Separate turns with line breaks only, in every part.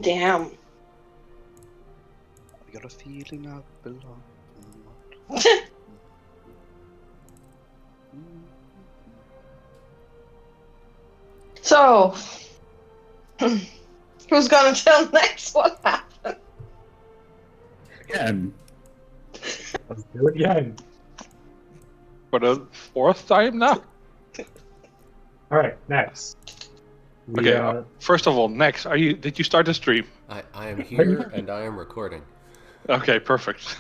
Damn.
I got a feeling I belong.
So, who's gonna tell next what happened?
Again. Let's do it again.
For the fourth time now?
Alright, next.
Okay, first of all, next, did you start the stream?
I am here and I am recording.
Okay, perfect.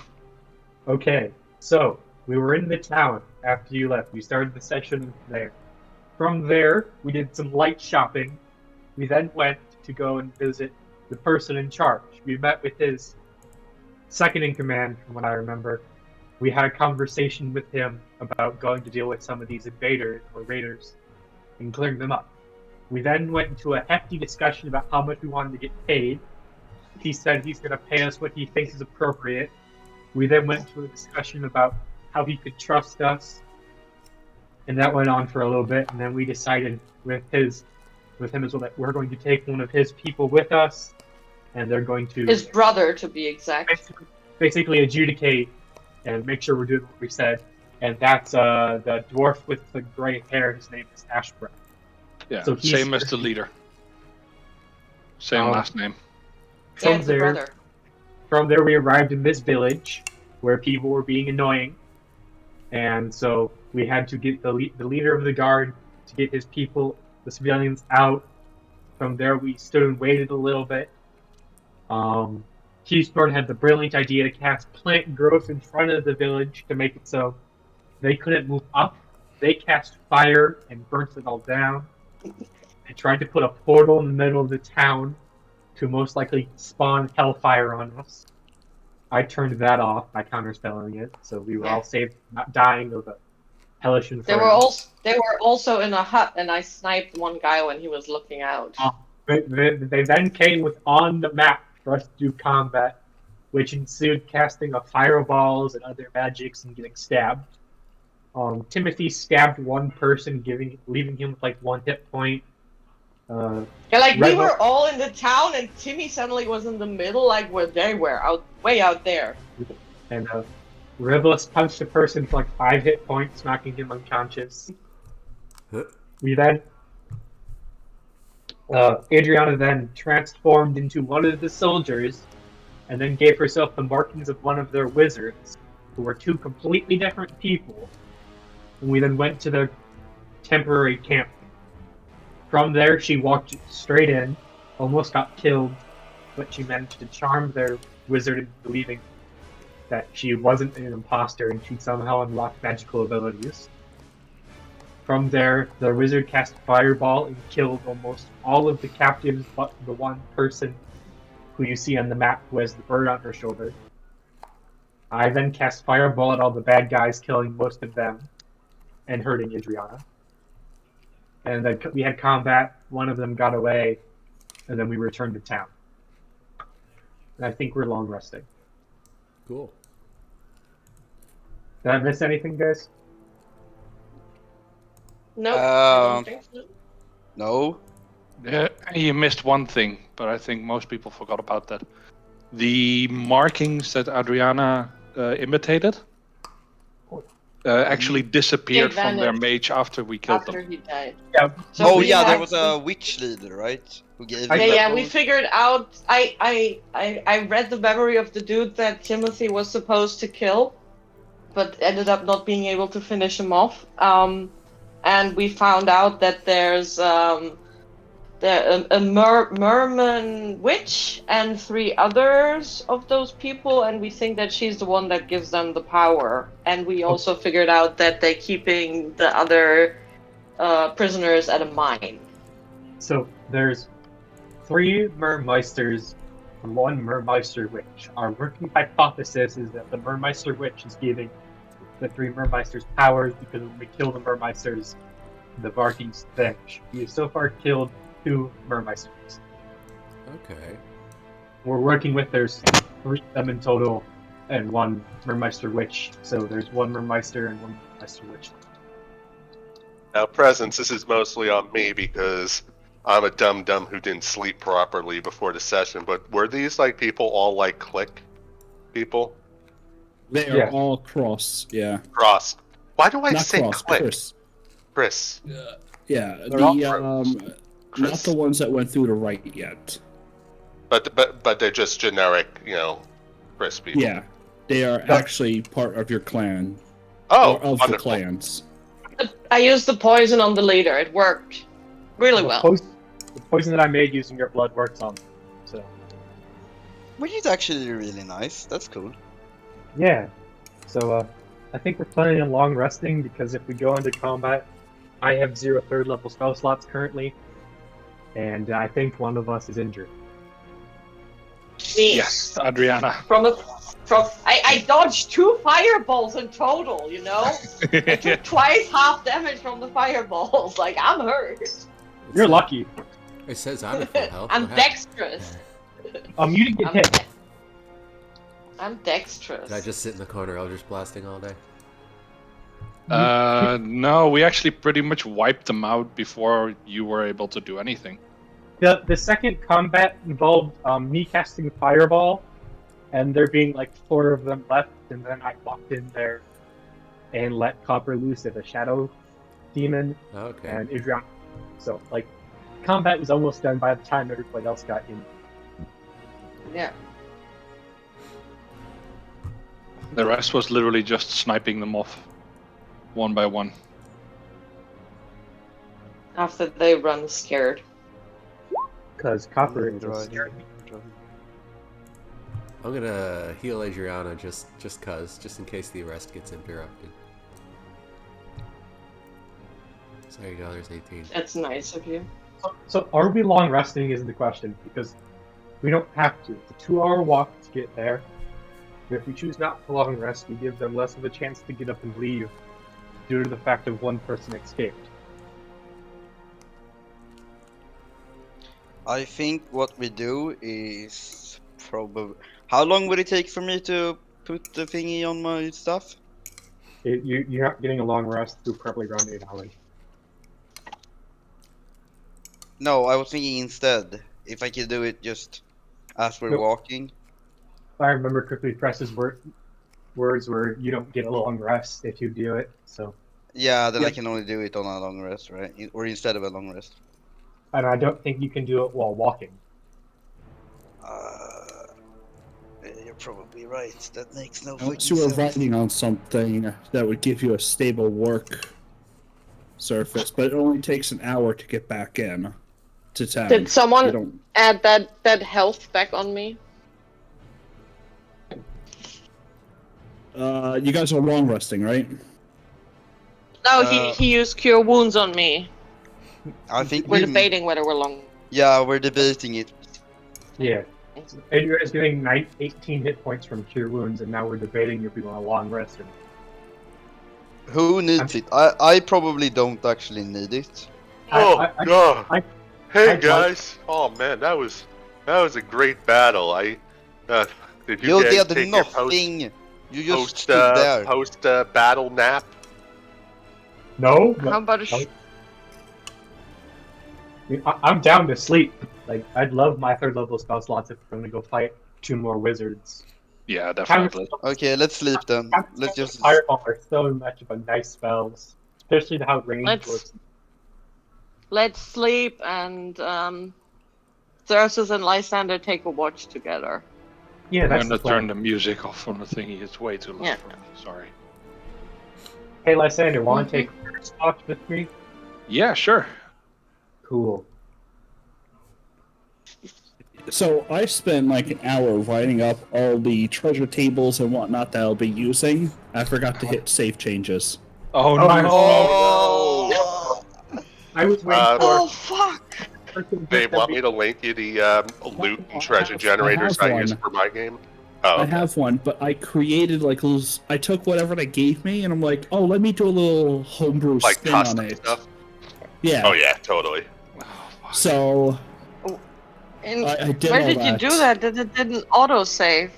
Okay, so we were in the town after you left. We started the session there. From there, we did some light shopping. We then went to go and visit the person in charge. We met with his second in command, from what I remember. We had a conversation with him about going to deal with some of these invaders or raiders and clearing them up. We then went into a hefty discussion about how much we wanted to get paid. He said he's going to pay us what he thinks is appropriate. We then went to a discussion about how he could trust us, and that went on for a little bit. And then we decided with him as well that we're going to take one of his people with us, and they're going to
His brother, to be exact.
basically adjudicate and make sure we're doing what we said. And that's the dwarf with the gray hair. His name is Ashbreath.
Yeah,
So he's
same as the leader. Same last name.
Yeah, it's the brother.
From there, we arrived in this village where people were being annoying, and so we had to get the leader of the guard to get his people, the civilians, out. From there, we stood and waited a little bit. Keysburn had the brilliant idea to cast plant growth in front of the village to make it so they couldn't move up. They cast fire and burnt it all down. They tried to put a portal in the middle of the town to most likely spawn hellfire on us. I turned that off by counterspelling it, so we were all saved not dying of a hellish inferno.
They were also in a hut, and I sniped one guy when he was looking out.
They then came with on the map for us to do combat, which ensued casting of fireballs and other magics and getting stabbed. Timothy stabbed one person, leaving him with like 1 hit point.
We were all in the town, and Timmy suddenly was in the middle, like where they were, way out there.
And Rivulus punched a person for like 5 hit points, knocking him unconscious. We then Adriana then transformed into one of the soldiers, and then gave herself the markings of one of their wizards, who were 2 completely different people. And we then went to their temporary camp. From there, she walked straight in, almost got killed, but she managed to charm their wizard into believing that she wasn't an imposter and she somehow unlocked magical abilities. From there, the wizard cast Fireball and killed almost all of the captives but the one person who you see on the map who has the bird on her shoulder. I then cast Fireball at all the bad guys, killing most of them and hurting Adriana. And then we had combat, one of them got away, and then we returned to town. And I think we're long resting.
Cool.
Did I miss anything, guys?
Nope. I don't think so.
No.
You missed one thing, but I think most people forgot about that. The markings that Adriana imitated actually disappeared from their mage after we killed
After
them.
he died.
Yeah.
So
there was a witch leader, right? Who gave
we figured out. I read the memory of the dude that Timothy was supposed to kill, but ended up not being able to finish him off. And we found out that there's a merman witch and 3 others of those people, and we think that she's the one that gives them the power. And we also figured out that they're keeping the other prisoners at a mine.
So there's 3 Mermeisters and 1 Mermeister witch. Our working hypothesis is that the Mermeister witch is giving the 3 Mermeisters powers because when we kill the Mermeisters, the Varkings vanish. We have so far killed 2 Mermeisters.
Okay.
We're working with, there's 3 of them in total, and 1 Mermeister witch. So there's 1 Mermeister and 1 Mermeister witch.
Now, presence, this is mostly on me because I'm a dumb who didn't sleep properly before the session, but were these like people all like click people?
They are
Yeah.
all cross. Yeah.
Cross. Why do I
Not
say
cross.
click?
Chris.
Chris.
Yeah.
They're all
Not
Chris.
the ones that went through the right yet.
But they're just generic, Chris people.
Yeah. They are actually part of your clan.
Oh,
Or of the
wonderful.
clans.
I used the poison on the leader. It worked really well.
The poison that I made using your blood works on them. So
Which is actually really nice. That's cool.
yeah. So I think we're planning on long resting because if we go into combat, I have 0 third level spell slots currently, and I think one of us is injured.
Me.
Yes, Adriana.
I dodged 2 fireballs in total, you know? I took twice half damage from the fireballs. Like, I'm hurt.
You're lucky.
It says I'm at full health.
I'm
What happened?
dexterous.
You didn't get hit.
I'm dexterous.
Did I just sit in the corner Eldritch blasting all day?
No, we actually pretty much wiped them out before you were able to do anything.
The second combat involved me casting Fireball, and there being like 4 of them left, and then I walked in there and let Copper loose as a Shadow Demon
Okay.
and Adrian. So, like, combat was almost done by the time everybody else got in.
Yeah.
The rest was literally just sniping them off, one by one.
After they run scared.
Because Copper is
Right.
scared.
I'm gonna heal Adriana just in case the arrest gets interrupted. So there you go, there's 18.
That's nice of you.
So are we long resting is the question, because we don't have to. It's a 2-hour walk to get there. But if we choose not to long rest, we give them less of a chance to get up and leave due to the fact of one person escaped.
I think what we do is probably. How long would it take for me to put the thingy on my stuff?
You're not getting a long rest through probably around 8 hours.
No, I was thinking instead if I could do it just as we're
Nope.
walking.
I remember quickly Press's words were you don't get a long rest if you do it. So,
Yeah, then I
Yep.
can only do it on a long rest, right? Or instead of a long rest.
and I don't think you can do it while walking.
You're probably right. That makes no
Unless you were riding on something that would give you a stable work surface, but it only takes an hour to get back in to town.
Did someone
You don't-
add that health back on me?
You guys are long resting, right?
No,
Uh,
he used cure wounds on me.
I think
We're
we.
debating whether we're long.
Yeah, we're debating it.
Yeah. Adria is getting 18 hit points from cure wounds, and now we're debating if we want a long rest or not.
Who needs it? I probably don't actually need it.
Oh god! Hey
I'd
guys! Oh man, that was a great battle. Did
You
you guys
did
take your
nothing. You just
post
stood there.
post battle nap?
No?
How about a
I'm down to sleep. Like, I'd love my 3rd level spell slots if we're going to go fight 2 more wizards.
Yeah, definitely.
Okay, let's sleep then. Let's just.
Fireball are so much of a nice spells, especially how range works.
Let's sleep and Xerxes and Lysander take a watch together.
Yeah,
I'm
that's
gonna
the plan.
turn the music off from the thingy. It's way too loud
Yeah.
for me. Sorry.
Hey, Lysander, want to take first watch with me?
Yeah, sure.
Cool.
So I spent like an hour writing up all the treasure tables and whatnot that I'll be using. I forgot to hit save changes.
Oh, no.
Oh!
I was waiting
Oh fuck!
for.
Dave, want me to link you the loot and treasure generators I use
one.
for my game? Oh,
I
okay.
have one, but I created like little. I took whatever they gave me, and I'm like, oh, let me do a little homebrew
Like
spin on
custom
it.
stuff.
Yeah.
Oh yeah, totally.
So
And
I did
where
all
did you do that? That it didn't autosave?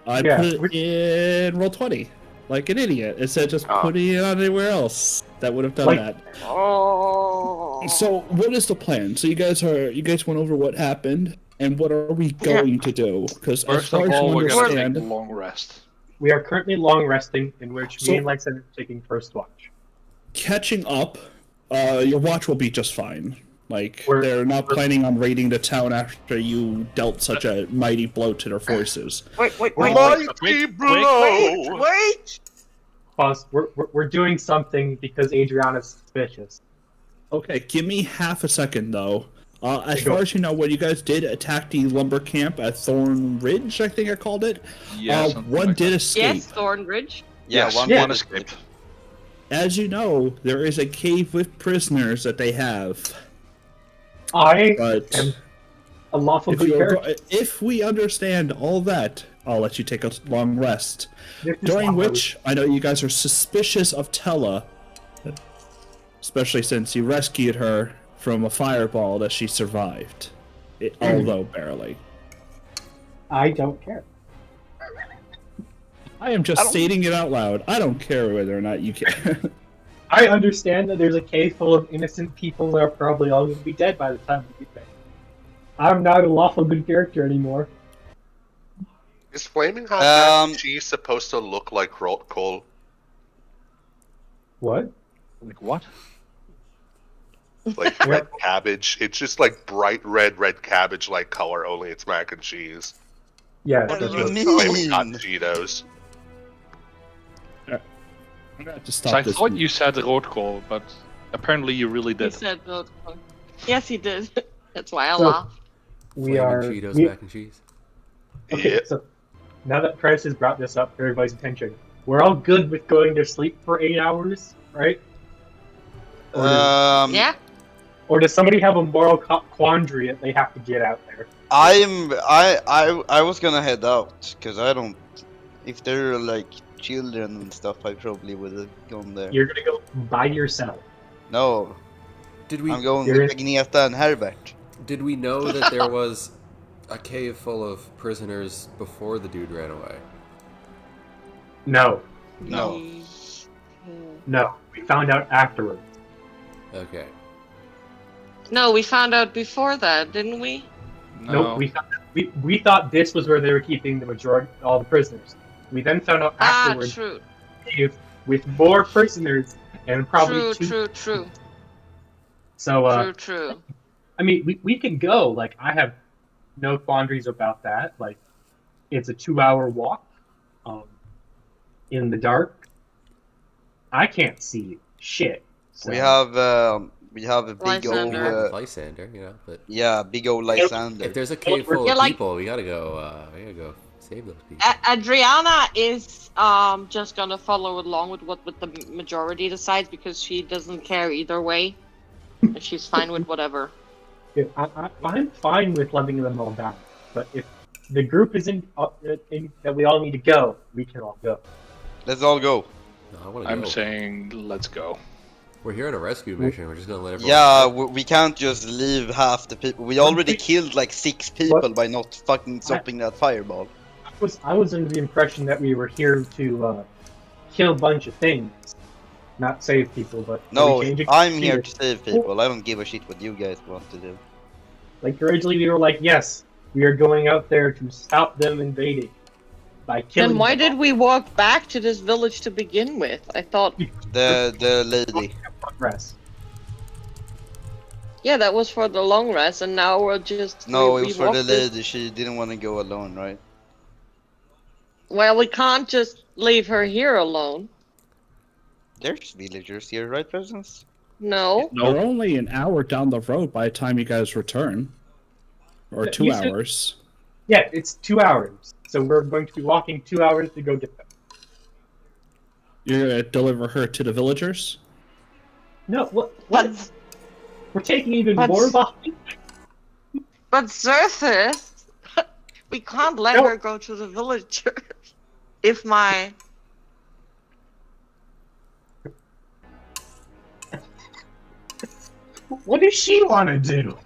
I
Yeah,
put it in Roll20, like an idiot. It said just
Oh.
put it on anywhere else that would have done
Like-
that.
Oh.
So what is the plan? So you guys went over what happened, and what are we going to do? Because as
First
far
of
as you
all, we're gonna take a
understand,
long rest.
We are currently long resting, in which
So-
me and Lex are taking first watch.
catching up, your watch will be just fine. Like
We're-
they're not planning on raiding the town after you dealt such a mighty blow to their forces.
Wait.
Mighty blow!
Wait.
Pause. We're doing something because Adriana's suspicious.
Okay, give me half a second though. As
Go.
far as you know, when you guys did attack the lumber camp at Thorn Ridge, I think I called it.
Yeah, something
one
like
did
that.
escape.
Yes, Thornridge.
Yeah,
Yes,
one
yeah.
one escaped.
As you know, there is a cave with prisoners that they have.
I
But
am a lawful
if,
good
you are
character.
if we understand all that, I'll let you take a long rest.
This is
During
how I
which, I know you guys are suspicious of Tella, especially since you rescued her from a fireball that she survived. Although barely.
I don't care.
I am just stating it out loud. I don't care whether or not you care.
I understand that there's a cave full of innocent people that are probably all going to be dead by the time we get there. I'm not a lawful good character anymore.
Is flaming hot mac and cheese supposed to look like coal?
What?
Like what?
Like red cabbage? It's just like bright red cabbage like color, only it's mac and cheese.
Yeah,
What
that's
do you
what-
mean?
Flaming hot Cheetos.
I'm gonna have to
So
stop
I
this.
thought you said roodkool, but apparently you really
He
did.
said no. Yes, he did. That's why I
So-
laughed.
we
Flaming
are.
Cheetos
we-
mac and cheese.
Okay,
Yeah.
so now that Price has brought this up for everybody's attention, we're all good with going to sleep for 8 hours, right?
Yeah.
Or does somebody have a moral quandary that they have to get out there?
I was gonna head out because I don't. If they're like children and stuff, I probably would have gone there.
You're gonna go by yourself.
No,
Did we
I'm going
You're
with
in-
Agneta and Herbert.
did we know that there was a cave full of prisoners before the dude ran away?
No,
No.
no. We found out afterwards.
Okay.
No, we found out before that, didn't we?
No.
Nope. We thought this was where they were keeping the majority, all the prisoners. We then found out afterwards
True.
cave with more prisoners and probably two.
True.
So
True.
I mean, we can go. Like, I have no quandaries about that. Like, it's a 2-hour walk, in the dark. I can't see shit. So.
We have a big old
Lysander.
Lysander, you know, but
yeah, big old Lysander.
if there's a cave full
Yeah,
of
like-
people, we gotta go save those people.
Adriana is just gonna follow along with what the majority decides because she doesn't care either way. And she's fine with whatever.
Yeah, I'm fine with letting them all down. But if the group is in that we all need to go, we can all go.
Let's all go.
No, I wanna
I'm
go.
saying let's go.
We're here on a rescue mission. We're just gonna let everyone.
Yeah, we can't just leave half the people. We already killed like 6 people by not fucking stopping that fireball.
I was under the impression that we were here to kill a bunch of things, not save people. But
No,
we changed it
I'm here
here.
to save people. I don't give a shit what you guys want to do.
Like originally, we were like, yes, we are going out there to stop them invading by killing.
Then why
them
did we walk back to this village to begin with? I thought,
The lady.
all. Rest.
yeah, that was for the long rest, and now we're just.
No,
we
it was for the
walked this-
lady. She didn't want to go alone, right?
Well, we can't just leave her here alone.
There's villagers here, right, Presence?
No.
We're only an hour down the road by the time you guys return. Or
Yeah,
2
you said-
hours.
Yeah, it's 2 hours, so we're going to be walking 2 hours to go get them.
You're gonna deliver her to the villagers?
No, what?
But
We're taking even
But-
more behind.
Xerxes, we can't let
No.
her go to the villagers. If my
What does she want to do?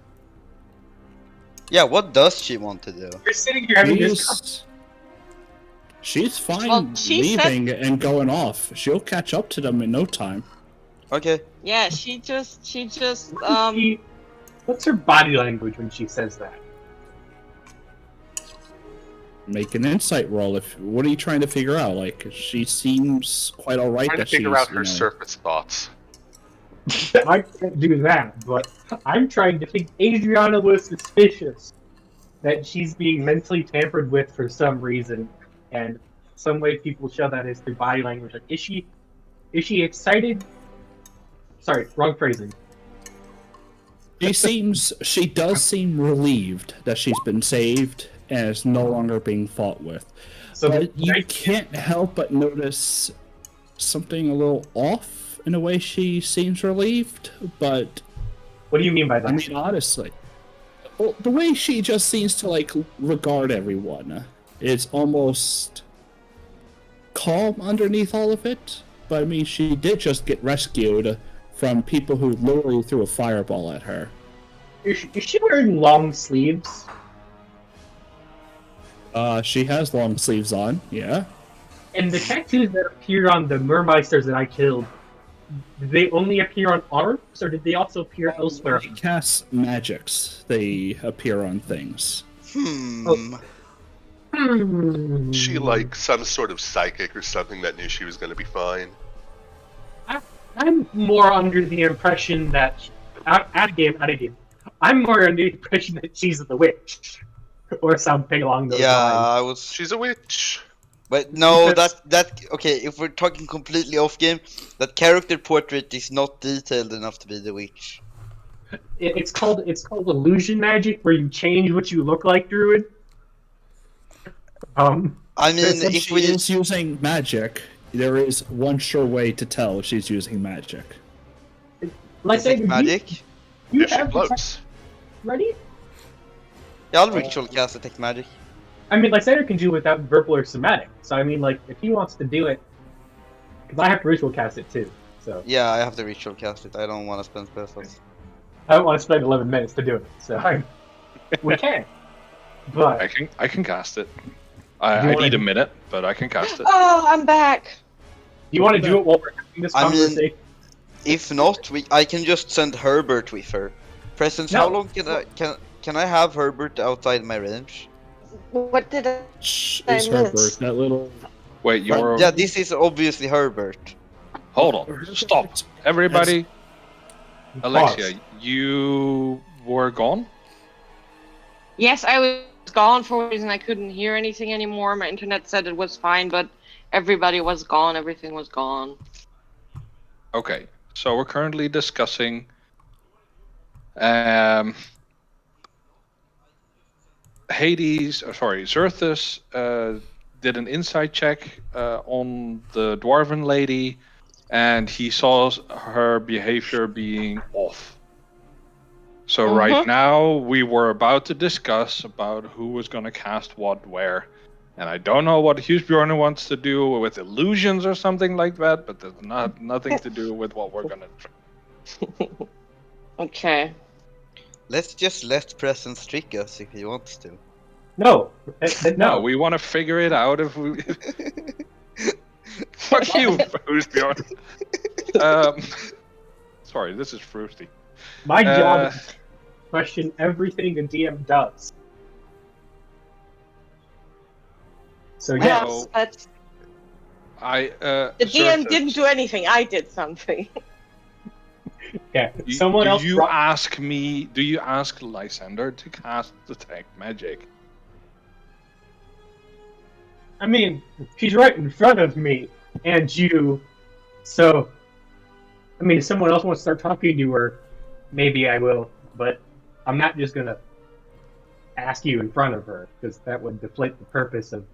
Yeah, what does she want to do?
We're sitting here having this.
She's fine
Well, she said-
leaving and going off. She'll catch up to them in no time.
Okay.
Yeah, she just
What's her body language when she says that?
Make an insight roll. What are you trying to figure out? Like, she seems quite all right.
Trying to
That she's,
figure out her
you know,
surface thoughts.
I can't do that, but I'm trying to think Adriana was suspicious that she's being mentally tampered with for some reason, and some way people show that is through body language. Like, is she excited? Sorry, wrong phrasing.
She does seem relieved that she's been saved and is no longer being fought with.
So
But you can't help but notice something a little off in the way she seems relieved. But
what do you mean by that?
I mean, honestly, well, the way she just seems to like regard everyone is almost calm underneath all of it. But I mean, she did just get rescued from people who literally threw a fireball at her.
Is she wearing long sleeves?
She has long sleeves on, yeah.
And the tattoos that appeared on the mermeisters that I killed, did they only appear on arms, or did they also appear elsewhere?
When she casts magics, they appear on things.
She like some sort of psychic or something that knew she was going to be fine.
I'm more under the impression that out of game. I'm more under the impression that she's the witch, or something along those lines.
She's a witch.
But no, that okay. If we're talking completely off game, that character portrait is not detailed enough to be the witch.
It's called illusion magic, where you change what you look like through it.
I mean,
if she is using magic, there is one sure way to tell if she's using magic.
Like
magic?
You
if she floats.
Ready?
Yeah, I'll ritual cast detect magic.
I mean, Lysander can do it without verbal or somatic. So I mean, like, if he wants to do it, because I have to ritual cast it too. So
yeah, I have to ritual cast it. I don't want to spend spells.
I don't want to spend 11 minutes to do it. So we can. But
I can cast it. I need a minute, but I can cast it.
Oh, I'm back.
You want to do it while we're having this conversation?
If not, I can just send Herbert with her. Presence, how long can I have Herbert outside my range?
What did I
Is
miss?
Herbert that little?
Wait, you're.
Yeah, this is obviously Herbert.
Hold on. Stop. Everybody. Alexia, you were gone?
Yes, I was gone for a reason. I couldn't hear anything anymore. My internet said it was fine, but everybody was gone. Everything was gone.
Okay, so we're currently discussing Xerthus did an insight check on the Dwarven lady, and he saw her behavior being off. So right now, we were about to discuss about who was going to cast what where. And I don't know what Husbjorn wants to do with illusions or something like that, but there's nothing to do with what we're going to...
Okay.
Let's just let Presence trick us if he wants to.
No.
No, we want to figure it out if we... Fuck you, Husbjorn. Sorry, this is Fruity.
My job is to question everything a DM does. So yes.
So,
That's...
the
DM didn't do anything. I did something.
Yeah. Someone else.
Do you ask Lysander to cast detect magic?
I mean, she's right in front of me and you. So, I mean, if someone else wants to start talking to her, maybe I will. But I'm not just gonna ask you in front of her because that would deflate the purpose of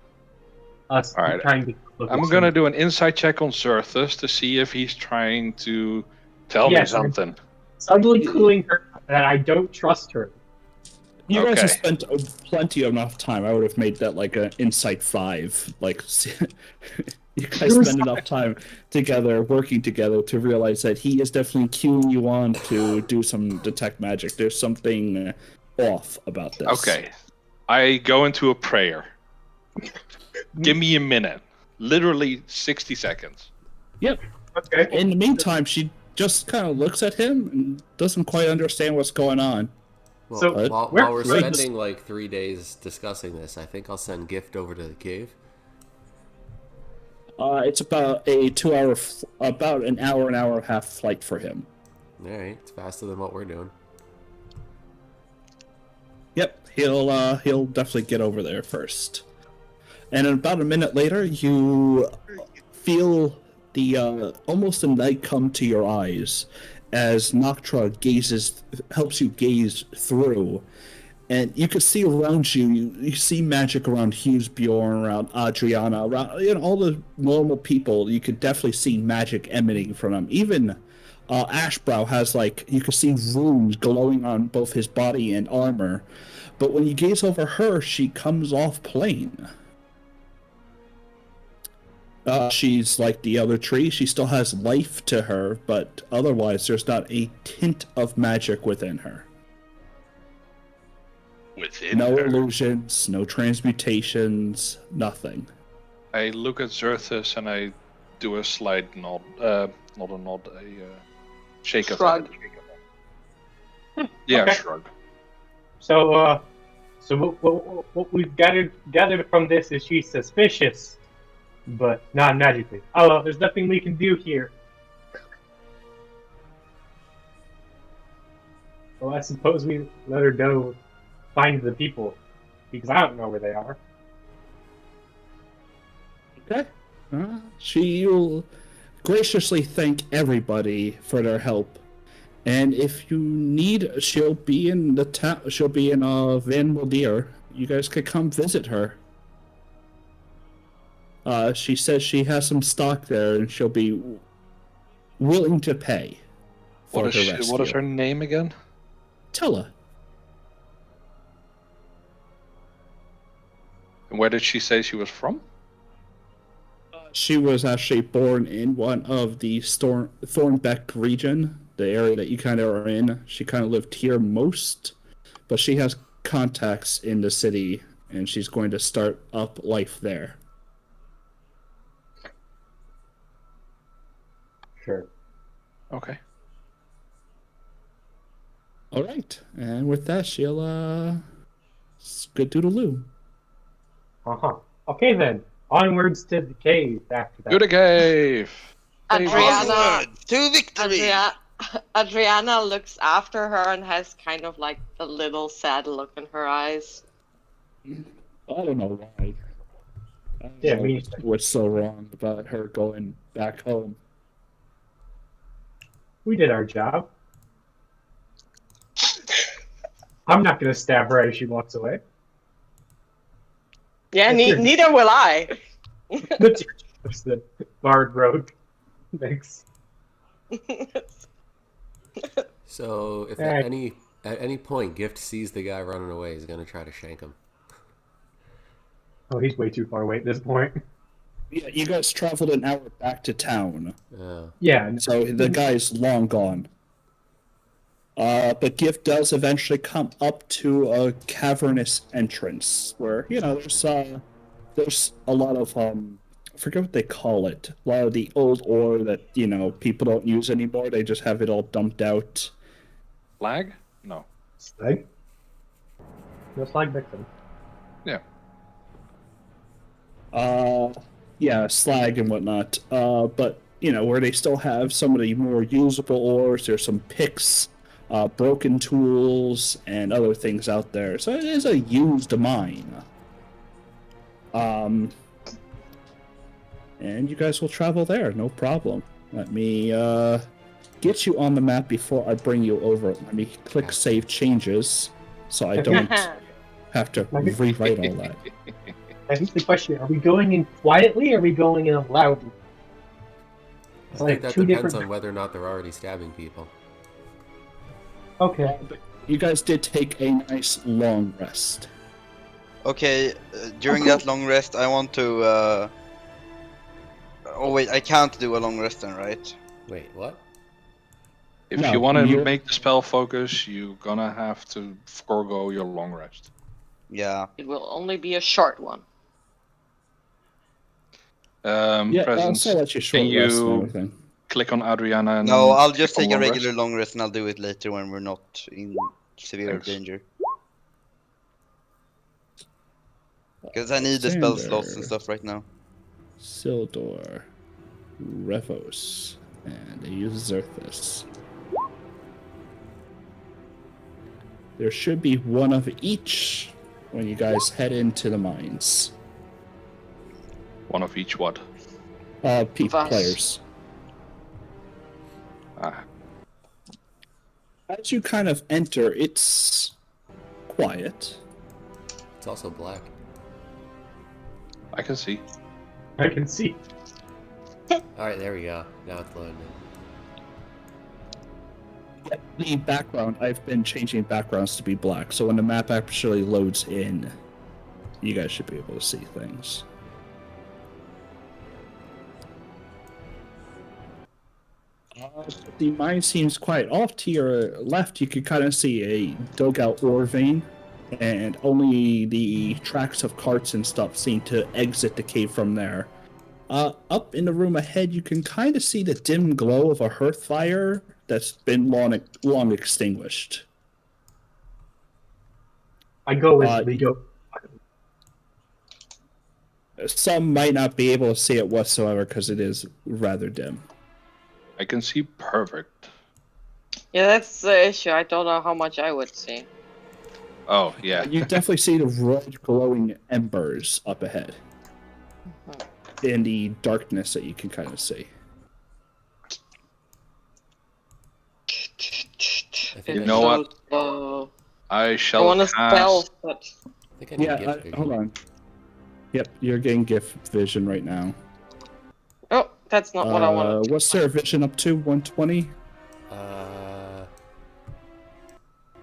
us trying to.
I'm gonna do an insight check on Xerthus to see if he's trying to tell me something.
Suddenly cluing her that I don't trust her.
You guys have spent plenty of enough time. I would have made that like an insight 5. Like, you guys spend enough time together, working together, to realize that he is definitely cueing you on to do some detect magic. There's something off about this.
Okay, I go into a prayer. Give me a minute. Literally 60 seconds.
Yep.
Okay.
In the meantime, she just kind of looks at him and doesn't quite understand what's going on.
Well,
So,
while we're
wait.
spending like 3 days discussing this, I think I'll send Gift over to the cave.
It's about a 2 hour, about an hour and a half flight for him.
All right, it's faster than what we're doing.
Yep, he'll definitely get over there first. And about a minute later, you feel the almost a light come to your eyes as Noctra helps you gaze through, and you can see around you. You see magic around Hughesbjorn, around Adriana, around all the normal people. You could definitely see magic emanating from them. Even Ashbrow has you can see runes glowing on both his body and armor. But when you gaze over her, she comes off plain. She's like the other tree. She still has life to her, but otherwise there's not a tint of magic within her. No illusions, no transmutations, nothing.
I look at Xerthus and I do a slight nod. Not a nod, a shake of
Shrug.
head. Yeah,
Okay.
shrug.
So what we've gathered from this is she's suspicious, but not magically. Oh, well, there's nothing we can do here. Well, I suppose we let her go find the people, because I don't know where they are.
Okay. She'll graciously thank everybody for their help. And if you need, she'll be in the town. She'll be in Van Muldeer. You guys could come visit her. She says she has some stock there, and she'll be willing to pay for
What is
her rescue.
what is her name again?
Tella.
And where did she say she was from?
She was actually born in one of the Thornbeck region, the area that you kind of are in. She kind of lived here most, but she has contacts in the city, and she's going to start up life there.
Sure.
Okay.
All right, and with that, she'll good doodaloo.
Okay then. Onwards to the cave after that.
To the cave!
Adriana,
Onward to victory!
Adriana looks after her and has kind of like a little sad look in her eyes.
I don't know why.
Yeah, me.
What's so wrong about her going back home?
We did our job. I'm not going to stab her as she walks away.
Yeah, neither will I.
That's the Bard Road. Thanks.
So, if
Alright.
at any point Gift sees the guy running away, he's gonna try to shank him.
Oh, he's way too far away at this point.
Yeah, you guys traveled an hour back to town,
Yeah.
so the guy's long gone. But Gift does eventually come up to a cavernous entrance where, there's a lot of, I forget what they call it. A lot of the old ore that, people don't use anymore. They just have it all dumped out.
Flag? No.
Slag? No slag victim.
Yeah.
Yeah, slag and whatnot. But, where they still have some of the more usable ores, there's some picks, broken tools, and other things out there. So it is a used mine. And you guys will travel there, no problem. Let me get you on the map before I bring you over. Let me click Save Changes so I don't have to rewrite all that.
I think the question: are we going in quietly, or are we going in loudly?
I think that depends on whether or not they're already stabbing people.
Okay.
You guys did take a nice long rest.
Okay, during that long rest, I want to. Oh wait, I can't do a long rest then, right?
Wait, what?
If
No,
you want to
you're-
make the spell focus, you're gonna have to forego your long rest.
Yeah.
It will only be a short one.
Yeah, I'll
Presence,
still let you short
can
rest and
you
everything.
click on Adriana and
No, I'll just
click
take
on
a
long
regular
rest?
long rest and I'll do it later when we're not in severe
Thanks.
danger. Because I need the spell slots and stuff right now.
Sildor, Revos, and they use Zerthus. There should be one of each when you guys head into the mines.
One of each what?
Players.
Ah,
As you kind of enter, it's quiet.
It's also black.
I can see.
I can see.
Alright, there we go. Now it's loading.
The background, I've been changing backgrounds to be black, so when the map actually loads in, you guys should be able to see things. The mine seems quiet. Off to your left, you can kind of see a dug-out ore vein, and only the tracks of carts and stuff seem to exit the cave from there. Up in the room ahead, you can kind of see the dim glow of a hearth fire that's been long extinguished.
I go with Lego.
Some might not be able to see it whatsoever because it is rather dim.
I can see perfect.
Yeah, that's the issue. I don't know how much I would see.
Oh, yeah.
You definitely see the red glowing embers up ahead. In the darkness that you can kind of see.
You know what? I
I
shall
want to spell,
cast...
but
I think I need gift vision.
Hold on. Yep, you're getting gift vision right now.
oh, that's not what I wanted.
What's their vision up to? 120?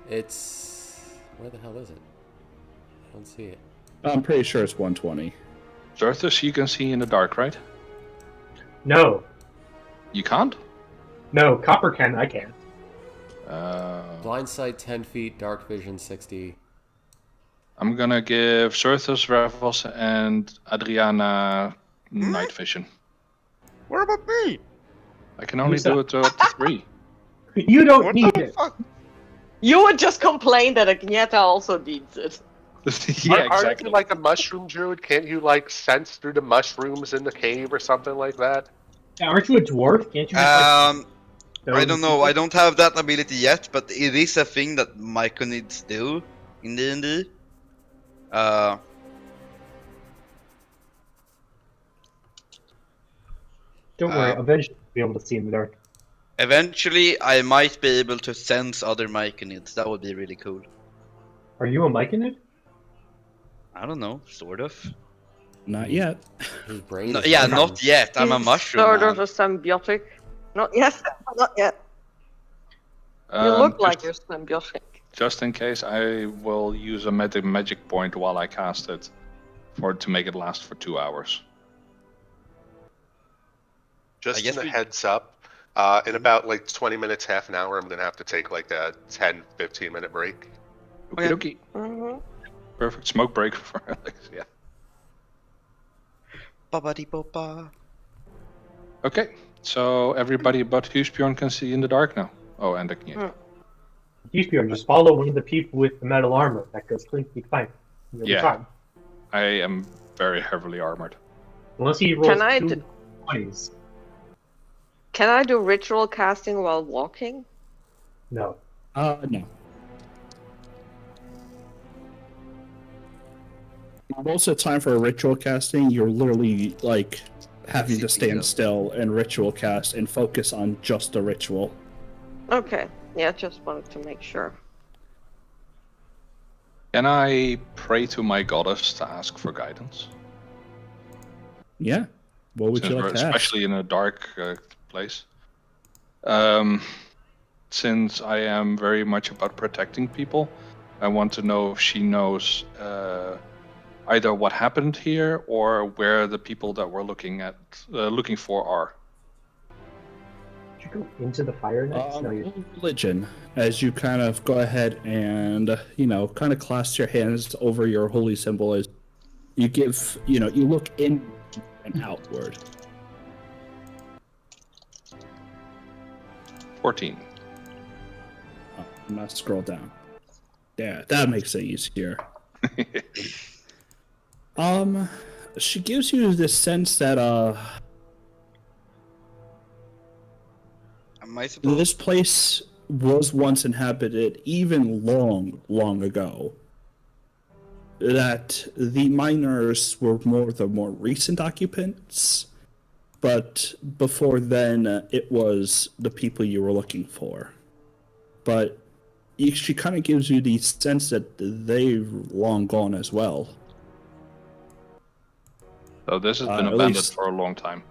It's... Where the hell is it? I don't see it.
I'm pretty sure it's 120.
Zerthus, you can see in the dark, right?
No.
You can't?
No, Copper can, I can.
Blind sight 10 feet, dark vision 60.
I'm gonna give Zerthus, Revos, and Adriana night vision.
What about me?
I can only do it to up to 3.
You don't
What
need
the
it.
fuck?
You would just complain that Agneta also needs it.
Yeah,
Aren't
exactly.
you like a mushroom druid? Can't you like sense through the mushrooms in the cave or something like that?
Aren't you a dwarf? Can't you have, like,
I don't know. I don't have that ability yet, but it is a thing that Myconids do in D&D.
Don't worry, eventually you'll be able to see in the dark.
Eventually, I might be able to sense other Myconids. That would be really cool.
Are you a Myconid?
I don't know, sort of.
Not yet.
His brain
No,
is
yeah,
broken.
not yet. I'm a
He's
mushroom.
Sort
Man.
of a symbiotic. Not yet. Not yet. You look like you're symbiotic.
Just in case, I will use a magic point while I cast it to make it last for 2 hours.
Just in a heads up, in about like 20 minutes, half an hour, I'm going to have to take like a 10, 15 minute break.
Okie dokie.
Mm-hmm.
Perfect smoke break for Alex.
Yeah.
Ba-ba-dee-bo-ba.
Okay, so everybody but Husbjorn can see in the dark now. Oh, and Agneta.
Husbjorn, just follow one of the people with the metal armor. That goes completely fine. You'll be
Yeah.
fine.
I am very heavily armored.
Unless he rolls
Can I
2 20s.
Can I do ritual casting while walking?
No.
No. Most of the time for a ritual casting, you're literally like having to stand still and ritual cast and focus on just the ritual.
Okay. Yeah, just wanted to make sure.
Can I pray to my goddess to ask for guidance?
Yeah. What would
Since
you
we're
like to ask?
especially in a dark place. Since I am very much about protecting people, I want to know if she knows either what happened here or where the people that we're looking for are.
Did you go into the fire next? No, you
Religion, as you kind of go ahead and, kind of clasp your hands over your holy symbol as you give, you look in and outward.
14.
Oh, I'm gonna scroll down. Yeah, that makes it easier. She gives you this sense that
Am I supposed?
this place was once inhabited even long ago. That the miners were the more recent occupants, but before then it was the people you were looking for. But she kind of gives you the sense that they've long gone as well.
So this has been
At
abandoned
least-
for a long time.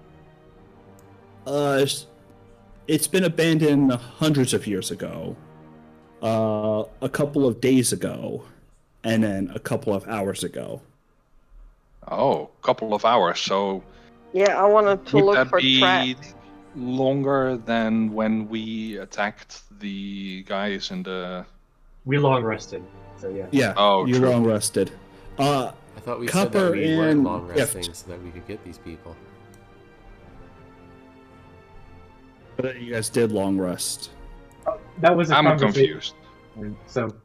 It's been abandoned hundreds of years ago, a couple of days ago, and then a couple of hours ago.
Oh, couple of hours. So
Yeah, I wanted to
would
look
that
for
be
tracks.
longer than when we attacked the guys in the?
We long rested, so yeah.
Yeah,
Oh,
you
true.
long rested.
I thought we said
Copper
that we weren't
and
long
Gift.
resting so that we could get these people.
But you guys did long rest.
That was a
I'm
conversation.
confused.
So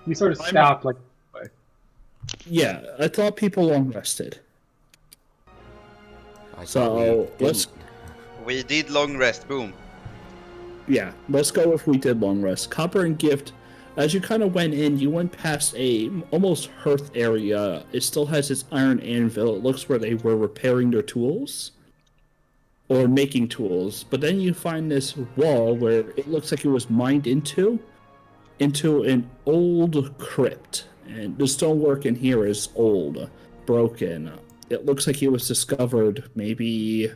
we sort of stopped like
Yeah, I thought people long rested.
I
So,
thought we
let's-
didn't.
We did long rest. Boom.
Yeah, let's go if we did long rest. Copper and Gift, as you kind of went in, you went past a almost hearth area. It still has its iron anvil. It looks where they were repairing their tools or making tools. But then you find this wall where it looks like it was mined into an old crypt. And the stonework in here is old, broken. It looks like it was discovered maybe a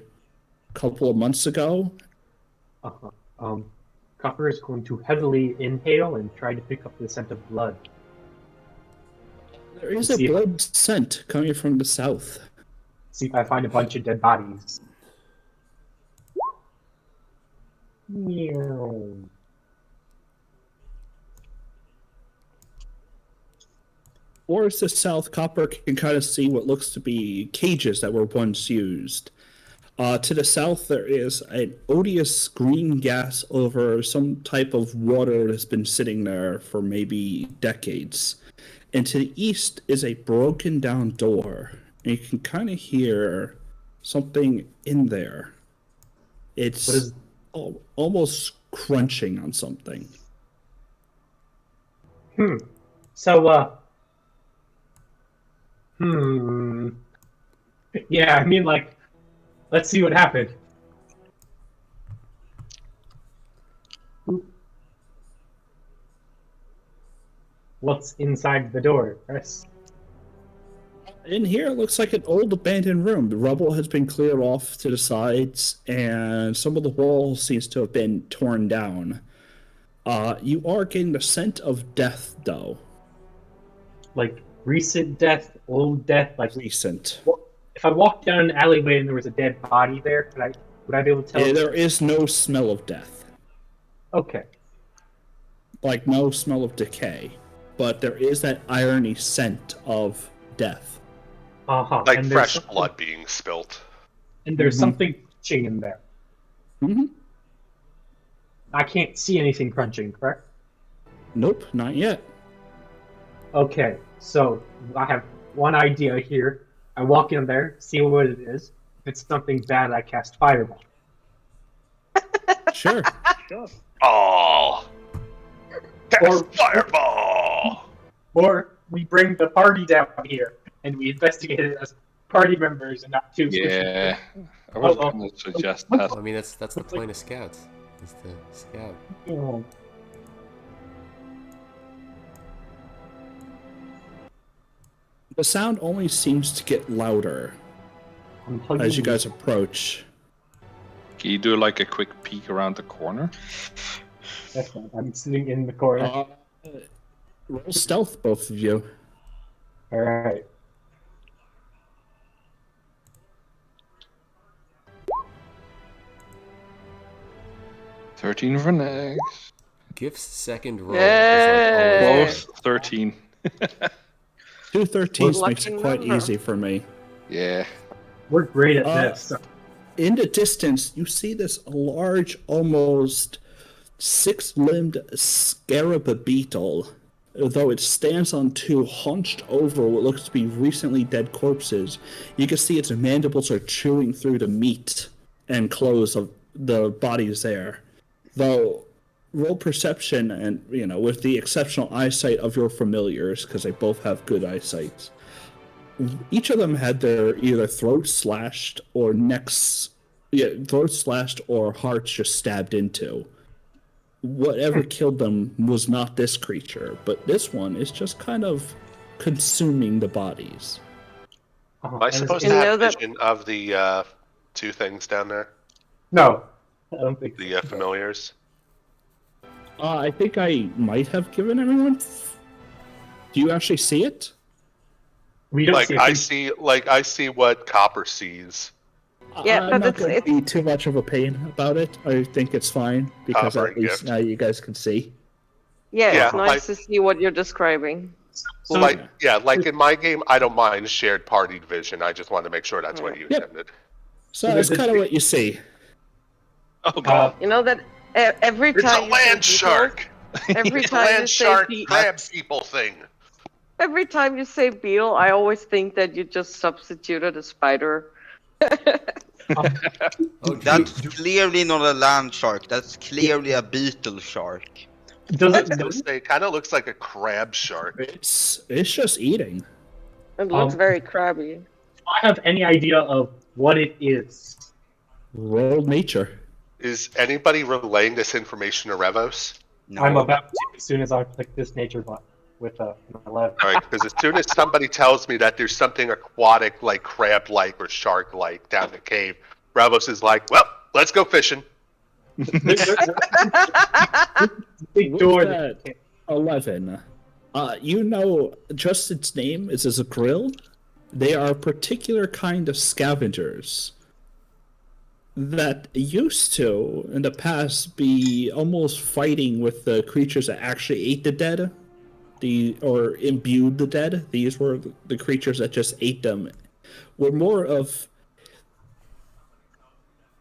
couple of months ago.
Copper is going to heavily inhale and try to pick up the scent of blood.
There is a
See if-
blood scent coming from the south.
See if I find a bunch of dead bodies. Meow.
Towards the south, Copper can kind of see what looks to be cages that were once used. To the south, there is an odious green gas over some type of water that's been sitting there for maybe decades. And to the east is a broken down door. And you can kind of hear something in there. It's
What is-
almost crunching on something.
So, yeah, I mean, like, let's see what happened. Oop. What's inside the door, Chris?
In here, it looks like an old abandoned room. The rubble has been cleared off to the sides, and some of the walls seems to have been torn down. You are getting the scent of death, though.
Like, recent death, old death, like,
Recent.
if I walked down an alleyway and there was a dead body there, would I be able to tell?
There is no smell of death.
Okay.
Like, no smell of decay. But there is that irony scent of death.
Like
And there's
fresh
something-
blood being spilt.
And there's
Mhm.
something crunching in there.
Mm-hmm.
I can't see anything crunching, correct?
Nope, not yet.
Okay, so I have one idea here. I walk in there, see what it is. If it's something bad, I cast Fireball.
Sure.
Oh!
Or-
Cast fireball!
Or we bring the party down here and we investigate it as party members and not two.
Yeah, I was
Oh,
going to suggest that.
Well, I mean, that's the point of scouts. Is to scout.
Oh.
The sound only seems to get louder
I'm telling
as you guys approach.
Can you do like a quick peek around the corner?
That's fine. I'm sitting in the corner.
Roll stealth, both of you.
All right.
$13 for next.
Gift's second roll
Yay!
is like always
Both 13.
2 13s
Lucky
makes it quite
number.
easy for me.
Yeah.
We're great at
Uh,
this.
in the distance, you see this large, almost six-limbed scarab beetle. Though it stands on two, hunched over what looks to be recently dead corpses, you can see its mandibles are chewing through the meat and clothes of the bodies there. Though, roll perception, and with the exceptional eyesight of your familiars, because they both have good eyesight. Each of them had their either throat slashed or or hearts just stabbed into. Whatever killed them was not this creature, but this one is just kind of consuming the bodies.
Am I supposed to
You know
have
that-
vision of the two things down there?
No, I don't think
The familiars?
I think I might have given everyone. Do you actually see it?
we don't
Like
see.
I see what Copper sees.
Yeah,
I'm
but
not
it's-
going to be too much of a pain about it. I think it's fine because
Copper
at least
gift.
now you guys can see.
Yeah,
Yeah,
it's nice to see what you're describing.
So,
like in my game, I don't mind shared partied vision. I just wanted to make sure that's what you
Yep.
intended.
So that's kind of what you see.
Oh god.
You know that every
It's
time
a
you
land
say
shark.
beetle, every
It's a
time you
land
say
shark
be-
crab people thing.
every time you say beetle, I always think that you just substituted a spider.
Oh,
That's
geez.
clearly not a land shark. That's clearly a beetle shark.
does
I
it?
was gonna say, kind of looks like a crab shark.
It's just eating.
It looks very crabby.
I have any idea of what it is?
Roll nature.
Is anybody relaying this information to Revos?
No.
I'm about to as soon as I click this nature button with an 11.
All right, because as soon as somebody tells me that there's something aquatic, like crab-like or shark-like, down the cave, Revos is like, "Well, let's go fishing."
Big
With
door.
that 11. Just its name is as a grill. They are a particular kind of scavengers that used to, in the past, be almost fighting with the creatures that actually ate the dead, or imbued the dead. These were the creatures that just ate them.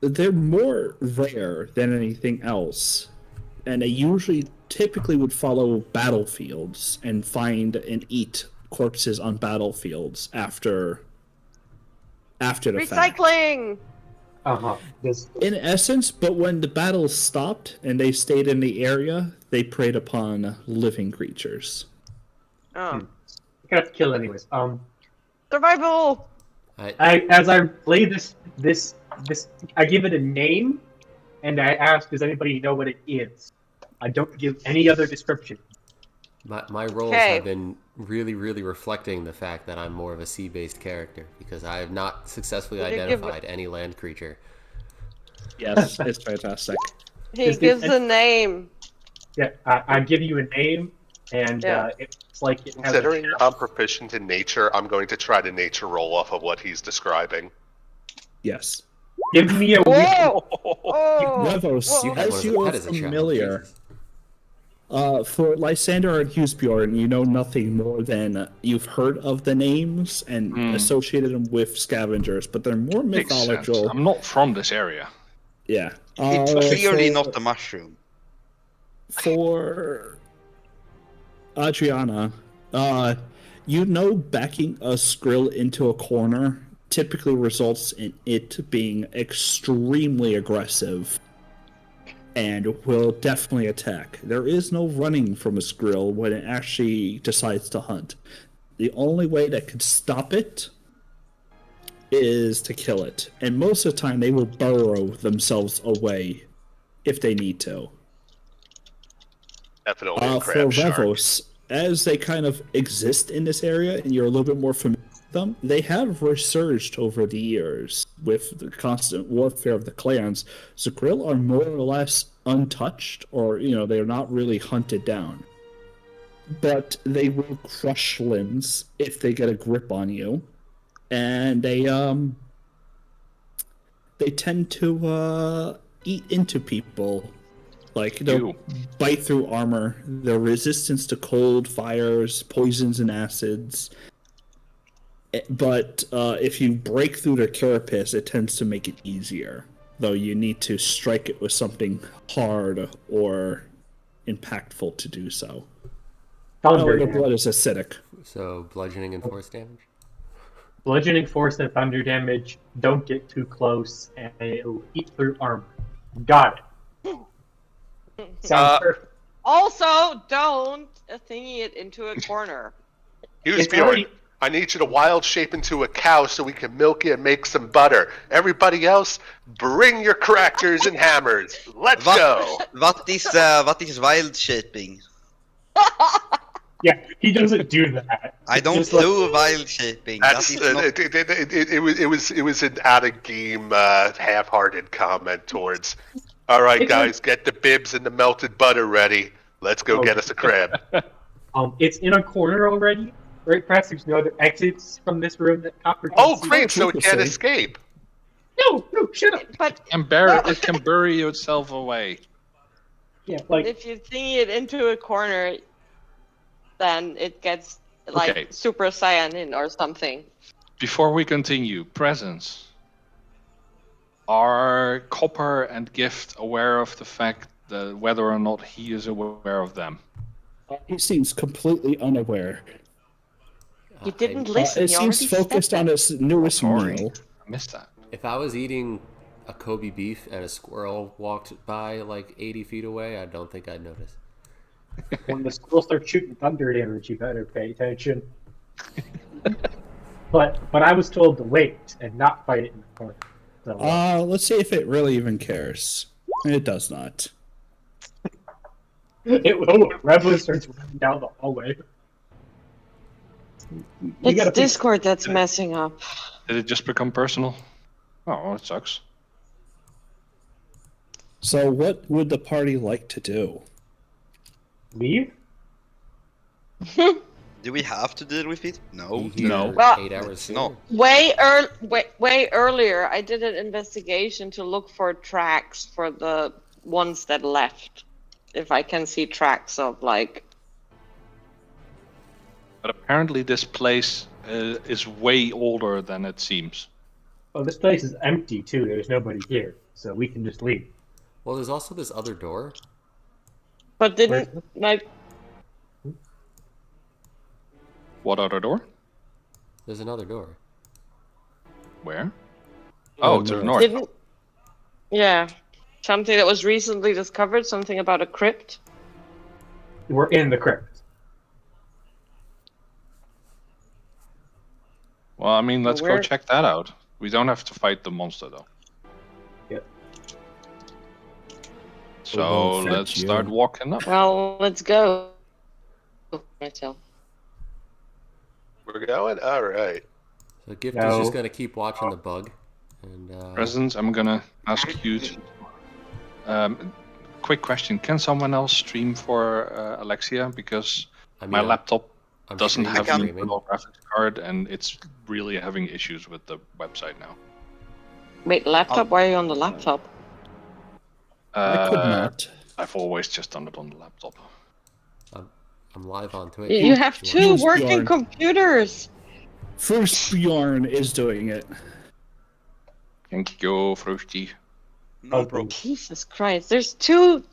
They're more rare than anything else, and they typically would follow battlefields and find and eat corpses on battlefields after the fact.
Recycling.
This
In essence, but when the battle stopped and they stayed in the area, they preyed upon living creatures.
Oh.
got to kill anyways.
Survival.
As I play this, I give it a name, and I ask, does anybody know what it is? I don't give any other description.
My roles
Okay.
have been really, really reflecting the fact that I'm more of a sea-based character because I have not successfully
Did you give
identified any land creature.
Yes, it's fantastic.
He
Is
gives
it-
a name.
Yeah, I give you a name, and
Yeah.
it's like it has
Considering I'm proficient in nature, I'm going to try to nature roll off of what he's describing.
Yes.
Give me a
Whoa! Oh!
Revos,
Whoa.
You have one
as
as
you
a
are
pet as a child.
familiar,
Jesus.
for Lysander and Husbjorn, you know nothing more than you've heard of the names and associated them with scavengers, but they're more
Makes sense.
mythological.
I'm not from this area.
Yeah.
It's clearly
for-
not a mushroom.
For Adriana, backing a skrill into a corner typically results in it being extremely aggressive and will definitely attack. There is no running from a skrill when it actually decides to hunt. The only way that can stop it is to kill it, and most of the time they will burrow themselves away if they need to.
Definitely a
For
crab shark.
Revos, as they kind of exist in this area and you're a little bit more familiar with them, they have resurged over the years with the constant warfare of the clans. Zakrill are more or less untouched, or, they're not really hunted down. But they will crush limbs if they get a grip on you. And they tend to eat into people. Like, they'll
Ew.
bite through armor. Their resistance to cold, fires, poisons, and acids. But if you break through the carapace, it tends to make it easier. Though you need to strike it with something hard or impactful to do so.
Thunder
The
damage.
blood is acidic.
So bludgeoning and force damage.
Bludgeoning force and thunder damage don't get too close, and it'll eat through armor. Got it. Sounds perfect.
Also, don't thingy it into a corner.
Here's
It's
Bjorn.
already-
I need you to wild shape into a cow so we can milk it and make some butter. Everybody else, bring your crackers and hammers. Let's go.
What is wild shaping?
Yeah, he doesn't do that.
I don't
Just like-
do wild shaping.
That's
That is not...
it was an out of game, half-hearted comment towards. All right, guys, get the bibs and the melted butter ready. Let's go get us a crab.
It's in a corner already, right? Perhaps there's no other exits from this room that Copper can
Oh,
see.
great! So it can't
Interesting.
escape.
No, shut up.
But
It can bury itself away.
Yeah, like
if you thingy it into a corner, then it gets like
Okay.
Super Saiyan or something.
Before we continue, presents. Are Copper and Gift aware of the fact that whether or not he is aware of them?
He seems completely unaware.
You didn't
I-
listen.
It
you
seems
already said
focused
that.
on his newest
Sorry.
meal.
I missed that.
If I was eating a Kobe beef and a squirrel walked by like 80 feet away, I don't think I'd notice.
when the squirrel starts shooting thunder damage, you better pay attention. but I was told to wait and not fight it in the corner. So,
Let's see if it really even cares. It does not.
it will when Revlin starts running down the hallway. You
It's
gotta pick-
Discord that's messing up.
Did it just become personal? Oh, it sucks.
So, what would the party like to do?
leave.
Do we have to deal with it? No.
Be here
no.
Well,
8 hours sooner.
No.
Way earlier, I did an investigation to look for tracks for the ones that left. If I can see tracks of like.
But apparently this place is way older than it seems.
Oh, this place is empty too. There's nobody here, so we can just leave.
Well, there's also this other door.
But didn't like.
What other door?
There's another door.
Where? Oh, to the north.
Didn't. Yeah. Something that was recently discovered, something about a crypt.
We're in the crypt.
Well, I mean, let's
Where-
go check that out. We don't have to fight the monster, though.
Yep.
So
We'll fetch
let's
you.
start walking up.
Well, let's go. Myself.
We're going? All right.
So Gift
No.
is just gonna keep watching the bug. And
Presents, I'm gonna ask you to... quick question. Can someone else stream for Alexia? Because
I mean,
my laptop
I'm
doesn't
streaming.
have an
streaming.
internal graphics card, and it's really having issues with the website now.
Wait, laptop? Why are you on the laptop?
I could not.
I've always just done it on the laptop.
I'm live on Twitch.
You have
If
two
want.
Who's
working
Bjorn?
computers.
First, Bjorn is doing it.
Thank you, Frosty.
No problem.
Jesus Christ! There's two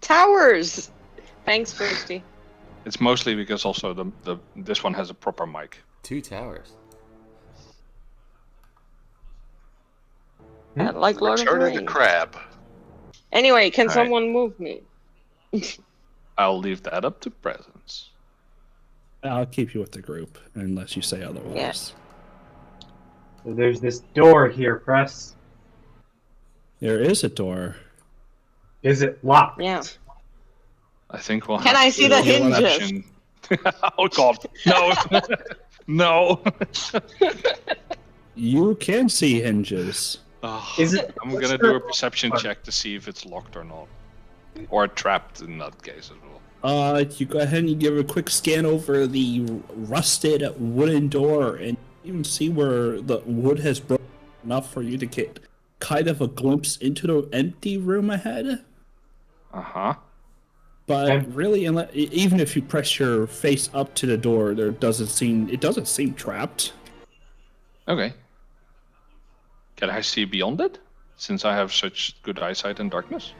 towers. Thanks, Kirsty.
It's mostly because also the this one has a proper mic.
2 towers.
Like Lord of the
Return of the
Rings.
crab.
Anyway, can
Alright.
someone move me?
I'll leave that up to presents.
I'll keep you with the group, unless you say otherwise.
So there's this door here, Press.
There is a door.
Is it locked?
Yeah.
I think we'll.
Can
have
I see
to
the
do an
hinges?
action. Oh God, no, no.
You can see hinges.
Oh,
Is it?
I'm gonna do a perception check to see if it's locked or not, or trapped in that case as well.
You go ahead and you give a quick scan over the rusted wooden door, and you can see where the wood has broken enough for you to get kind of a glimpse into the empty room ahead.
Uh-huh.
But
Okay.
really, even if you press your face up to the door, it doesn't seem trapped.
Okay. Can I see beyond it? Since I have such good eyesight in darkness?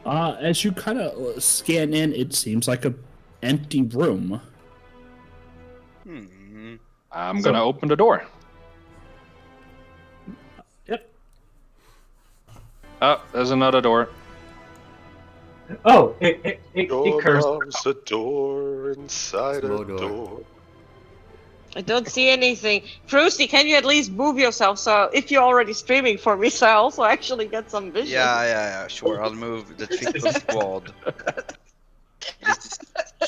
As you kind of scan in, it seems like a empty room.
I'm gonna open the door.
Yep.
Oh, there's another door.
Oh, it
Door
curves.
loves a door inside a
Small door.
door.
I don't see anything. Fruity, can you at least move yourself? So if you're already streaming for me, so I also actually get some vision.
Yeah, sure. I'll move the triple squad. It's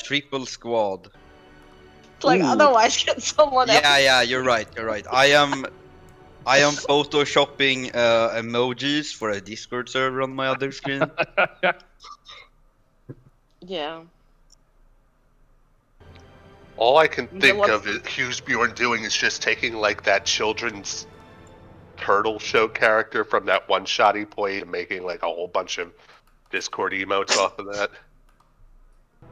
triple squad.
Like
Ooh.
otherwise, get someone else.
Yeah, you're right. I am photoshopping emojis for a Discord server on my other screen.
Yeah.
All I can
Then
think
what's-
of is Hughesbjorn doing is just taking like that children's turtle show character from that one shot he played and making like a whole bunch of Discord emotes off of that.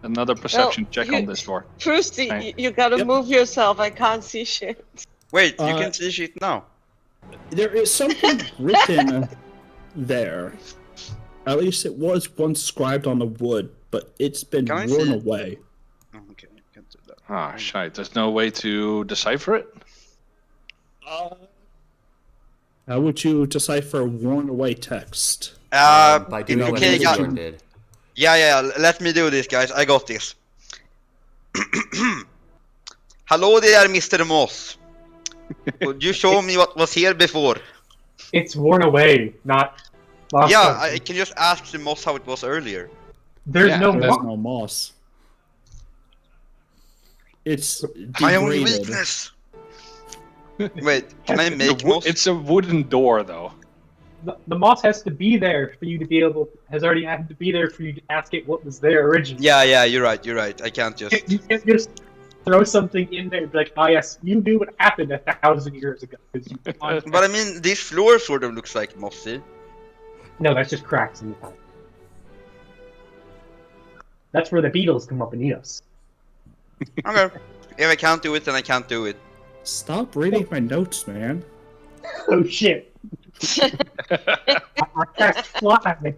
Another perception check on this door.
Fruity,
Right.
you gotta
Yep.
move yourself. I can't see shit.
Wait, you can see shit now.
There is something written there. At least it was once scribed on the wood, but it's been
Can I
worn
see it?
away.
Oh, okay, I can't do that.
Ah, shite. There's no way to decipher it?
How would you decipher worn away text?
By doing what
okay,
Bjorn did.
Yeah, let me do this, guys. I got this. Hello there, Mr. Moss. Could you show me what was here before?
It's worn away, not lost.
Yeah, I can just ask the Moss how it was earlier.
There's
Yeah,
no
and
There's
moss.
no moss. It's
My only
degraded.
weakness. Wait, can I make moss?
It's a wooden door, though.
The moss has to be there for you to be able. Has already had to be there for you to ask it what was there originally.
Yeah, you're right. I can't just.
You can't just throw something in there and be like, "Oh yes, you knew what happened 1,000 years ago." 'cause you
But I mean, this floor sort of looks like mossy.
No, that's just cracks in the pipe. That's where the beetles come up and eat us.
Okay. If I can't do it, then I can't do it.
Stop reading my notes, man.
Oh shit! I cast fly.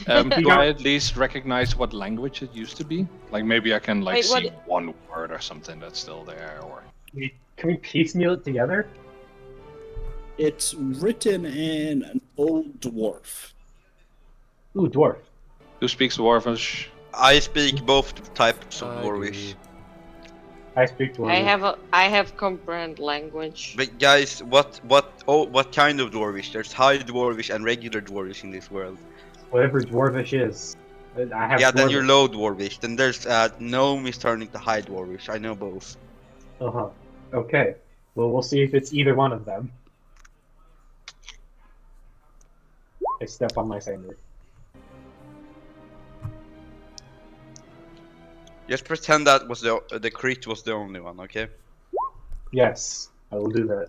Do I at least recognize what language it used to be? Like maybe I can
Wait,
see
what-
one word or something that's still there, or
Can we piecemeal it together?
It's written in an old dwarf.
Ooh, dwarf.
who speaks Dwarvish?
I speak both types of
I
Dwarvish.
do.
I speak dwarf.
I have comprehend language.
But guys, what kind of Dwarvish? There's high Dwarvish and regular Dwarvish in this world.
Whatever dwarvish is. I have.
Yeah, then
dwarvish.
you're low Dwarvish. Then there's gnome is turning to high Dwarvish. I know both.
Uh-huh. Okay. Well, we'll see if it's either one of them. I step on my finger.
Just pretend that was the crit was the only one, okay?
Yes, I will do that.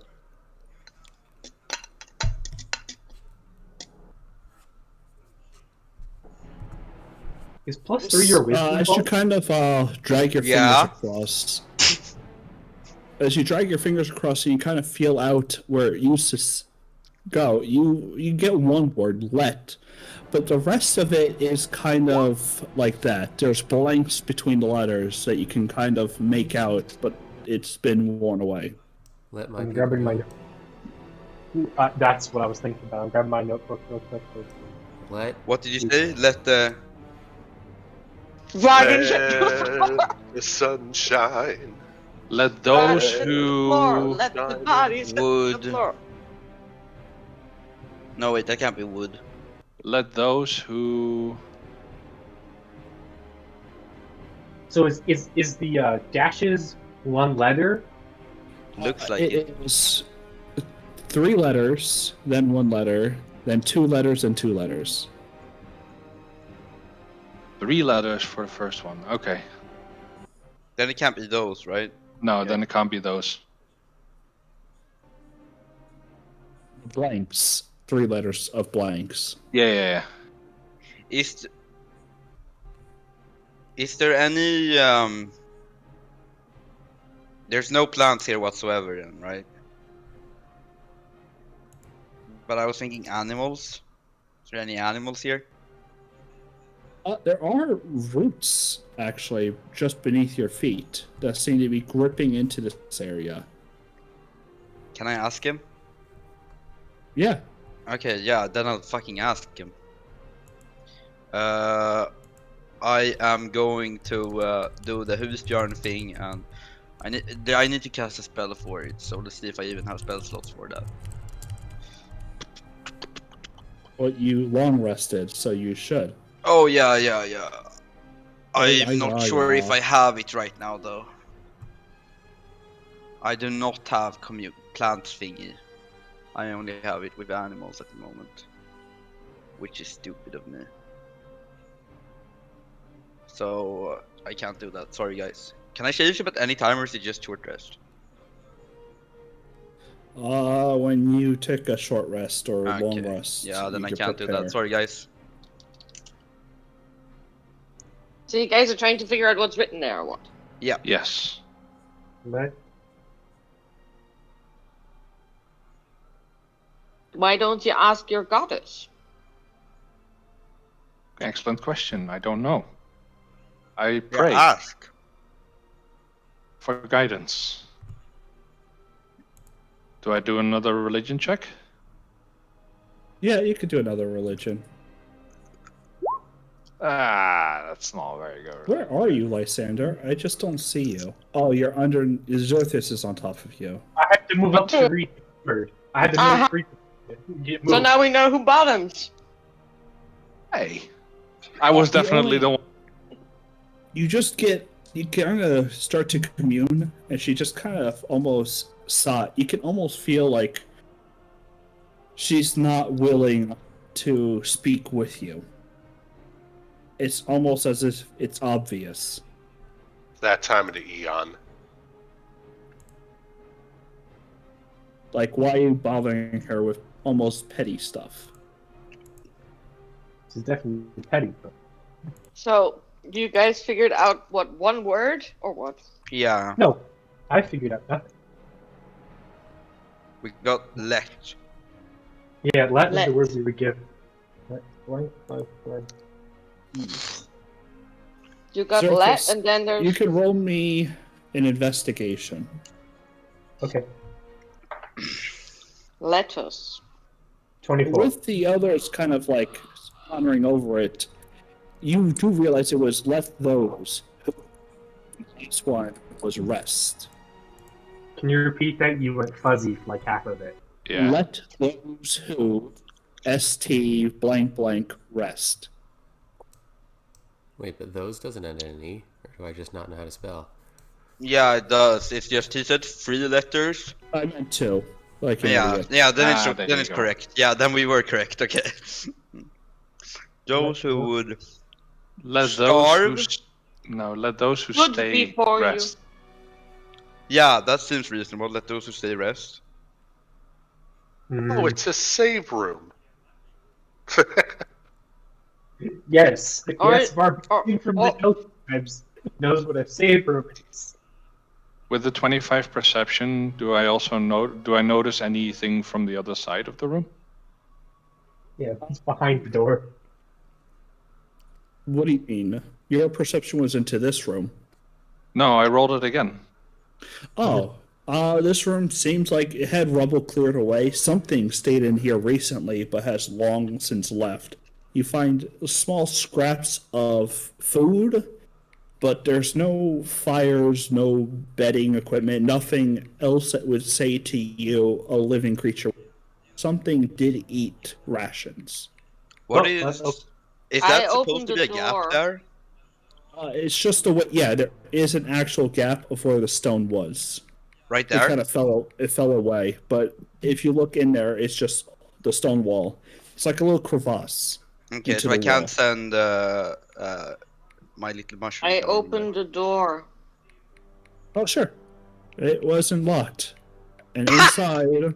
Is +3 your wisdom?
As you
bonus?
kind of drag your
Yeah.
fingers across, as you drag your fingers across, and you kind of feel out where it used to go. You get one word, let, but the rest of it is kind of like that. There's blanks between the letters that you can kind of make out, but it's been worn away.
Let my
I'm
people
grabbing my.
go.
That's what I was thinking about. I'm grabbing my notebook real quick.
Let
What did you say? Let the
Ryan,
Let the sunshine.
Let those
Let
who
the bodies hit the
wood.
floor.
No, wait, that can't be wood.
let those who
So is the dashes one letter?
Looks like
It
it.
is 3 letters, then 1 letter, then 2 letters, and 2 letters.
3 letters for the first one. Okay.
Then it can't be those, right?
No,
Yeah.
then it can't be those.
Blanks. 3 letters of blanks.
Yeah.
Is there any There's no plants here whatsoever, then, right? But I was thinking animals. Is there any animals here?
There are roots, actually, just beneath your feet that seem to be gripping into this area.
Can I ask him?
Yeah.
Okay, yeah, then I'll fucking ask him. I am going to do the husbjörn thing, and I need to cast a spell for it, so let's see if I even have spell slots for that.
Well, you long rested, so you should.
Oh, yeah. I'm
yeah,
not sure if
yeah.
I have it right now, though. I do not have plant thingy. I only have it with animals at the moment. Which is stupid of me. So, I can't do that. Sorry, guys. Can I shave at any time, or is it just short rest?
When you take a short rest or long
Okay.
rest.
Yeah, then
you
I
can
can't do
prepare.
that. Sorry, guys.
So you guys are trying to figure out what's written there or what?
Yeah.
Yes.
Let
Why don't you ask your goddess?
Excellent question. I don't know. I
Yeah,
pray
ask.
for guidance. Do I do another religion check?
Yeah, you could do another religion.
That's not very good.
Where are you, Lysander? I just don't see you. Oh, you're under. Xerthus is on top of you.
I had to move up to read the word. I had to move
Uh-huh.
Get
So
moved.
now we know who bottoms.
Hey, I was
The
definitely
only-
the one.
You kind of start to commune, and she just kind of almost you can almost feel like she's not willing to speak with you. It's almost as if it's obvious.
That time of the eon.
Like, why are you bothering her with almost petty stuff?
This is definitely petty. But
So you guys figured out what one word or what?
Yeah,
no, I figured out nothing.
we got let.
Yeah, Latin is the
Let.
word we would give. Let.
You got
Circus,
let, and then there's
You can roll me an investigation.
Okay,
lettuce.
24.
With the others kind of like pondering over it, you do realize it was let those who each one was rest.
Can you repeat that? You went fuzzy for like half of it.
Yeah.
Let those who st blank blank rest.
Wait, but those doesn't end in an E, or do I just not know how to spell?
Yeah, it does. It's just he said 3 letters.
I meant two. Like an
Yeah,
idiot.
yeah. Then
There
then
you
it's
go.
correct. Yeah, then we were correct. Okay. Those who would
Let those
starve.
who let those who
Good
stay
before you.
rest.
Yeah, that seems reasonable. Let those who stay rest.
Oh, it's a save room.
Yes.
Or-
Yes, Barb
or-
from
or-
the note times knows what a save room is.
With the 25 perception, do I also notice anything from the other side of the room?
Yeah, it's behind the door.
What do you mean? Your perception was into this room.
No, I rolled it again.
Oh, this room seems like it had rubble cleared away. Something stayed in here recently, but has long since left. You find small scraps of food, but there's no fires, no bedding equipment, nothing else that would say to you a living creature. Something did eat rations.
What
Oh,
is?
oh.
Is
I
that supposed to
opened
be a
the
gap
door.
there?
It's just a way. Yeah, there is an actual gap of where the stone was.
Right
It
there?
kind of fell away, but if you look in there, it's just the stone wall. It's like a little crevasse.
Okay,
into
so I
the
can't
wall.
send my little mushroom.
I
down in
opened the door.
Oh, sure. It wasn't locked. And inside,
there.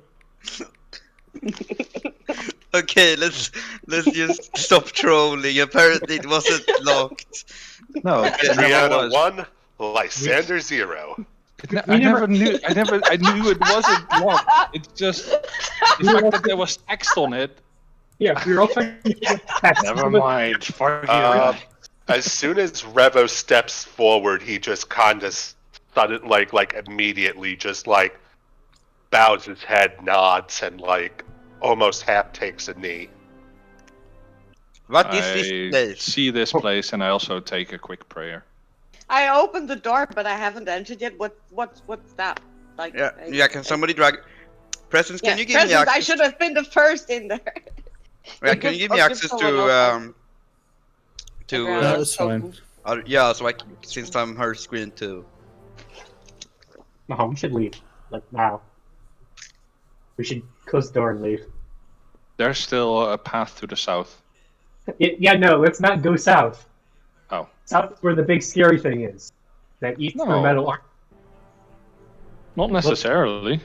Okay, let's just stop trolling. Apparently it wasn't locked.
No,
Okay,
it never
Brianna
was.
1, Lysander 0.
I never knew. I knew it wasn't locked. It's just the fact that there was text on it.
Yeah, we were all trying to get text.
Never mind. Fuck you.
As soon as Revo steps forward, he just kind of sudden like immediately just like bows his head, nods, and like almost half takes a knee.
What is
I
this place?
see this place, and I also take a quick prayer.
I opened the door, but I haven't entered yet. What's that? Like,
Yeah, can somebody drag... Presence, can you give me
Presents,
access?
I should have been the first in there.
Yeah, can you give me
Give
access
someone
to
That's fine.
yeah, so since I'm her screen too.
No, we should leave. Like, now. We should close the door and leave.
There's still a path to the south.
Yeah, no, let's not go south.
Oh.
South is where the big scary thing is. That eats
No.
the metal armor.
Not necessarily.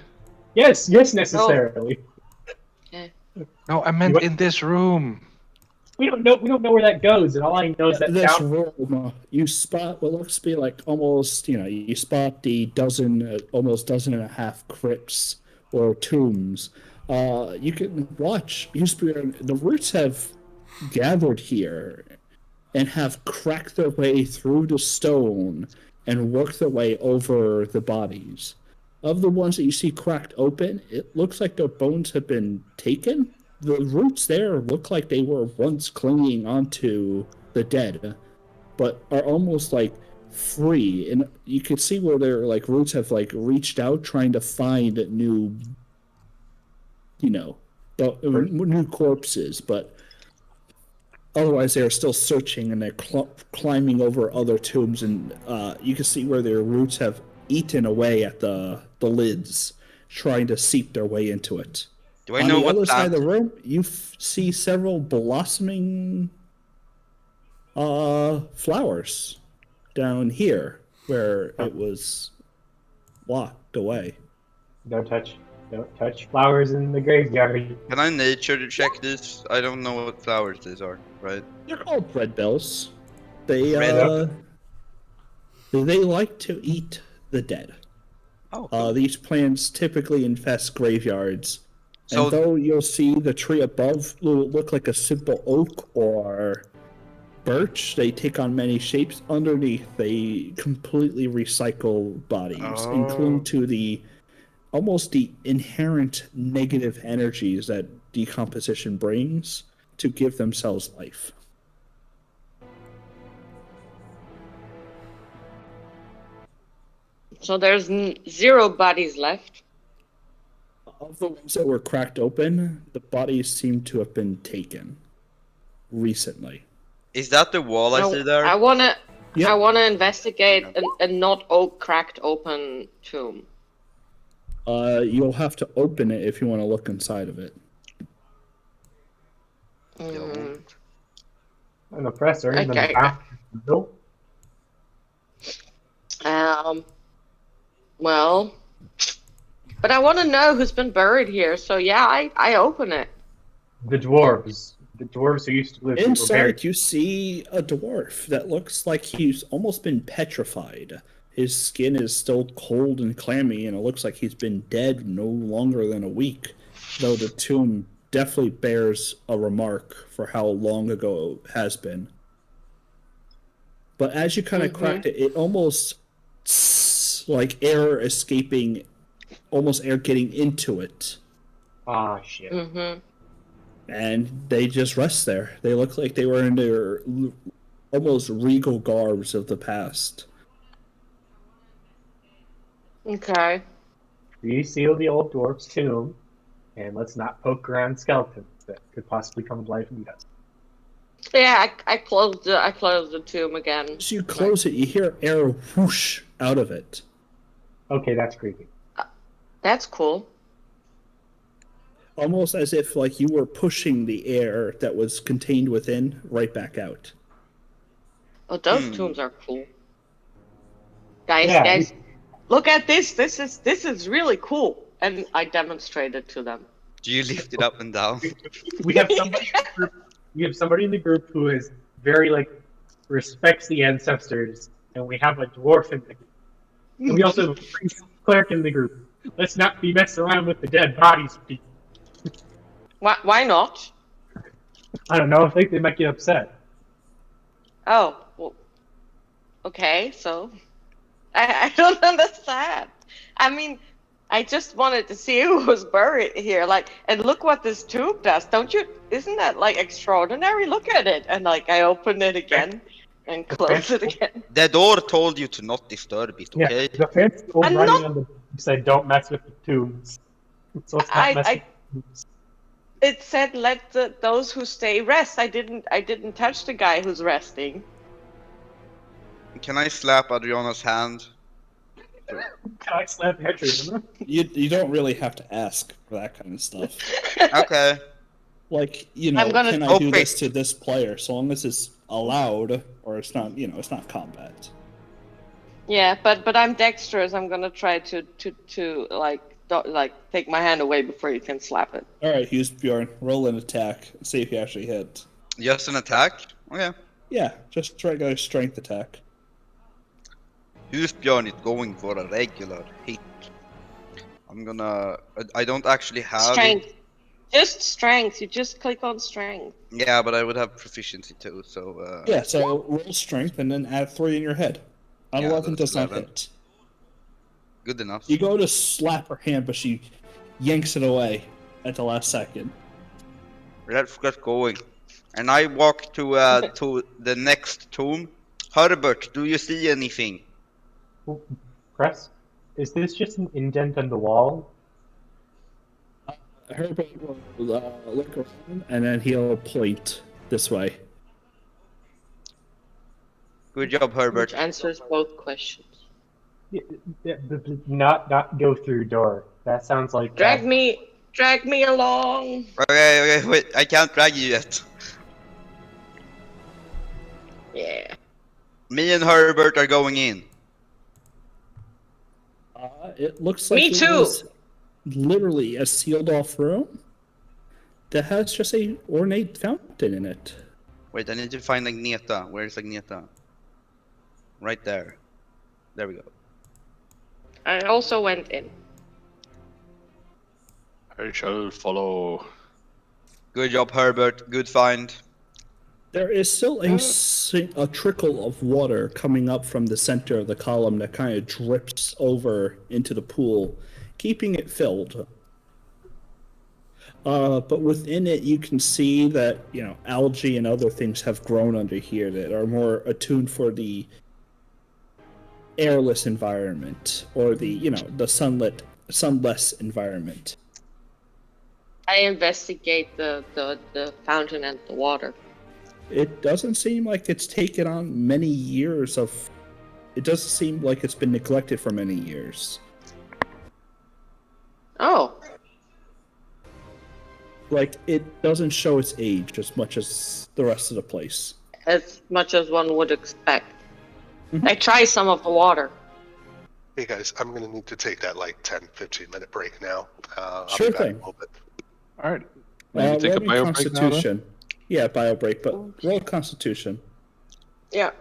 Yes, necessarily.
No, I meant in this room.
We don't know where that goes, and all I know is that
This
down...
room, you spot what looks to be like almost, you spot the almost dozen and a half crypts or tombs. You can watch. The roots have gathered here and have cracked their way through the stone and worked their way over the bodies. Of the ones that you see cracked open, it looks like their bones have been taken. The roots there look like they were once clinging onto the dead, but are almost like free. And you can see where their like roots have like reached out, trying to find new, new corpses. But otherwise, they are still searching, and they're climbing over other tombs. And you can see where their roots have eaten away at the lids, trying to seep their way into it.
Do I know
On the
what
other side
plant?
of the room, you see several blossoming flowers down here where it was locked away.
Don't touch flowers in the graveyard.
Can I nature check this? I don't know what flowers these are, right?
They're called red bells. They
Red-
they like to eat the dead.
Oh, cool.
These plants typically infest graveyards.
So-
And though you'll see the tree above look like a simple oak or birch, they take on many shapes. Underneath, they completely recycle bodies,
Oh.
including to the almost the inherent negative energies that decomposition brings to give themselves life.
So there's 0 bodies left.
Of the ones that were cracked open, the bodies seem to have been taken recently.
Is that the wall I see there?
I wanna
Yep.
I wanna investigate a not cracked open tomb.
You'll have to open it if you want to look inside of it.
Mm.
And the presser in the
Okay.
back. Nope.
Well, but I want to know who's been buried here. So yeah, I open it.
The dwarves. The dwarves who used to live here were
Inside,
buried.
you see a dwarf that looks like he's almost been petrified. His skin is still cold and clammy, and it looks like he's been dead no longer than a week, though the tomb definitely bears a remark for how long ago it has been. But as you kind of cracked it, it almost like air escaping, almost air getting into it.
Ah, shit.
Mm-hmm.
And they just rest there. They look like they were in their almost regal garbs of the past.
Okay.
We seal the old dwarf's tomb, and let's not poke around skeletons that could possibly come to life and eat us.
Yeah, I closed the tomb again.
As you close it, you hear air whoosh out of it.
Okay, that's creepy.
That's cool.
Almost as if like you were pushing the air that was contained within right back out.
Oh, those tombs are cool. Guys,
Yeah,
guys, look at this. This is really cool. And I demonstrated to them.
Do you lift it up and down?
We have somebody. We have somebody in the group who is very respects the ancestors, and we have a dwarf in the And we also cleric in the group. Let's not be messing around with the dead bodies.
Why not?
I don't know. I think they might get upset.
Oh, well, okay, so I don't understand. I mean, I just wanted to see who was buried here. Like, and look what this tube does. Don't you? Isn't that like extraordinary? Look at it. And like, I open it again and close it again.
The door told you to not disturb it, okay?
Yeah, the fancy old
I'm
writing
not.
on the said, "Don't mess with the tombs." So let's not mess with the tombs.
It said let those who stay rest. I didn't touch the guy who's resting.
Can I slap Adriana's hand?
Can I slap Hedriana?
You don't really have to ask for that kind of stuff.
Okay.
Like,
I'm gonna-
can I do
Okay.
this to this player? So long as it's allowed, or it's not, it's not combat.
Yeah, but I'm dexterous. I'm gonna try to like take my hand away before you can slap it.
All right, Hughes Bjorn, roll an attack. See if you actually hit.
Just an attack? Okay.
Yeah, just try to strength attack.
Husbjörn is going for a regular hit. I'm gonna... I don't actually have
Strength.
it.
Just strength. You just click on strength.
Yeah, but I would have proficiency too, so...
Yeah, so roll strength and then add 3 in your head. An
Yeah,
11
that's
does not
11.
hit.
Good enough.
You go to slap her hand, but she yanks it away at the last second.
Let's get going. And I walk to the next tomb. Herbert, do you see anything?
Press. Is this just an indent on the wall?
Herbert will look around, and then he'll point this way.
Good job,
Which
Herbert.
answers both questions.
Not go through door. That sounds like
Drag me along.
Okay, wait. I can't drag you yet.
Yeah.
Me and Herbert are going in.
It looks like
Me
it
too.
was literally a sealed off room that has just a ornate fountain in it.
Wait, I need to find Agneta. Where's Agneta? Right there. There we go.
I also went in.
I shall follow.
Good job, Herbert. Good find.
There is still a trickle of water coming up from the center of the column that kind of drips over into the pool, keeping it filled. But within it, you can see that algae and other things have grown under here that are more attuned for the airless environment or the sunless environment.
I investigate the fountain and the water.
It doesn't seem like it's taken on many years of. It doesn't seem like it's been neglected for many years.
Oh.
Like, it doesn't show its age as much as the rest of the place.
As much as one would expect. I try some of the water.
Hey guys, I'm gonna need to take that like 10-15 minute break now. I'll
Sure
be back in
thing.
a little bit.
All right. Maybe take a
Roll me
bio break now, then?
Constitution. Yeah, bio break, but roll Constitution.
Yeah.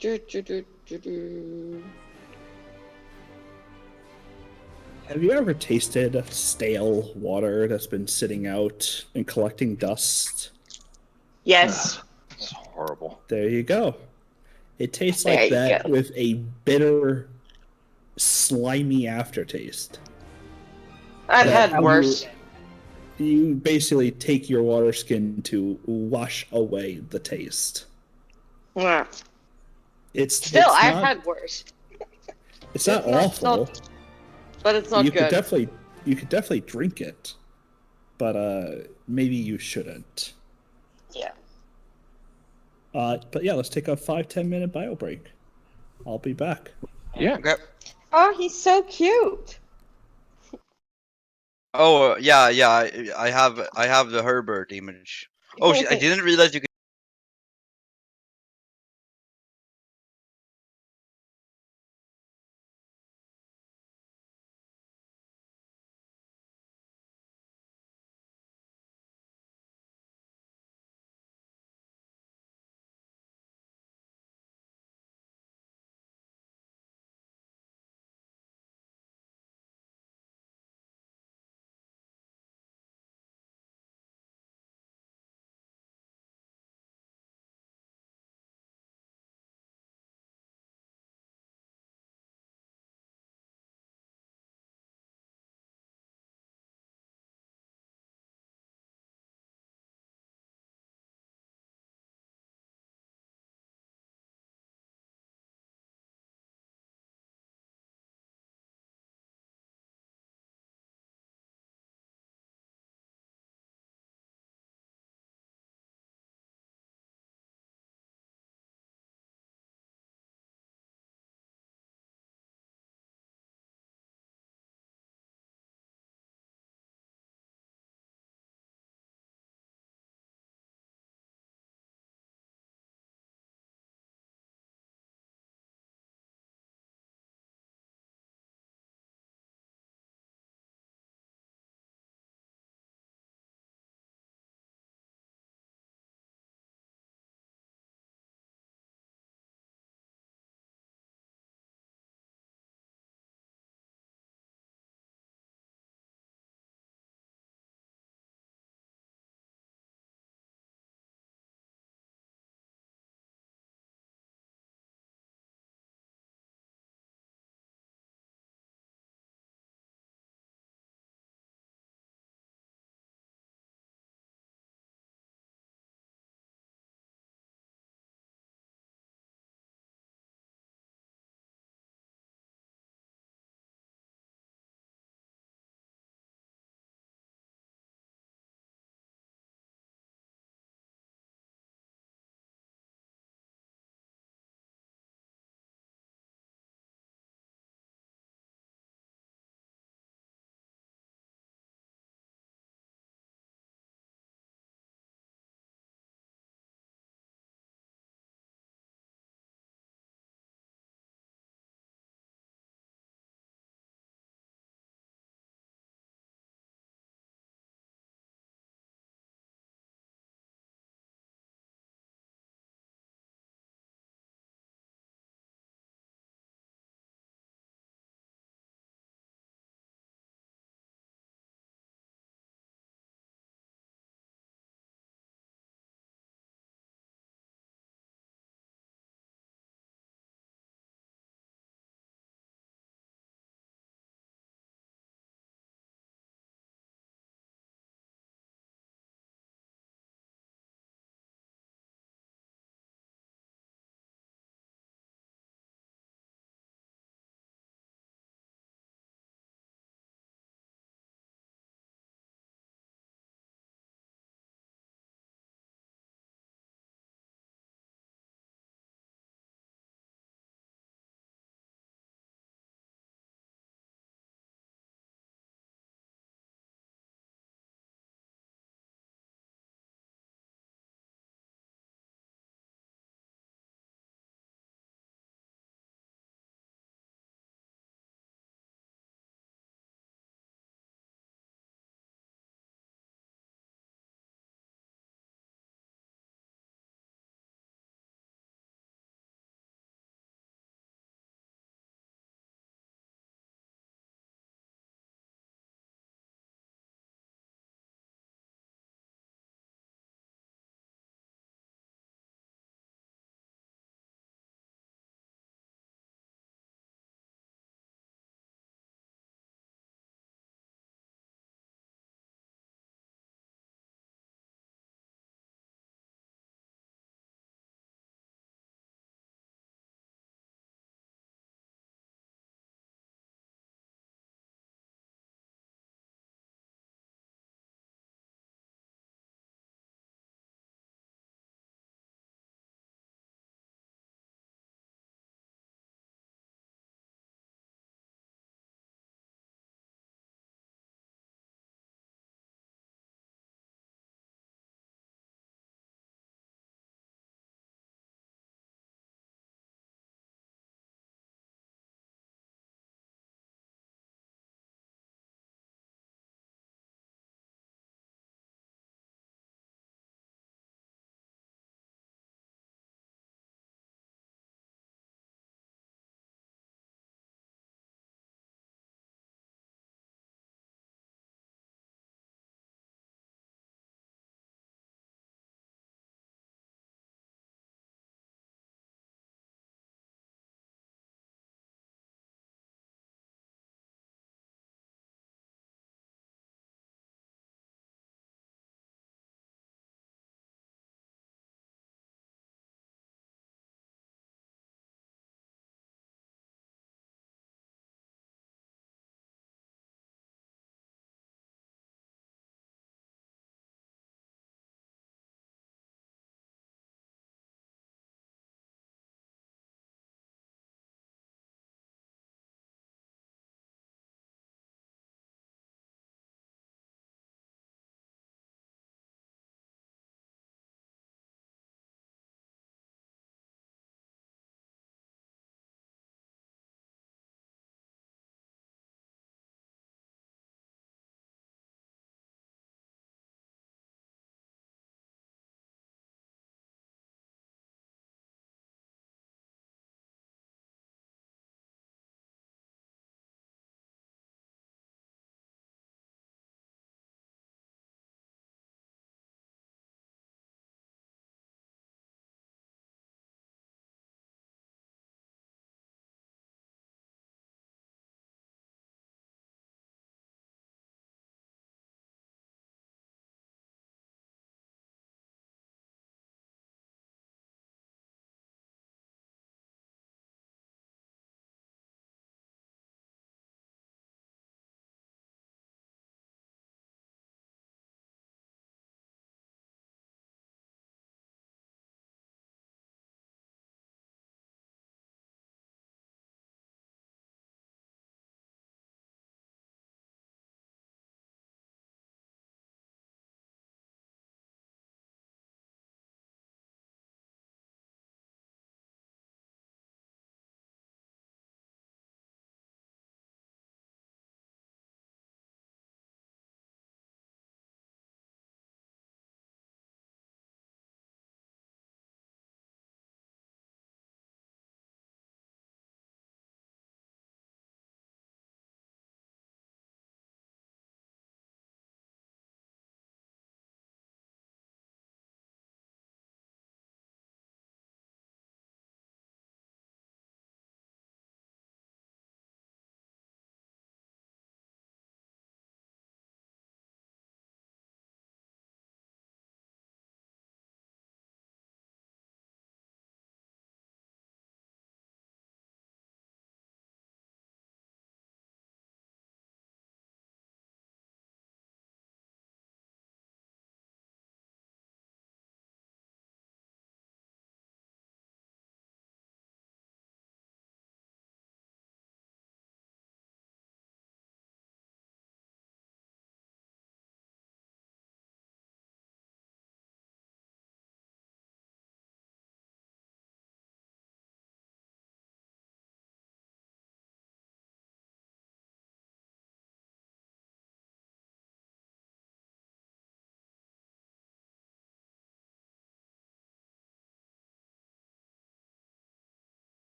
Do.
Have you ever tasted stale water that's been sitting out and collecting dust?
Yes.
It's horrible.
There you go. It tastes
There
like
you
that
go.
with a bitter, slimy aftertaste.
I've
That
had worse.
You basically take your water skin to wash away the taste.
Yeah.
It's
Still, I've
not,
had worse.
It's not
it's not-
awful.
But it's not
you
good.
You could definitely drink it, but maybe you shouldn't.
Yeah.
But yeah, let's take a 5-10 minute bio break. I'll be back.
Yeah.
Okay.
Oh, he's so cute.
Oh, yeah. I have the Herbert image. Oh, I didn't realize you could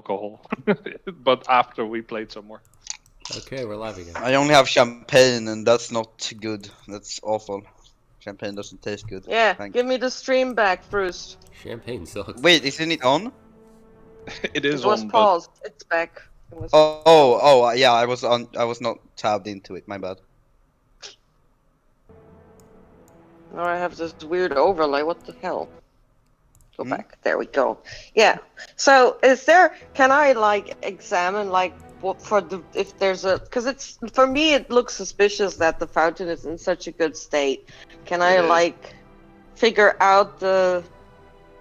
alcohol, but after we played some more.
Okay, we're live again.
I only have champagne, and that's not good. That's awful. Champagne doesn't taste good.
Yeah,
Thank
give me the stream back, Bruce.
Champagne sucks.
Wait, isn't it on?
It
It
is
was
on, but
paused. It's back. It was...
Yeah. I was on. I was not tabbed into it. My bad.
Now I have this weird overlay. What the hell? Go
Hmm?
back. There we go. Yeah. So, can I like examine like what for the if there's a because it's for me it looks suspicious that the fountain is in such a good state. Can I
It is.
like figure out the?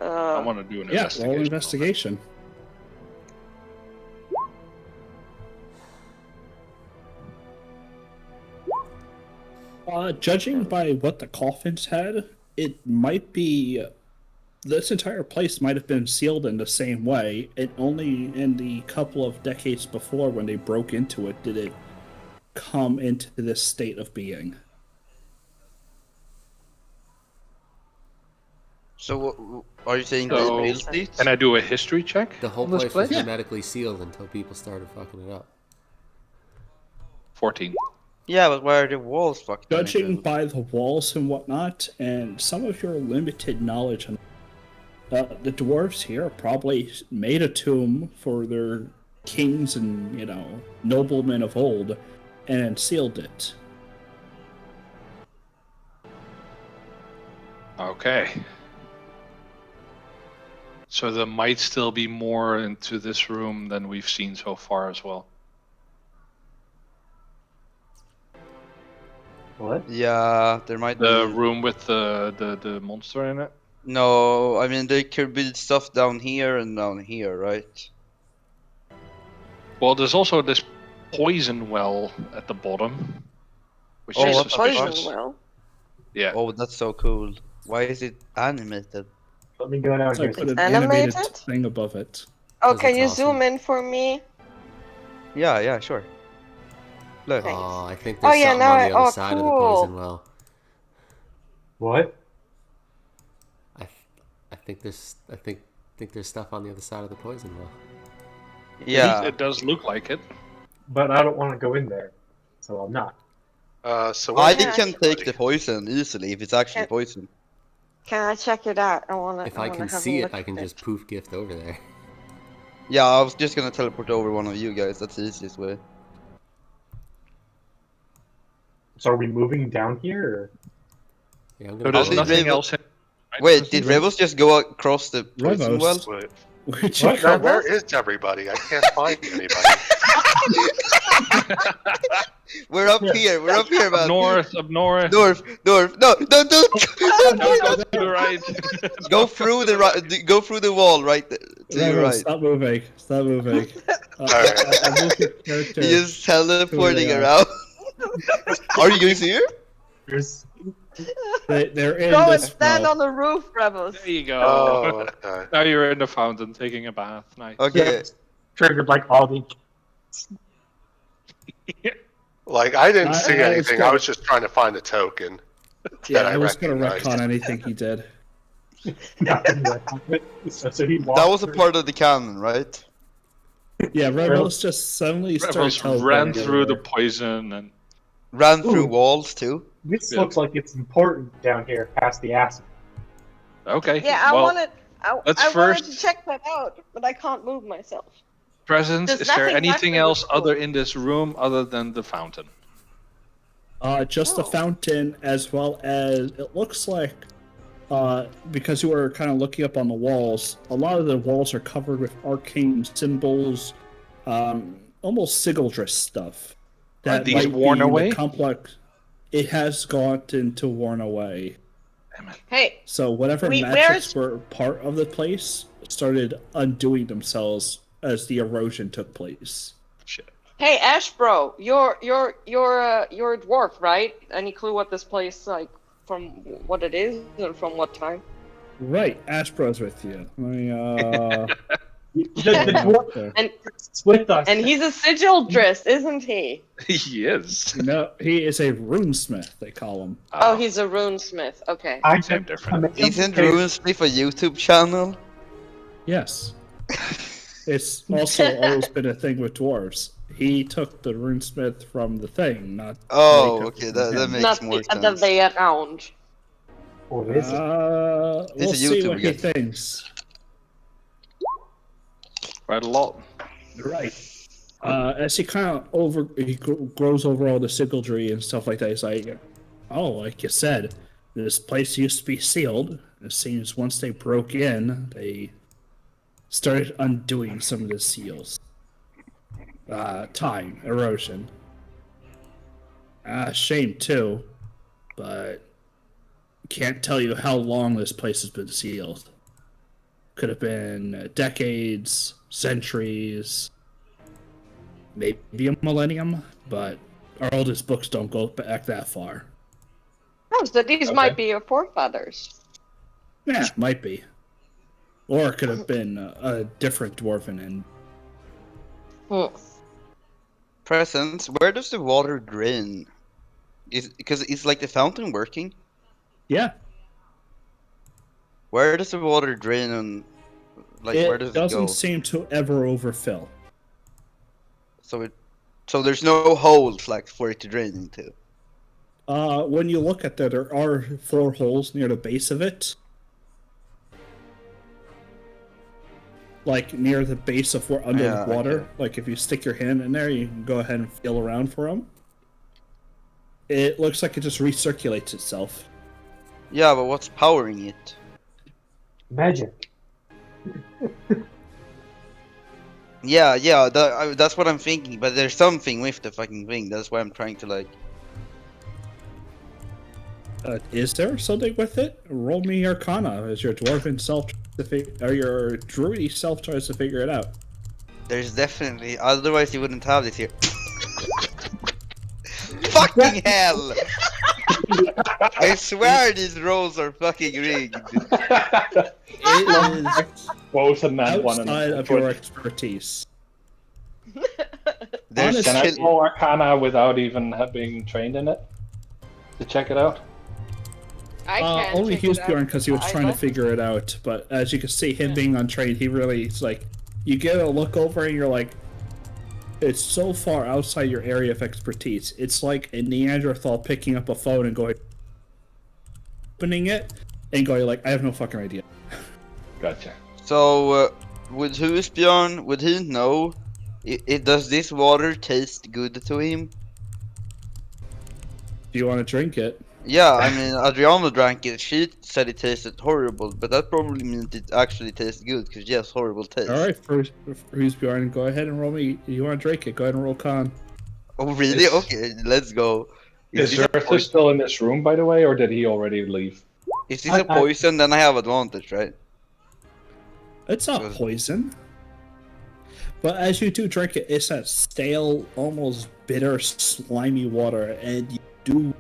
I want to do an
Yeah,
investigation.
roll investigation. Judging by what the coffins had, it might be. This entire place might have been sealed in the same way, and only in the couple of decades before when they broke into it did it come into this state of being.
So, are you saying
So-
they built it?
Can I do a history check?
The whole
on this
place was
place?
hermetically sealed until people started fucking it up.
14.
Yeah, but why are the walls fucked?
Judging by the walls and whatnot, and some of your limited knowledge on the dwarves here probably made a tomb for their kings and, noblemen of old, and sealed it.
Okay. So there might still be more into this room than we've seen so far as well.
What?
Yeah, there might
The
be.
room with the monster in it?
No, I mean there could be stuff down here and down here, right?
Well, there's also this poison well at the bottom, which
Oh,
is
what the
Poison
suspicious.
well.
Yeah.
Oh, that's so cool. Why is it animated?
Let me go down
So I
here.
put an
Animated?
animated thing above it.
Oh,
Because
can
it's
you
awesome.
zoom in for me?
Yeah, sure. Look.
Thanks.
Oh, I think
Oh,
there's
yeah,
something
now
on
I-
the other
oh,
side of the
cool.
poison well.
What?
I think there's stuff on the other side of the poison well.
Yeah.
It does look like it.
But I don't want to go in there, so I'm not.
So
I
where's
can
everybody?
take the poison easily if it's actually
Can-
poison.
Can I check it out? I wanna.
If
I
I
wanna
can
have a
see it,
look
I
at
can just poof gift over there.
Yeah, I was just gonna teleport over one of you guys. That's the easiest way.
So are we moving down here? Or?
Yeah, I'm
So
gonna
there's
did
go
nothing
Revo-
else in.
Wait, did Rebels just go across the poison
Revos.
well?
Wait,
Which
What?
no, where is everybody? I can't find anybody.
We're up here. We're up here,
Up
man.
north, up north.
North. No, don't.
Don't go to the right.
Go through the right. Go through the wall right there, to your
Revos,
right.
stop moving. Stop moving.
Alright.
I moved your character.
He is teleporting
they are.
around. Are you guys here?
There's
They're in
Go and
this
stand
well.
on the roof, Rebels.
There you go.
Oh, okay.
Now you're in the fountain taking a bath. Nice.
Okay.
triggered like all the.
Like I didn't
I-
see
I was
anything.
gonna-
I was just trying to find a token.
Yeah,
that
I was gonna
recognized.
retcon anything he did.
so he
That was a
walked
part of the canon, right?
Yeah, Rebels just suddenly started
Rebels ran
teleporting
through the
everywhere.
poison and
Ran through
Ooh.
walls too.
This
Yeah.
looks like it's important down here past the acid.
okay.
Yeah, I
well,
wanted. I
let's
wanted to
first-
check that out, but I can't move myself.
presents.
There's
Is there
nothing left
anything
in
else
this room.
other in this room other than the fountain?
Just the
Oh.
fountain, as well as it looks like, because you were kind of looking up on the walls, a lot of the walls are covered with arcane symbols, almost sigildress stuff. That
these
might
worn
be in the
away?
complex. It has gotten to worn away.
Hey,
So whatever
Wait,
magics were part of the place started undoing themselves as the erosion took place.
Shit.
hey, Ash, bro, you're a dwarf, right? Any clue what this place like from what it is and from what time?
Right, Ashbro's with you. Let me,
The dwarf
And
is with us.
and he's a sigildrist, isn't he?
He is.
No, he is a runesmith, they call him.
Oh, he's a runesmith. Okay.
I
Same difference.
Isn't RuneSmith a YouTube channel?
Yes. It's also always been a thing with dwarves. He took the runesmith from the thing, not.
Oh,
they took
okay,
it from
that
him.
makes
Not
more
the other
sense.
way around.
Or is it?
We'll
a
see
YouTuber,
what he
guys.
thinks.
Quite a lot.
Right. As he kind of grows over all the sygaldry and stuff like that, he's like, oh, like you said, this place used to be sealed. It seems once they broke in, they started undoing some of the seals. Time, erosion. Shame too, but can't tell you how long this place has been sealed. Could have been decades, centuries, maybe a millennium, but our oldest books don't go back that far.
Oh, so these
Okay.
might be your forefathers.
Yeah, might be. Or it could have been a different dwarven end.
Presents. Where does the water drain? Because it's like the fountain working.
Yeah,
Where does the water drain and where does
it
it
doesn't
go?
seem to ever overfill.
So there's no holes like for it to drain into.
When you look at that, there are 4 holes near the base of it. Like near the base of where under the water.
Okay.
Like if you stick your hand in there, you can go ahead and feel around for them. It looks like it just recirculates itself.
Yeah, but what's powering it?
Magic.
Yeah, that's what I'm thinking. But there's something with the fucking thing. That's why I'm trying to like.
Is there something with it? Roll me Arcana as your dwarven self or your druidy self tries to figure it out.
There's definitely. Otherwise, you wouldn't have this here. Fucking hell! I swear these rolls are fucking rigged.
It is
Both a man, one and
outside of your expertise.
There's
Honest-
Can I
chill-
roll Arcana without even being trained in it? To check it out?
I can't
Only
check it out.
Hughesbjorn because he was
I
trying to
don't-
figure it out. But as you can see, him being untrained, he really it's like you get a look over and you're like, it's so far outside your area of expertise. It's like a Neanderthal picking up a phone and going, opening it and going like, I have no fucking idea.
Gotcha.
So, would Husbjorn, would he know? Does this water taste good to him?
Do you want to drink it?
Yeah, I mean, Adriana drank it. She said it tasted horrible, but that probably means it actually tastes good, because yes, horrible taste.
All right, for Hughesbjorn, go ahead and roll me. You want to drink it? Go ahead and roll con.
Oh, really?
Is-
Okay, let's go.
Is
this a
Zerthus still in this room, by the way, or did he already leave?
Is this a poison? Then I have advantage, right?
It's not
Good.
poison. But as you do drink it, it's that stale, almost bitter, slimy water, and you do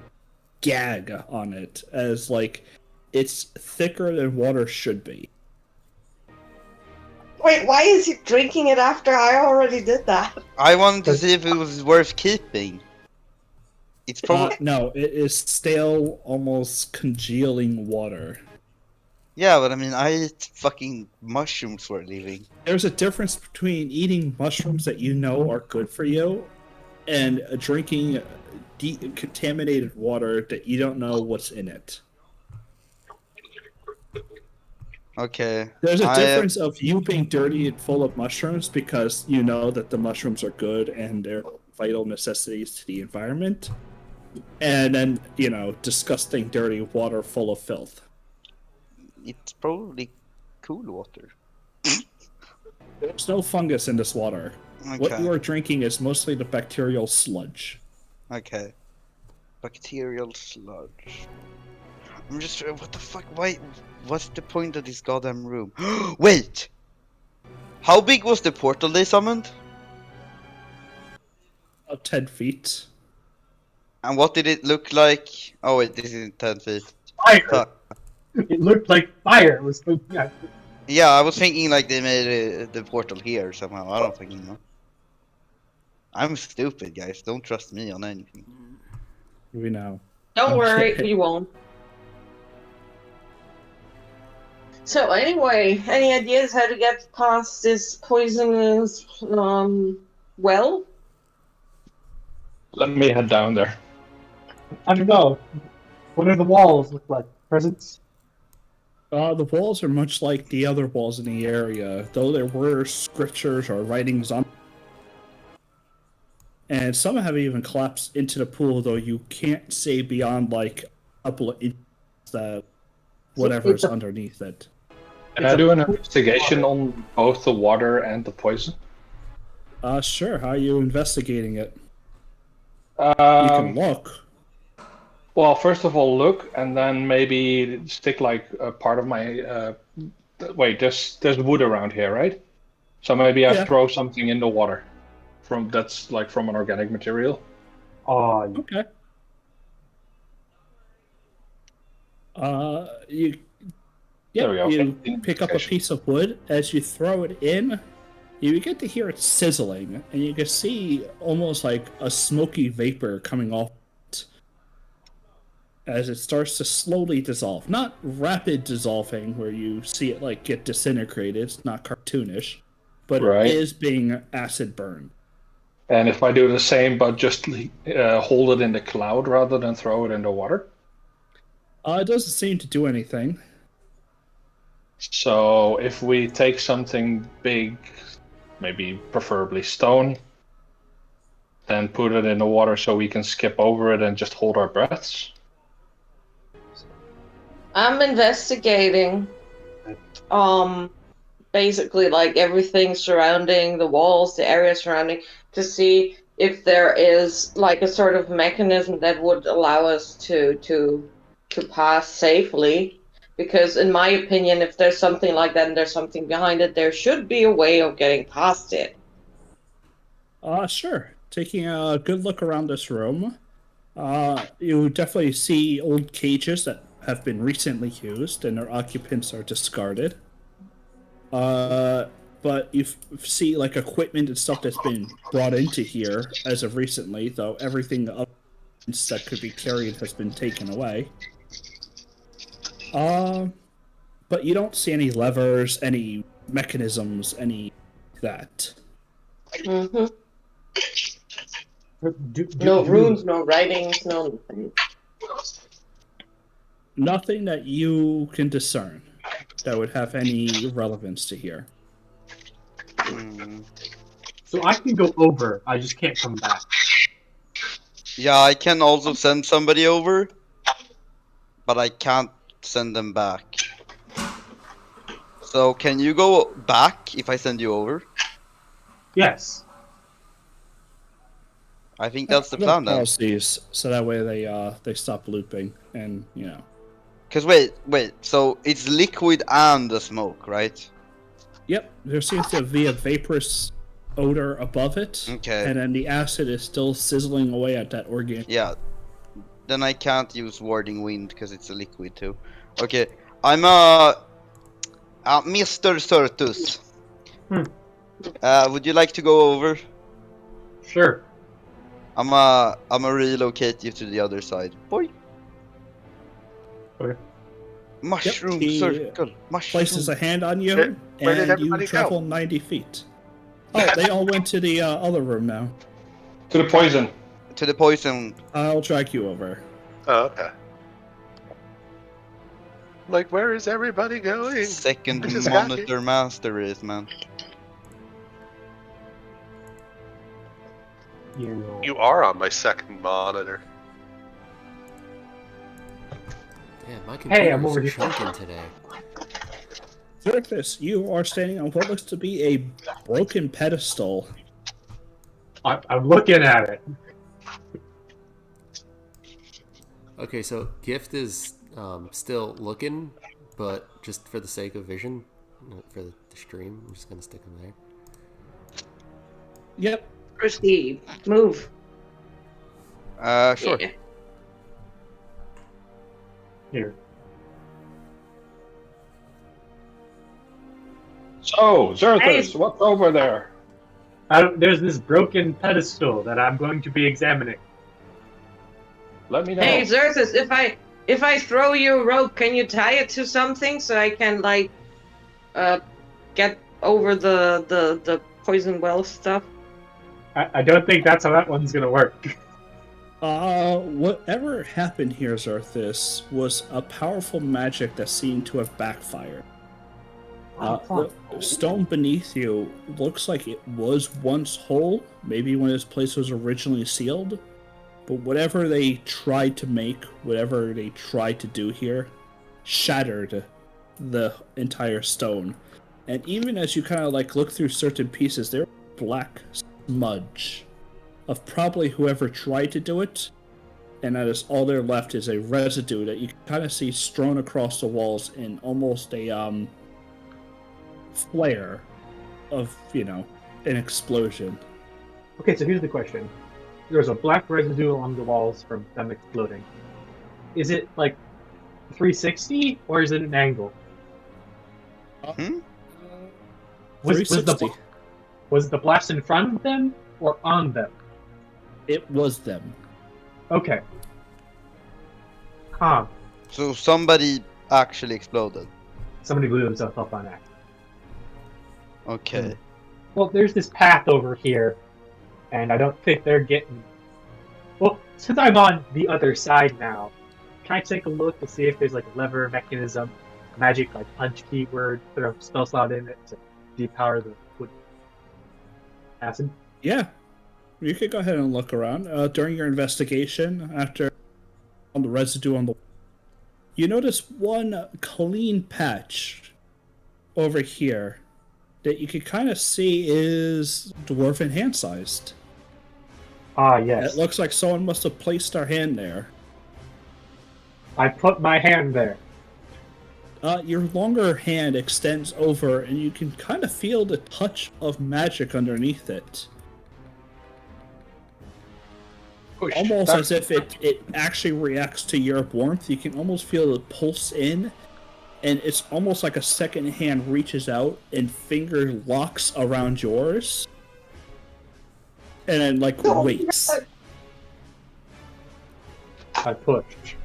gag on it as like it's thicker than water should be.
Wait, why is he drinking it after I already did that?
I wanted to see if it was worth keeping. It's probably
No, it is stale, almost congealing water.
yeah, but I mean, I eat fucking mushrooms for a living.
There's a difference between eating mushrooms that you know are good for you and drinking contaminated water that you don't know what's in it.
Okay.
There's a difference of you being dirty and full of mushrooms because you know that the mushrooms are good and they're vital necessities to the environment. And then, disgusting dirty water full of filth.
It's probably cool water.
There's no fungus in this water. What
Okay.
you are drinking is mostly the bacterial sludge.
Okay. Bacterial sludge. I'm just what the fuck? Why? What's the point of this goddamn room? Wait! How big was the portal they summoned?
About 10 feet.
And what did it look like? Oh wait, this isn't 10 feet.
Fire!
Fuck.
It looked like fire. It was
Yeah, I was thinking like they made the portal here somehow. I don't fucking know. I'm stupid, guys. Don't trust me on anything.
We know.
Don't
Okay.
worry, you won't. So anyway, any ideas how to get past this poisonous well?
Let me head down there.
I don't know. What do the walls look like? Presents?
The walls are much like the other walls in the area, though there were scriptures or writings on. And some have even collapsed into the pool, though you can't say beyond like a couple of inches that whatever's underneath it.
Can I do an investigation on both the water and the poison?
Sure. How are you investigating it? You can look.
Well, first of all, look, and then maybe stick like a part of my. Wait, there's wood around here, right? So maybe I
Yeah.
throw something in the water, that's like from an organic material.
Oh,
Okay. You. Yeah,
There we go.
you pick up a piece of wood. As you throw it in, you begin to hear it sizzling, and you can see almost like a smoky vapor coming off it as it starts to slowly dissolve. Not rapid dissolving, where you see it like get disintegrated. It's not cartoonish, but
Right.
it is being acid burned.
And if I do the same, but just hold it in the cloud rather than throw it in the water?
It doesn't seem to do anything.
So if we take something big, maybe preferably stone, then put it in the water so we can skip over it and just hold our breaths?
I'm investigating. Basically like everything surrounding the walls, the area surrounding, to see if there is like a sort of mechanism that would allow us to pass safely. Because in my opinion, if there's something like that and there's something behind it, there should be a way of getting past it.
Sure. Taking a good look around this room, you definitely see old cages that have been recently used and their occupants are discarded. But you see like equipment and stuff that's been brought into here as of recently, though everything that could be carried has been taken away. But you don't see any levers, any mechanisms, any that.
Mm-hmm.
No
runes, no writings, no nothing.
Nothing that you can discern that would have any relevance to here.
So I can go over, I just can't come back.
Yeah, I can also send somebody over, but I can't send them back. So can you go back if I send you over?
Yes.
I think that's the plan then.
Pause these so that way they stop looping and you know.
Cause wait, so it's liquid and the smoke, right?
Yep, there seems to be a vaporous odor above it.
Okay.
And then the acid is still sizzling away at that organ.
Yeah. Then I can't use warding wind because it's a liquid too. Okay, I'm Mr. Certus. Would you like to go over?
Sure.
I'ma relocate you to the other side. Boy.
Okay.
Mushroom
Yep,
circle. Mushroom.
Places a hand on you,
Where did
and you
everybody
travel
go?
90 feet. Oh, they all went to the other room now.
To the poison.
To the poison.
I'll drag you over.
Oh, okay. Like, where is everybody going?
Second
I just got
monitor master is, man.
You are on my second monitor.
Yeah, my computer
Hey, I'm over
is
here.
chunking today.
Surface, you are standing on what looks to be a broken pedestal.
I'm looking at it.
Okay, so Gift is still looking, but just for the sake of vision, for the stream, I'm just gonna stick him there.
Yep.
Proceed. Move.
Sure.
Yeah.
Here.
So, Zerthus, what's over there?
There's this broken pedestal that I'm going to be examining.
Let me know.
Hey, Xerxes, If I throw you a rope, can you tie it to something so I can like get over the poison well stuff?
I don't think that's how that one's gonna work.
Whatever happened here, Zarthus, was a powerful magic that seemed to have backfired. The stone beneath you looks like it was once whole, maybe when this place was originally sealed, but whatever they tried to make, whatever they tried to do here, shattered the entire stone. And even as you kind of like look through certain pieces, there's black smudge of probably whoever tried to do it, and that is all there left is a residue that you can kind of see strewn across the walls in almost a flare of, an explosion.
Okay, so here's the question. There's a black residue along the walls from them exploding. Is it like 360 or is it an angle? Was
360.
Was the blast in front of them or on them?
It was them.
Okay. Huh.
So somebody actually exploded.
Somebody blew themselves up on accident.
Okay.
Well, there's this path over here, and I don't think they're getting... Well, since I'm on the other side now, can I take a look to see if there's like a lever mechanism, magic like punch keyword, throw a spell slot in it to depower the wood acid?
Yeah. You could go ahead and look around. During your investigation, after on the residue on the... You notice one clean patch over here that you could kind of see is dwarven hand-sized.
Ah, yes.
It looks like someone must have placed their hand there.
I put my hand there.
Your longer hand extends over, and you can kind of feel the touch of magic underneath it.
Push.
Almost as if it actually reacts to your warmth. You can almost feel the pulse in, and it's almost like a second hand reaches out and finger locks around yours. And then, like, waits.
I pushed.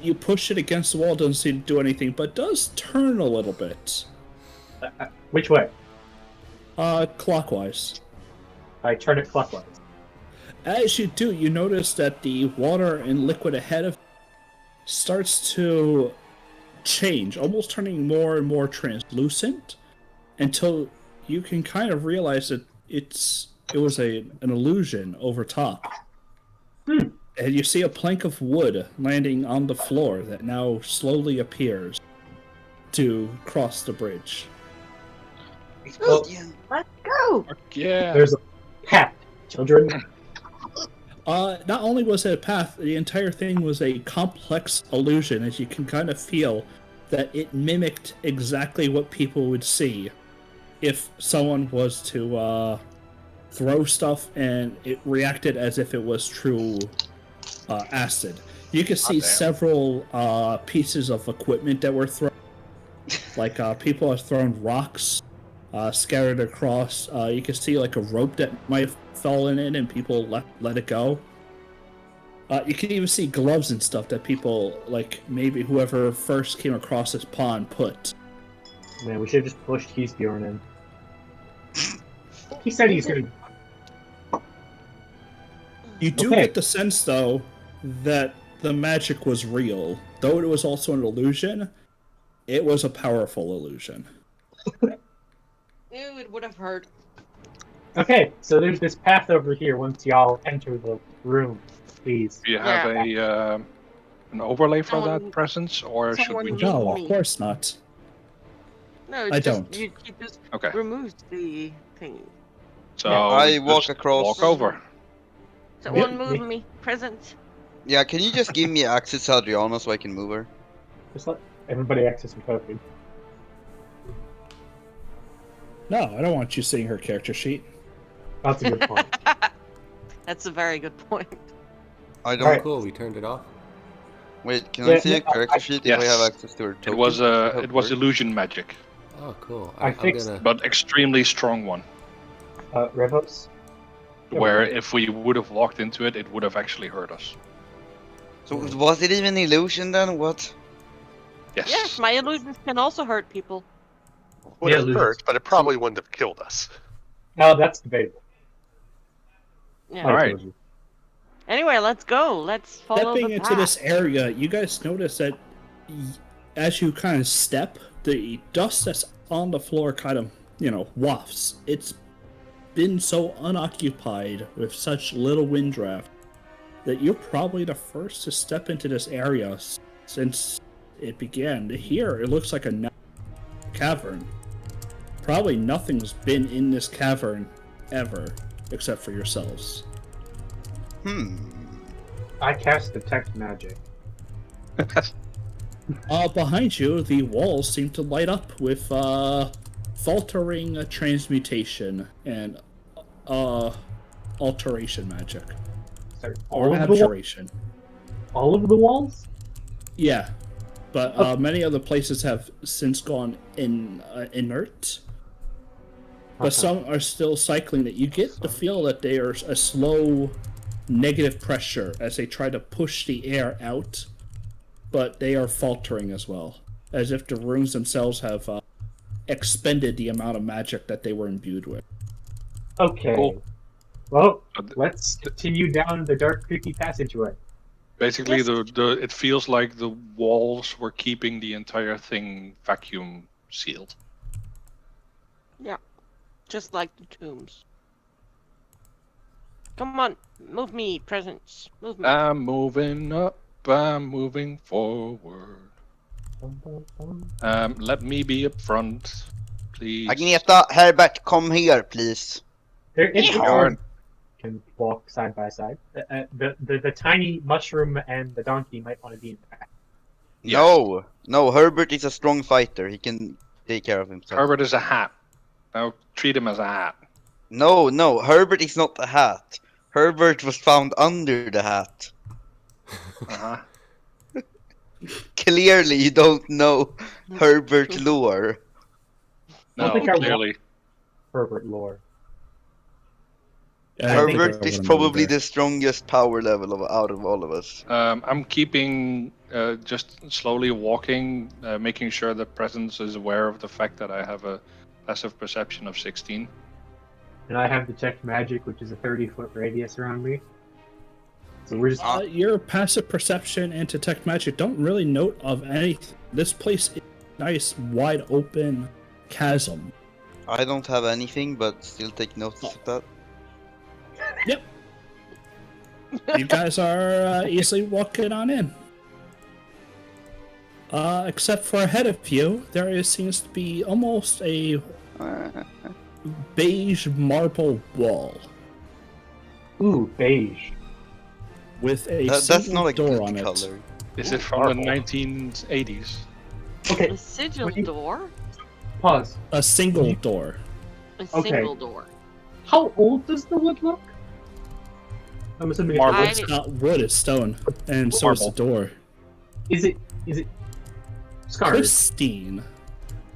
You push it against the wall, doesn't seem to do anything, but does turn a little bit.
Which way?
Clockwise.
I turn it clockwise.
As you do, you notice that the water and liquid ahead of starts to change, almost turning more and more translucent, until you can kind of realize that it was an illusion over top. And you see a plank of wood landing on the floor that now slowly appears to cross the bridge.
Let's go!
Yeah.
There's a path, children.
Not only was it a path, the entire thing was a complex illusion, as you can kind of feel that it mimicked exactly what people would see if someone was to throw stuff and it reacted as if it was true acid. You could see several pieces of equipment that were thrown. Like people have thrown rocks scattered across. You can see like a rope that might have fallen in and people let it go. You can even see gloves and stuff that people, like maybe whoever first came across this pond, put.
Man, we should have just pushed Keysbjorn in. He said he's gonna...
You do
Okay.
get the sense, though, that the magic was real. Though it was also an illusion, it was a powerful illusion.
Ew, it would have hurt.
Okay, so there's this path over here once y'all enter the room, please.
Do you have an overlay for that
Someone-
presence, or should we
someone-
just
No,
walk?
of course not.
No,
I
just,
don't.
You just
Okay,
removed the thing.
so
I
we
walk
just
across.
Walk over.
Someone move me. Present.
Yeah, can you just give me access to Adriana so I can move her?
Just let everybody access some token.
No, I don't want you seeing her character sheet.
That's a good point.
That's a very good point.
I don't.
Alright.
Cool, we turned it off.
Wait, can
Yeah,
I see
no,
a character sheet if I
yes.
have access to her token?
It was
How
it was
works?
illusion magic,
Oh, cool.
I
I'm
fixed-
gonna.
but extremely strong one.
Revos? Yeah,
Where
right.
if we would have walked into it, it would have actually hurt us.
So was it even illusion then? What?
Yes.
Yes, my illusions can also hurt people.
Would
Yeah,
have
Lucas.
hurt, but it probably wouldn't have killed us.
Now that's debatable.
Yeah.
I
Alright.
told you.
Anyway, let's go. Let's follow
Stepping
the
into
path.
this area, you guys notice that as you kind of step, the dust that's on the floor kind of, wafts. It's been so unoccupied with such little wind draft that you're probably the first to step into this area since it began. Here, it looks like a cavern. Probably nothing's been in this cavern ever, except for yourselves.
I cast detect magic.
Behind you, the walls seem to light up with faltering transmutation and alteration magic.
Sorry,
Or
all of the
abjuration.
all of the walls?
Yeah, but many other places have since gone inert. But some are still cycling that you get the feel that there's a slow negative pressure as they try to push the air out, but they are faltering as well, as if the runes themselves have expended the amount of magic that they were imbued with.
Okay.
Cool.
Well, let's continue down the dark, creepy passageway.
Basically,
Yes.
it feels like the walls were keeping the entire thing vacuum sealed.
Just like the tombs. Come on, move me, presents. Move me.
I'm moving up. I'm moving forward. Let me be up front, please.
Agneta, Herbert, come here, please.
They're in
Yarn.
can walk side by side. The tiny mushroom and the donkey might want to be in the back.
Yes.
No, Herbert is a strong fighter. He can take care of himself.
Herbert is a hat. Now treat him as a hat.
No, Herbert is not a hat. Herbert was found under the hat.
Uh-huh.
Clearly, you don't know Herbert lore.
No,
think I
clearly.
Herbert lore.
Herbert is probably the strongest power level out of all of us.
I'm keeping, just slowly walking, making sure the presence is aware of the fact that I have a passive perception of 16.
And I have detect magic, which is a 30-foot radius around me. So we're just
Your passive perception and detect magic don't really note of anything. This place is a nice, wide open chasm.
I don't have anything, but still take notice of that.
Yep. You guys are easily walking on in. Except for ahead of you, seems to be almost a beige marble wall
ooh, beige.
with a
That's
single
not a
door
good
on it.
color.
Is it from the 1980s?
Okay,
A sigil
What do you-
door?
pause.
A single door.
A
Okay.
single door.
How old does the wood look? I'm assuming
Marble.
it's
It's not wood, it's stone. And so is the
Marble.
door.
Is it scarred?
Pristine.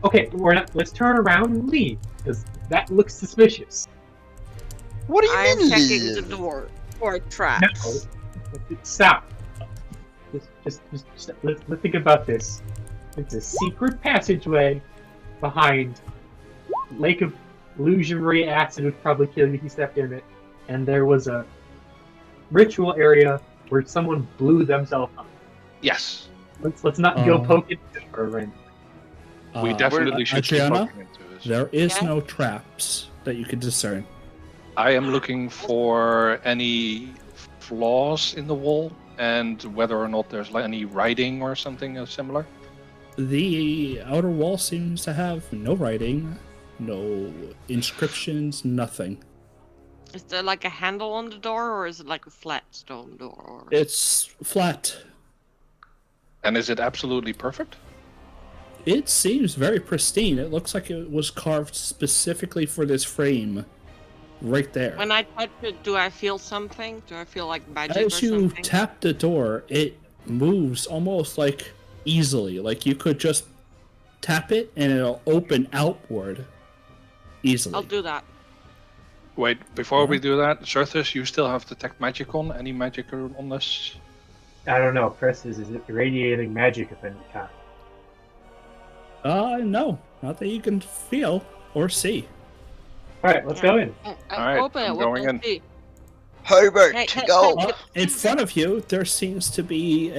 Okay, let's turn around and leave, because that looks suspicious.
What do you
I'm
mean
checking
leave?
the door for traps.
No, stop. Just let's think about this. It's a secret passageway behind Lake of Illusionary Acid would probably kill you if you stepped in it, and there was a ritual area where someone blew themselves up.
Yes.
Let's not go poking or anything.
We definitely should keep
Adriana,
looking into this.
there is
Okay.
no traps that you can discern.
I am looking for any flaws in the wall and whether or not there's any writing or something similar.
The outer wall seems to have no writing, no inscriptions, nothing.
Is there like a handle on the door, or is it like a flat stone door? Or...
It's flat.
And is it absolutely perfect?
It seems very pristine. It looks like it was carved specifically for this frame. Right there.
When I touch it, do I feel something? Do I feel like magic or
As you
something?
tap the door, it moves almost like easily. Like you could just tap it and it'll open outward easily.
I'll do that.
Wait, before we do that, Surthus, you still have detect magic on? Any magic on this?
I don't know. Chris, is it irradiating magic of any kind?
No, not that you can feel or see.
All right, let's go in.
Alright,
Open it.
I'm
What
going
can I
in.
see?
Herbert,
Hey, hey,
go!
hey.
In front of you, there seems to be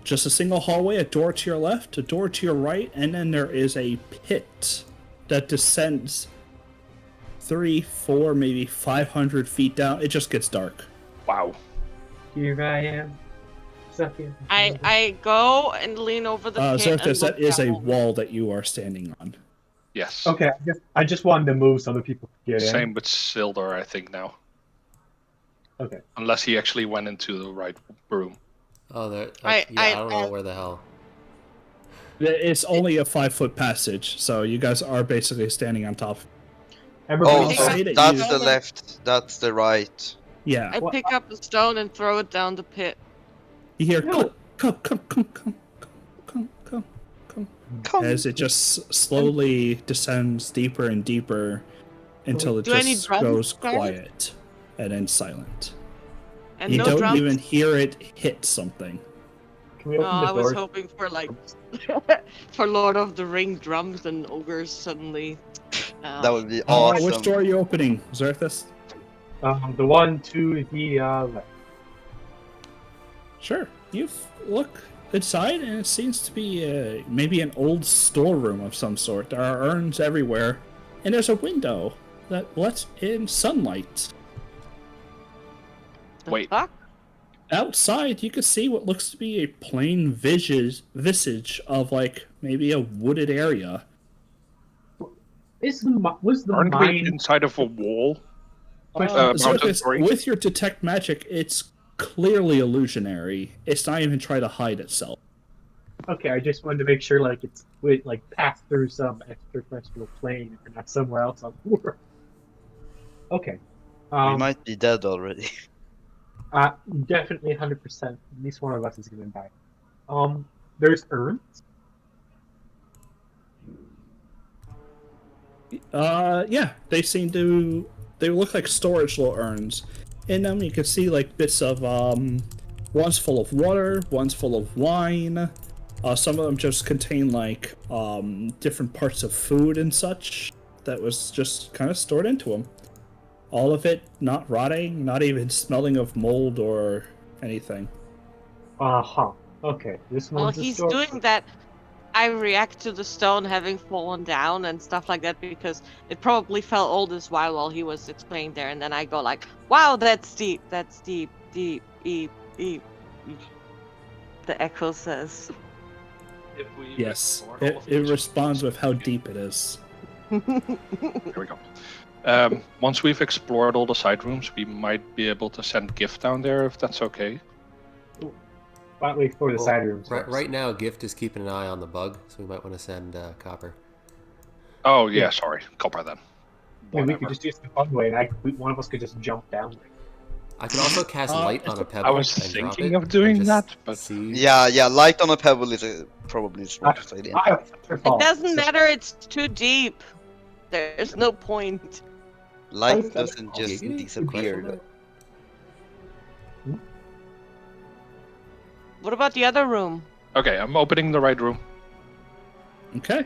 just a single hallway, a door to your left, a door to your right, and then there is a pit that descends 3, 4, maybe 500 feet down. It just gets dark.
Wow.
Here I am.
I go and lean over the pit and
Xerthus, that
look
is a
down.
wall that you are standing on.
Yes.
Okay, I just wanted to move so other people could get in.
Same with Sildar, I think, now.
Okay.
Unless he actually went into the right room.
Oh, there.
I
don't know where the hell.
It's only a 5-foot passage, so you guys are basically standing on top.
Oh,
Pick
so
up
that's
the
the left, that's the right.
Yeah.
I pick up a stone and throw it down the pit.
You hear
No.
come, as it just slowly descends deeper and deeper until it
Do I need
just
drums
goes
for it?
quiet and then silent.
And
You
no
don't
drums.
even hear it hit something.
Can we
Oh,
open the
I was
door?
hoping for like for Lord of the Ring drums and ogres suddenly.
That would be
Which
awesome.
door are you opening, Xerthus?
The one to the left.
Sure. You look inside, and it seems to be maybe an old storeroom of some sort. There are urns everywhere, and there's a window that lets in sunlight.
The
Wait.
fuck?
Outside, you can see what looks to be a plain visage of, like, maybe a wooded area.
Was the
Aren't we
mine?
inside of a wall?
Question.
Mountain
Xerthus,
story?
with your detect magic, it's clearly illusionary. It's not even trying to hide itself.
Okay, I just wanted to make sure like it's like passed through some extraterrestrial plane and not somewhere else on the world. Okay.
We might be dead already.
Definitely 100%. At least one of us is gonna die. There's urns.
Yeah, they look like storage little urns. In them, you can see like bits of one's full of water, one's full of wine. Some of them just contain like different parts of food and such that was just kind of stored into them. All of it not rotting, not even smelling of mold or anything.
Okay, this
Well,
one's a
he's
store.
doing that. I react to the stone having fallen down and stuff like that because it probably felt all this while he was explaining there, and then I go like, "Wow, that's deep. That's deep, deep, deep, deep." The echo says.
Yes, it responds with how deep it is.
Here we go. Once we've explored all the side rooms, we might be able to send Gift down there if that's okay.
Why don't we explore the side rooms first?
Right now, Gift is keeping an eye on the bug, so we might want to send Copper.
Oh yeah, sorry, Copper then.
Yeah, we
Whatever.
could just do it the fun way, and one of us could just jump down.
I could also cast light on a pebble.
I was
and drop
thinking
it
of doing
and just
that, but
see.
Yeah, light on a pebble is probably the smartest idea.
It doesn't matter. It's too deep. There's no point.
Light doesn't just
Giggity?
disappear.
Question mark?
What about the other room?
okay, I'm opening the right room.
Okay.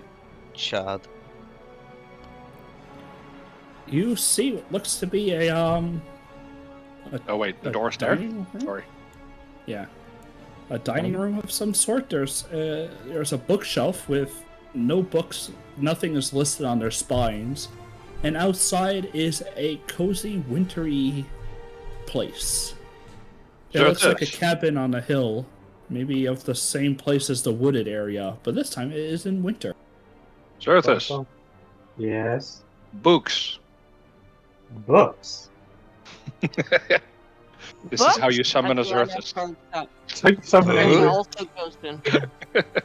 Chad.
You see what looks to be a
Oh wait, the
a
door's there.
dining room?
Sorry.
Yeah, a dining room of some sort. There's a bookshelf with no books. Nothing is listed on their spines, and outside is a cozy, wintry place. It looks like a cabin on a hill, maybe of the same place as the wooded area, but this time it is in winter.
Xerthus,
Yes.
books.
Books.
This is how you summon a
That's what I
Xerthus.
found out.
Somebody
And he
Ooh.
also goes in.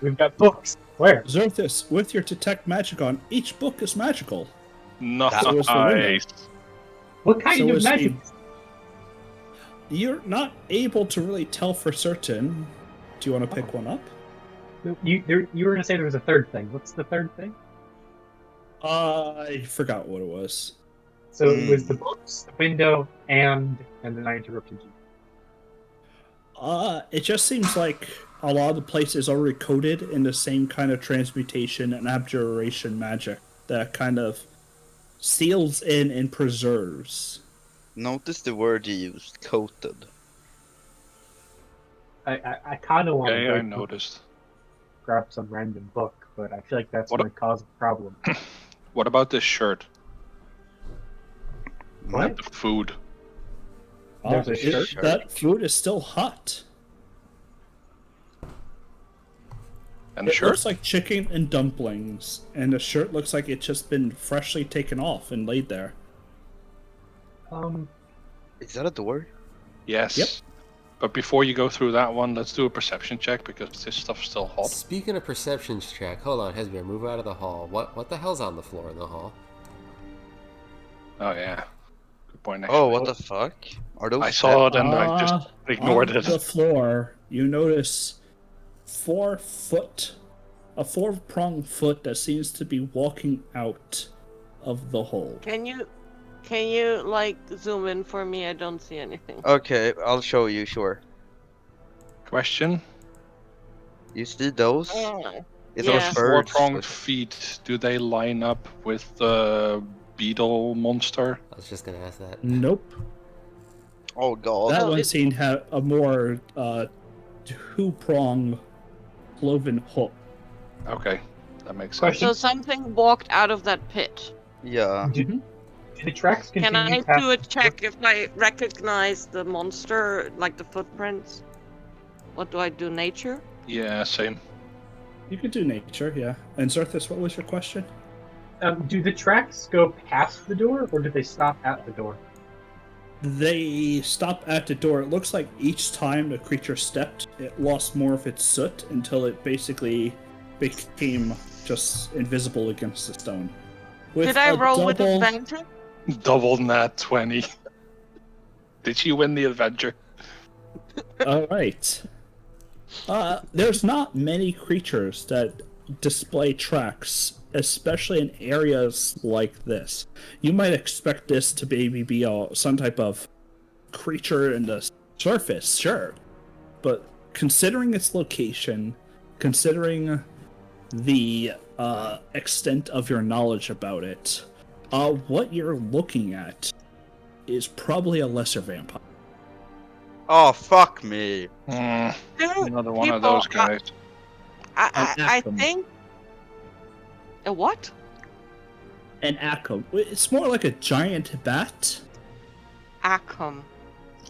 We've got books. Where?
Xerthus, with your detect magic on, each book is magical.
Nice.
So is the window.
What kind
So
of
is
magic?
You're not able to really tell for certain. Do you want to pick one up?
You were gonna say there was a third thing. What's the third thing?
I forgot what it was.
So it was the books, the window, and then I interrupted you.
It just seems like a lot of the place is already coded in the same kind of transmutation and abjuration magic that kind of seals in and preserves.
Notice the word you used, coated.
I kind of want
Okay,
to
I
go
noticed.
grab some random book, but I feel like that's
What
going to cause a problem.
What about this shirt?
What?
And the food.
There's a shirt?
That food is still hot.
And the
It
shirt?
looks like chicken and dumplings, and the shirt looks like it's just been freshly taken off and laid there.
Is that a door?
Yes.
Yep.
But before you go through that one, let's do a perception check because this stuff's still hot.
Speaking of perceptions check, hold on, Hesbir, move out of the hall. What the hell's on the floor in the hall?
Oh yeah. Good point. Actually.
Oh, what the fuck? Are those?
I saw it and I just ignored
on
it.
the floor, you notice a 4-pronged foot that seems to be walking out of the hole.
Can you like zoom in for me? I don't see anything.
Okay, I'll show you. Sure.
Question:
You see those? It's
Yeah.
those birds.
Four-pronged feet. Do they line up with the beetle monster?
I was just gonna ask that.
Nope.
Oh god.
That
Oh,
one
it-
seemed to have a more 2-pronged cloven hook.
Okay, that makes sense.
Question.
So something walked out of that pit.
Yeah.
Do the tracks continue
Can I
past...
do a check if I recognize the monster, like the footprints? What do I do? Nature?
Yeah, same.
You could do nature, yeah. And Zerthus, what was your question?
do the tracks go past the door, or do they stop at the door?
They stop at the door. It looks like each time the creature stepped, it lost more of its soot until it basically became just invisible against the stone. With
Did I
a
roll with
double-
advantage?
Double nat 20. Did she win the adventure?
All right. There's not many creatures that display tracks, especially in areas like this. You might expect this to maybe be some type of creature in the surface, sure. But considering its location, considering the extent of your knowledge about it, what you're looking at is probably a lesser vampire.
Oh fuck me.
Dude,
Another one of
people,
those guys.
I
Akum.
think. A what?
An Akum. It's more like a giant bat,
Akum.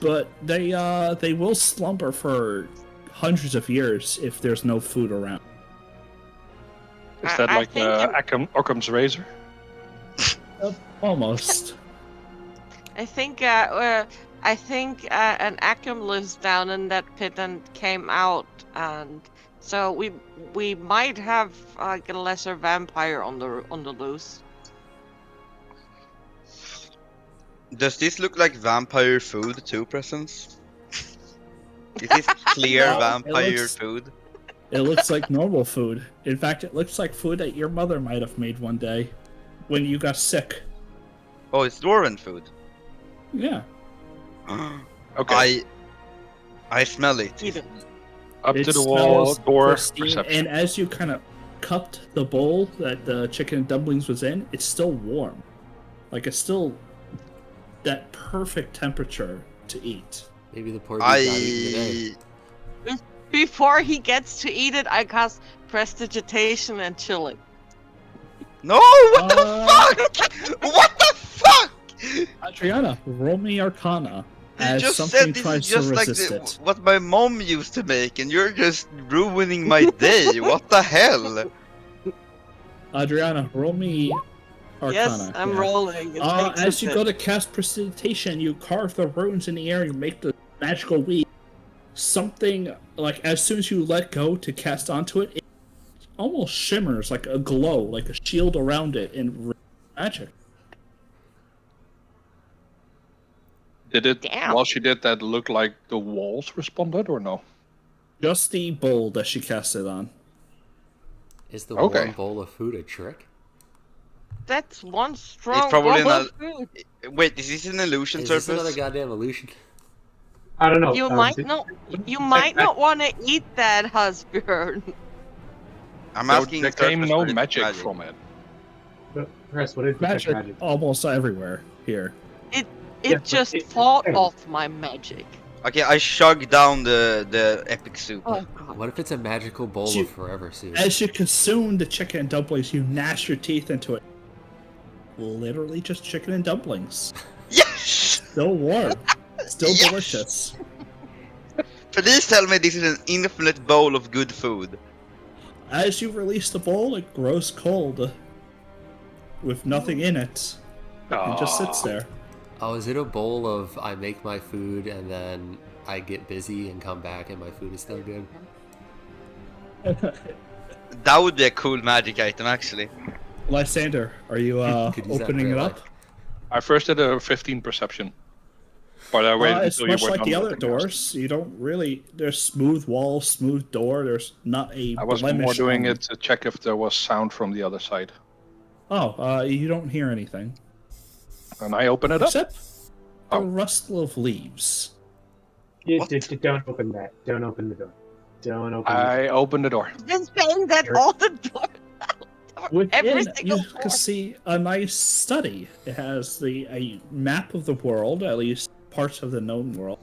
but they will slumber for hundreds of years if there's no food around.
Is that
I
like
think
Occam's razor?
Almost.
I think an Akum lives down in that pit and came out, and so we might have like a lesser vampire on the loose.
Does this look like vampire food too, Presence? Is this clear
No, it
vampire
looks-
food?
It looks like normal food. In fact, it looks like food that your mother might have made one day when you got sick.
Oh, it's dwarven food.
Yeah.
Okay.
I smell it.
Eat it.
Up
It
to the wall,
smells
door,
pristine,
perception.
and as you kind of cupped the bowl that the chicken and dumplings was in, it's still warm. Like, it's still that perfect temperature to eat.
Maybe the poor dude got eaten today.
Before he gets to eat it, I cast prestidigitation and chilling.
No! What the fuck? What the fuck?
Adriana, roll me Arcana
You
as
just
something
said this
tries
is just
to
like
resist it.
what my mom used to make, and you're just ruining my day. What the hell?
Adriana, roll me Arcana.
Yes, I'm
yeah.
rolling. It takes
As
a
you
bit.
go to cast Prestidigitation, you carve the runes in the air, you make the magical weave. Something, like, as soon as you let go to cast onto it, it almost shimmers like a glow, like a shield around it in magic.
Did it,
Damn.
while she did that, look like the walls responded or no?
Just the bowl that she cast it on.
Is the
Okay.
warm bowl of food a trick?
That's one strong
probably
bowl
not-
of food.
Wait, is this an illusion
Is this
surface?
another goddamn illusion?
I don't know.
You might not. You might not want to eat that, Husbjörn.
I'm
There
asking
came
Surface
no
what is
magic from it.
Chris, what is
Magic
magic?
almost everywhere here.
It
Yeah, but
just
it-
fought
it-
off my magic.
Okay, I shug down the epic soup.
Oh god.
What if it's a magical bowl
Shoot.
of forever soup?
As you consume the chicken and dumplings, you gnash your teeth into it. Literally just chicken and dumplings.
Yes!
Still warm. Still
Yes!
delicious.
Please tell me this is an infinite bowl of good food.
As you release the bowl, it grows cold. With nothing in it. It just sits there.
Oh, is it a bowl of I make my food and then I get busy and come back and my food is still good?
That would be a cool magic item, actually.
Lysander, are you
Could use that
opening
in
it
real
up?
life.
I first did a 15 perception. But I waited
It's
until you
much
were
like
done
the
with
other
the cast.
doors. You don't really. There's smooth wall, smooth door. There's not a
I was more
blemish
doing
on
it to check if there was sound from the other side.
Oh, you don't hear anything.
And I open it up.
Except
Oh.
the rustle of leaves.
Don't open that. Don't open the door. Don't open the door.
I open the door.
I've been saying that all the door.
Within,
Every
you
single
can
door.
see a nice study. It has a map of the world, at least parts of the known world.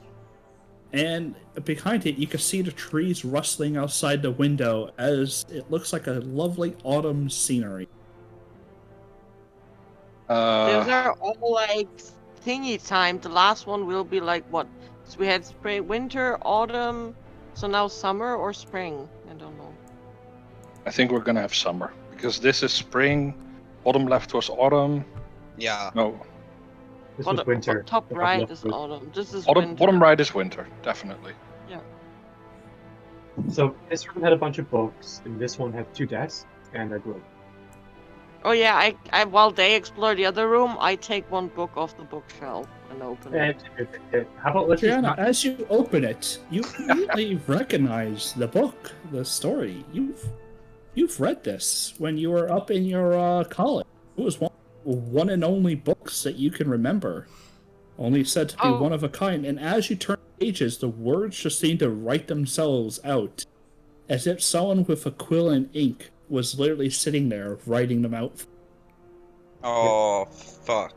And behind it, you can see the trees rustling outside the window as it looks like a lovely autumn scenery.
Those are all like thingy time. The last one will be like what? So we had spring, winter, autumn. So now summer or spring? I don't know.
I think we're gonna have summer. Because this is spring. Bottom left was autumn.
Yeah.
No.
This was winter.
Top
The
right
left
is
was-
autumn. This is
Bottom,
winter.
bottom right is winter, definitely.
So this room had a bunch of books, and this one had 2 desks and a globe.
Oh yeah, I while they explore the other room, I take one book off the bookshelf and open it.
And how about let's just
Triana,
not...
as you open it, you immediately recognize the book, the story. You've read this when you were up in your college. It was one and only books that you can remember. Only said to be
Oh.
one of a kind, and as you turn pages, the words just seem to write themselves out. As if someone with a quill and ink was literally sitting there writing them out.
Oh, fuck.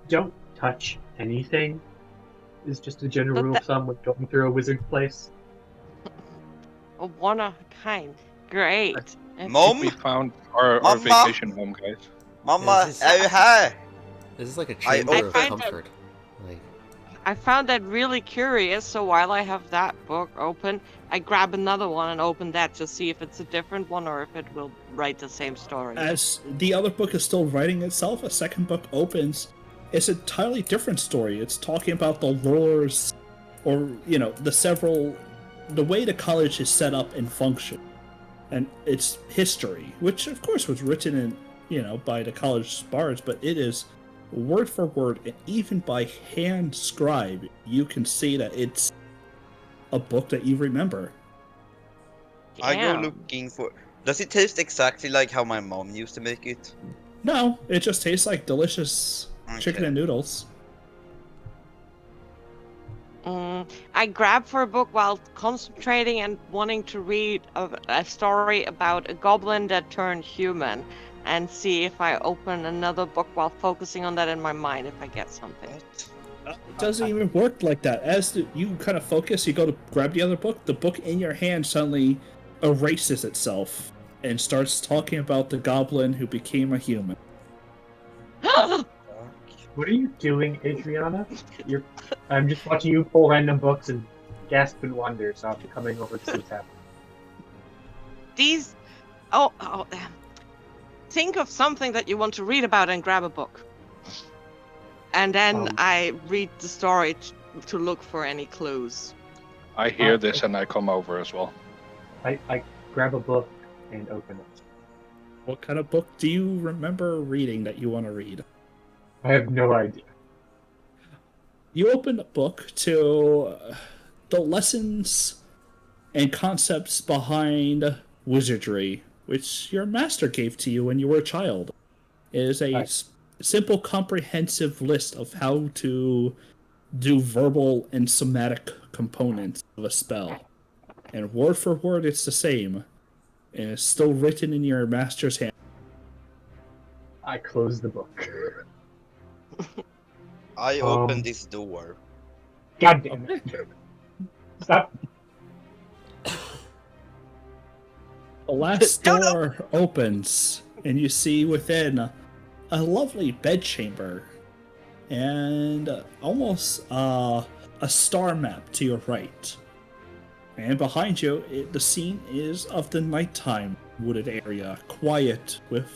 Don't touch anything. Is just a general rule of thumb when going through a wizard place.
A one of a kind. Great. And
Mom?
We found our
Mama?
vacation home, guys.
Mama,
This is-
are you here?
This is like a
I
chamber of
find that-
comfort. Like,
I found that really curious, so while I have that book open, I grab another one and open that to see if it's a different one or if it will write the same story.
As the other book is still writing itself, a second book opens. It's an entirely different story. It's talking about the lores, or, the way the college is set up and function. And its history, which of course was written in, by the college bards, but it is word for word, and even by hand scribe, you can see that it's a book that you remember.
I go
Damn.
looking for... Does it taste exactly like how my mom used to make it?
No, it just tastes like delicious chicken
Okay.
and noodles.
I grab for a book while concentrating and wanting to read a story about a goblin that turned human, and see if I open another book while focusing on that in my mind if I get something.
What?
It doesn't even work like that. As you kind of focus, you go to grab the other book, the book in your hand suddenly erases itself and starts talking about the goblin who became a human.
What are you doing, Adriana? I'm just watching you pull random books and gasp in wonder, so I'm coming over to see what's happening.
These. Think of something that you want to read about and grab a book. And then I read the story to look for any clues.
I hear this and I come over as well.
I grab a book and open it.
What kind of book do you remember reading that you want to read?
I have no idea.
You open a book to the lessons and concepts behind wizardry, which your master gave to you when you were a child. It is a simple, comprehensive list of how to do verbal and somatic components of a spell. And word for word, it's the same. And it's still written in your master's hand.
I close the book.
I open this door.
God damn it. Stop.
The last door opens, and you see within a lovely bedchamber and almost a star map to your right. And behind you, the scene is of the nighttime wooded area, quiet with...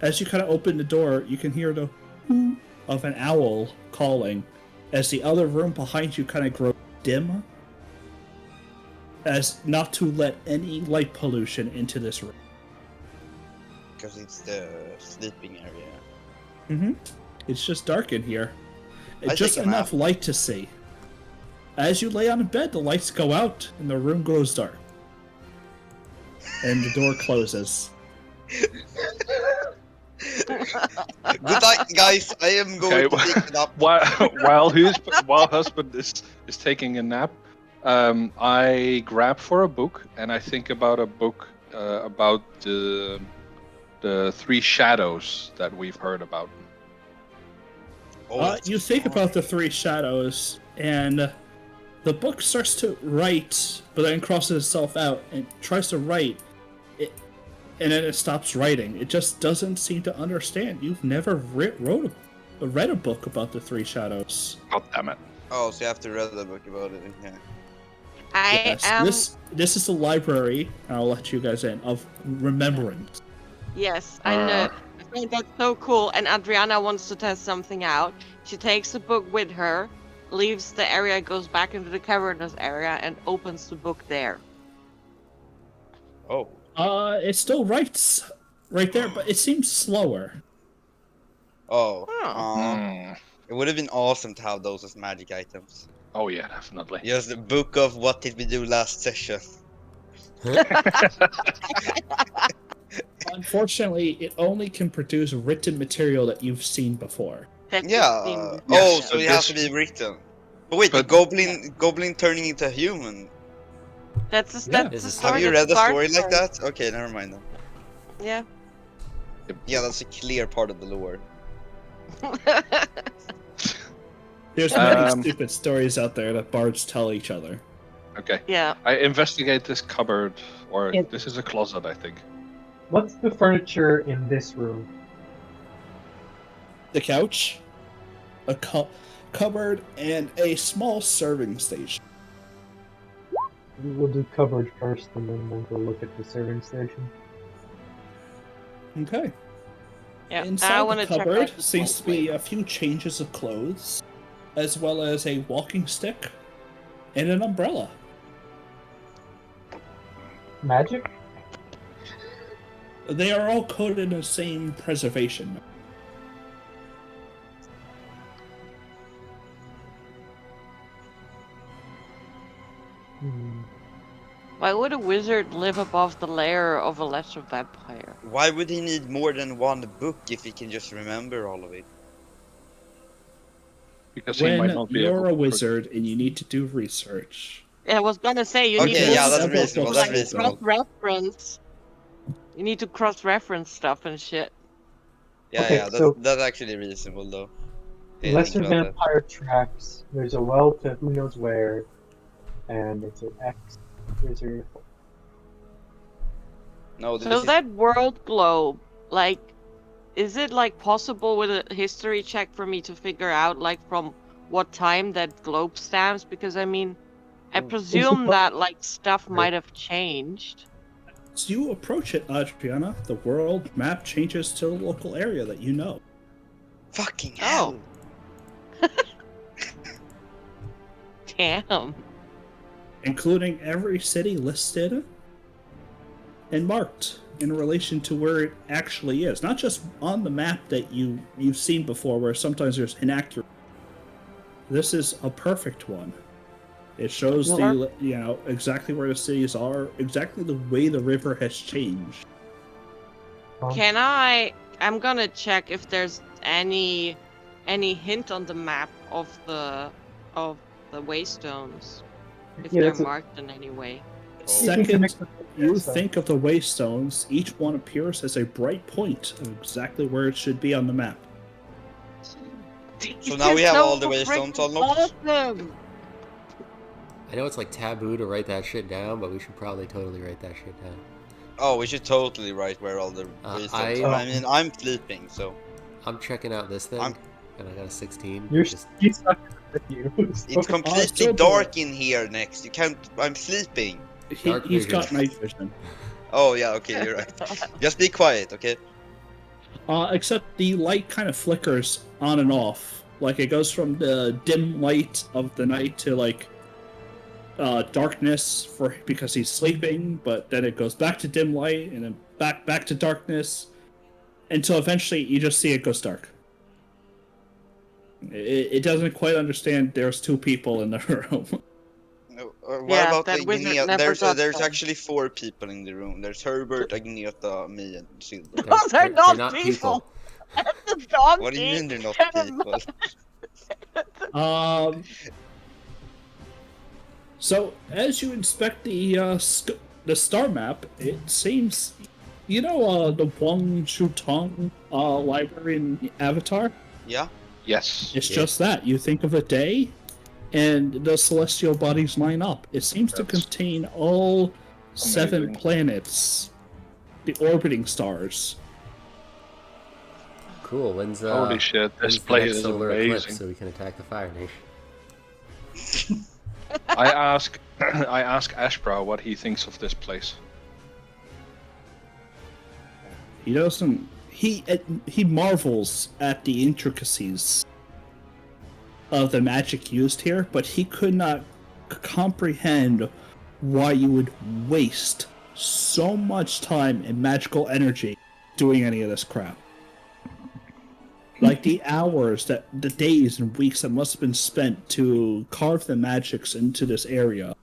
As you kind of open the door, you can hear the hoo of an owl calling as the other room behind you kind of grows dim, as not to let any light pollution into this room.
Because it's the sleeping area.
Mm-hmm. It's just dark in here.
I
It's just
take a
enough
nap.
light to see. As you lay on a bed, the lights go out and the room grows dark. And the door closes.
Good night, guys. I am going to take it up.
while husband is taking a nap, I grab for a book and I think about a book about the three shadows that we've heard about.
You think about the three shadows, and the book starts to write, but then crosses itself out and tries to write, and then it stops writing. It just doesn't seem to understand. You've never read a book about the three shadows.
God damn it.
Oh, so you have to read the book about it. Yeah.
I am.
This is the library, and I'll let you guys in, of remembrance.
Yes, I know. I think that's so cool. And Adriana wants to test something out. She takes the book with her, leaves the area, goes back into the cavernous area, and opens the book there.
Oh.
It still writes right there, but it seems slower.
Oh.
Oh.
It would have been awesome to have those as magic items.
Oh yeah, definitely.
Yes, the book of what did we do last session.
Unfortunately, it only can produce written material that you've seen before.
Yeah.
Yes,
So it
but
has to
this-
be written. But wait,
but-
the goblin turning into a human.
That's the
Is
the
it-
story.
Have you
that
read a story
starts
like that? Okay, never mind then.
Yeah.
Yeah, that's a clear part of the lore.
There's many
Um,
stupid stories out there that bards tell each other.
Okay.
Yeah.
I investigate this cupboard, or
It-
this is a closet, I think.
What's the furniture in this room?
The couch, a cupboard, and a small serving station.
We'll do cupboard first, and then we'll go look at the serving station.
Okay.
Yeah. I
Inside
want
the
to check
cupboard
out the
seems to
place.
be a few changes of clothes, as well as a walking stick and an umbrella.
Magic?
They are all coated in the same preservation.
Hmm.
Why would a wizard live above the lair of a lesser vampire?
Why would he need more than one book if he can just remember all of it?
Because he might
When
not be
you're
able
a
to
wizard and you need to do research,
I was gonna say you
Okay,
need to
yeah, that's
several
reasonable,
books
that's
will
reasonable.
go.
cross-reference. You need to cross-reference stuff and shit.
Yeah,
Okay,
yeah,
so-
that's actually reasonable though. Didn't
Lesser
think about that.
vampire tracks. There's a well to who knows where, and it's an X wizard.
No, this
So
is...
that world globe, like, is it like possible with a history check for me to figure out like from what time that globe stands? Because I mean, I presume that like stuff might have changed.
as you approach it, Adriana, the world map changes to the local area that you know.
Fucking
Oh.
hell!
Damn.
Including every city listed and marked in relation to where it actually is. Not just on the map that you've seen before, where sometimes there's inaccurate. This is a perfect one. It shows exactly where the cities are, exactly the way the river has changed.
I'm gonna check if there's any any hint on the map of the waystones, if
Yeah,
they're
that's a-
marked in any way.
Second, you think of the waystones, each one appears as a bright point of exactly where it should be on the map.
So now we have all the waystones unlocked?
Awesome!
I know it's like taboo to write that shit down, but we should probably totally write that shit down.
Oh, we should totally write where all the waystones are. I mean, I'm sleeping, so...
I'm checking out this thing,
I'm-
and I got a 16.
You're
Just-
he's stuck with you.
It's completely dark in here next. You can't... I'm sleeping.
He's got night vision.
Oh, yeah, okay, you're right. Just be quiet, okay?
Except the light kind of flickers on and off. Like, it goes from the dim light of the night to, like, darkness because he's sleeping, but then it goes back to dim light, and then back to darkness, until eventually you just see it goes dark. It doesn't quite understand there's two people in the room.
What
Yeah,
about
that wizard
Agneta?
never got
There's
done.
actually 4 people in the room. There's Herbert, Agneta, me, and Silver.
Those are not people. That's the donkey.
What do you mean they're not people?
So as you inspect the star map, it seems, you know, the Wang Shutong library in Avatar.
Yeah.
Yes.
It's just that you think of a day, and the celestial bodies line up. It seems to contain all 7
amazing.
planets, the orbiting stars.
Cool. When's
Holy shit, this
when's the
place
next
is
solar eclipse
amazing.
so we can attack the Fire Nation?
I ask Ashbrow what he thinks of this place.
He doesn't. He marvels at the intricacies of the magic used here, but he could not comprehend why you would waste so much time and magical energy doing any of this crap. Like the hours, the days and weeks that must have been spent to carve the magics into this area.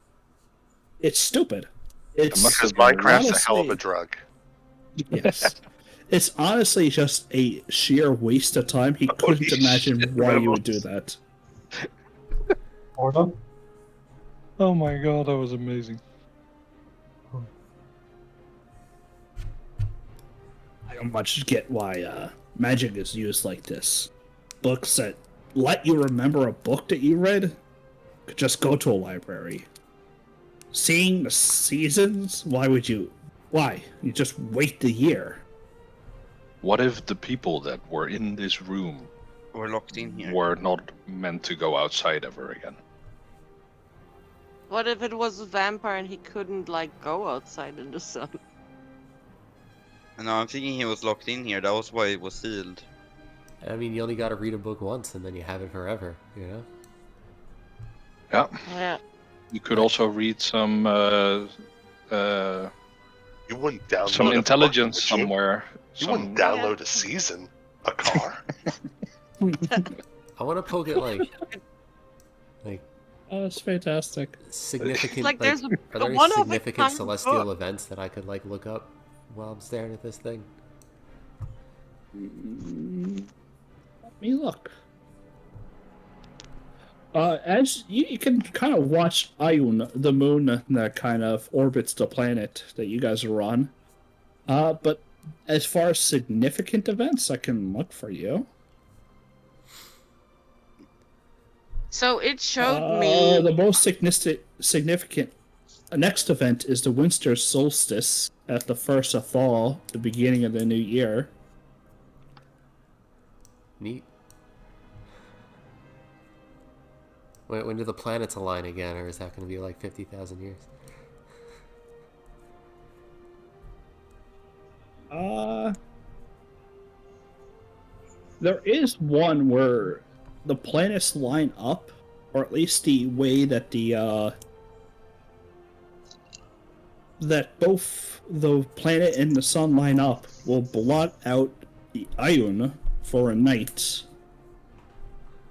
It's stupid. It's
Because Minecraft's a hell of a
honestly-
drug.
Yes. It's honestly just a sheer waste of time. He couldn't imagine
shit,
why you would
Rebels.
do that.
Order?
Oh my god, that was amazing.
I don't much get why magic is used like this. Books that let you remember a book that you read could just go to a library. Seeing the seasons, why would you? Why? You just wait the year.
What if the people that were in this room
We're locked in here.
were not meant to go outside ever again?
What if it was a vampire and he couldn't like go outside in the sun?
No, I'm thinking he was locked in here. That was why it was sealed.
I mean, you only got to read a book once, and then you have it forever. You know.
Yeah.
Yeah.
You could also read some
You wouldn't download
some
a book,
intelligence
would you?
somewhere.
You wouldn't download a season, a car.
I want to poke at like
Oh, that's fantastic.
significant.
Like, there's
are
a
there any
one of a
significant
kind
celestial
book.
events that I could like look up while I'm staring at this thing?
Let me look. As you can kind of watch Ayun, the moon that kind of orbits the planet that you guys are on. But as far as significant events, I can look for you.
So it showed me.
The most significant next event is the Winster Solstice at the first of fall, the beginning of the new year.
Neat. When do the planets align again, or is that going to be like 50,000 years?
There is one where the planets line up, or at least the way that that both the planet and the sun line up will blot out the Ayun for a night.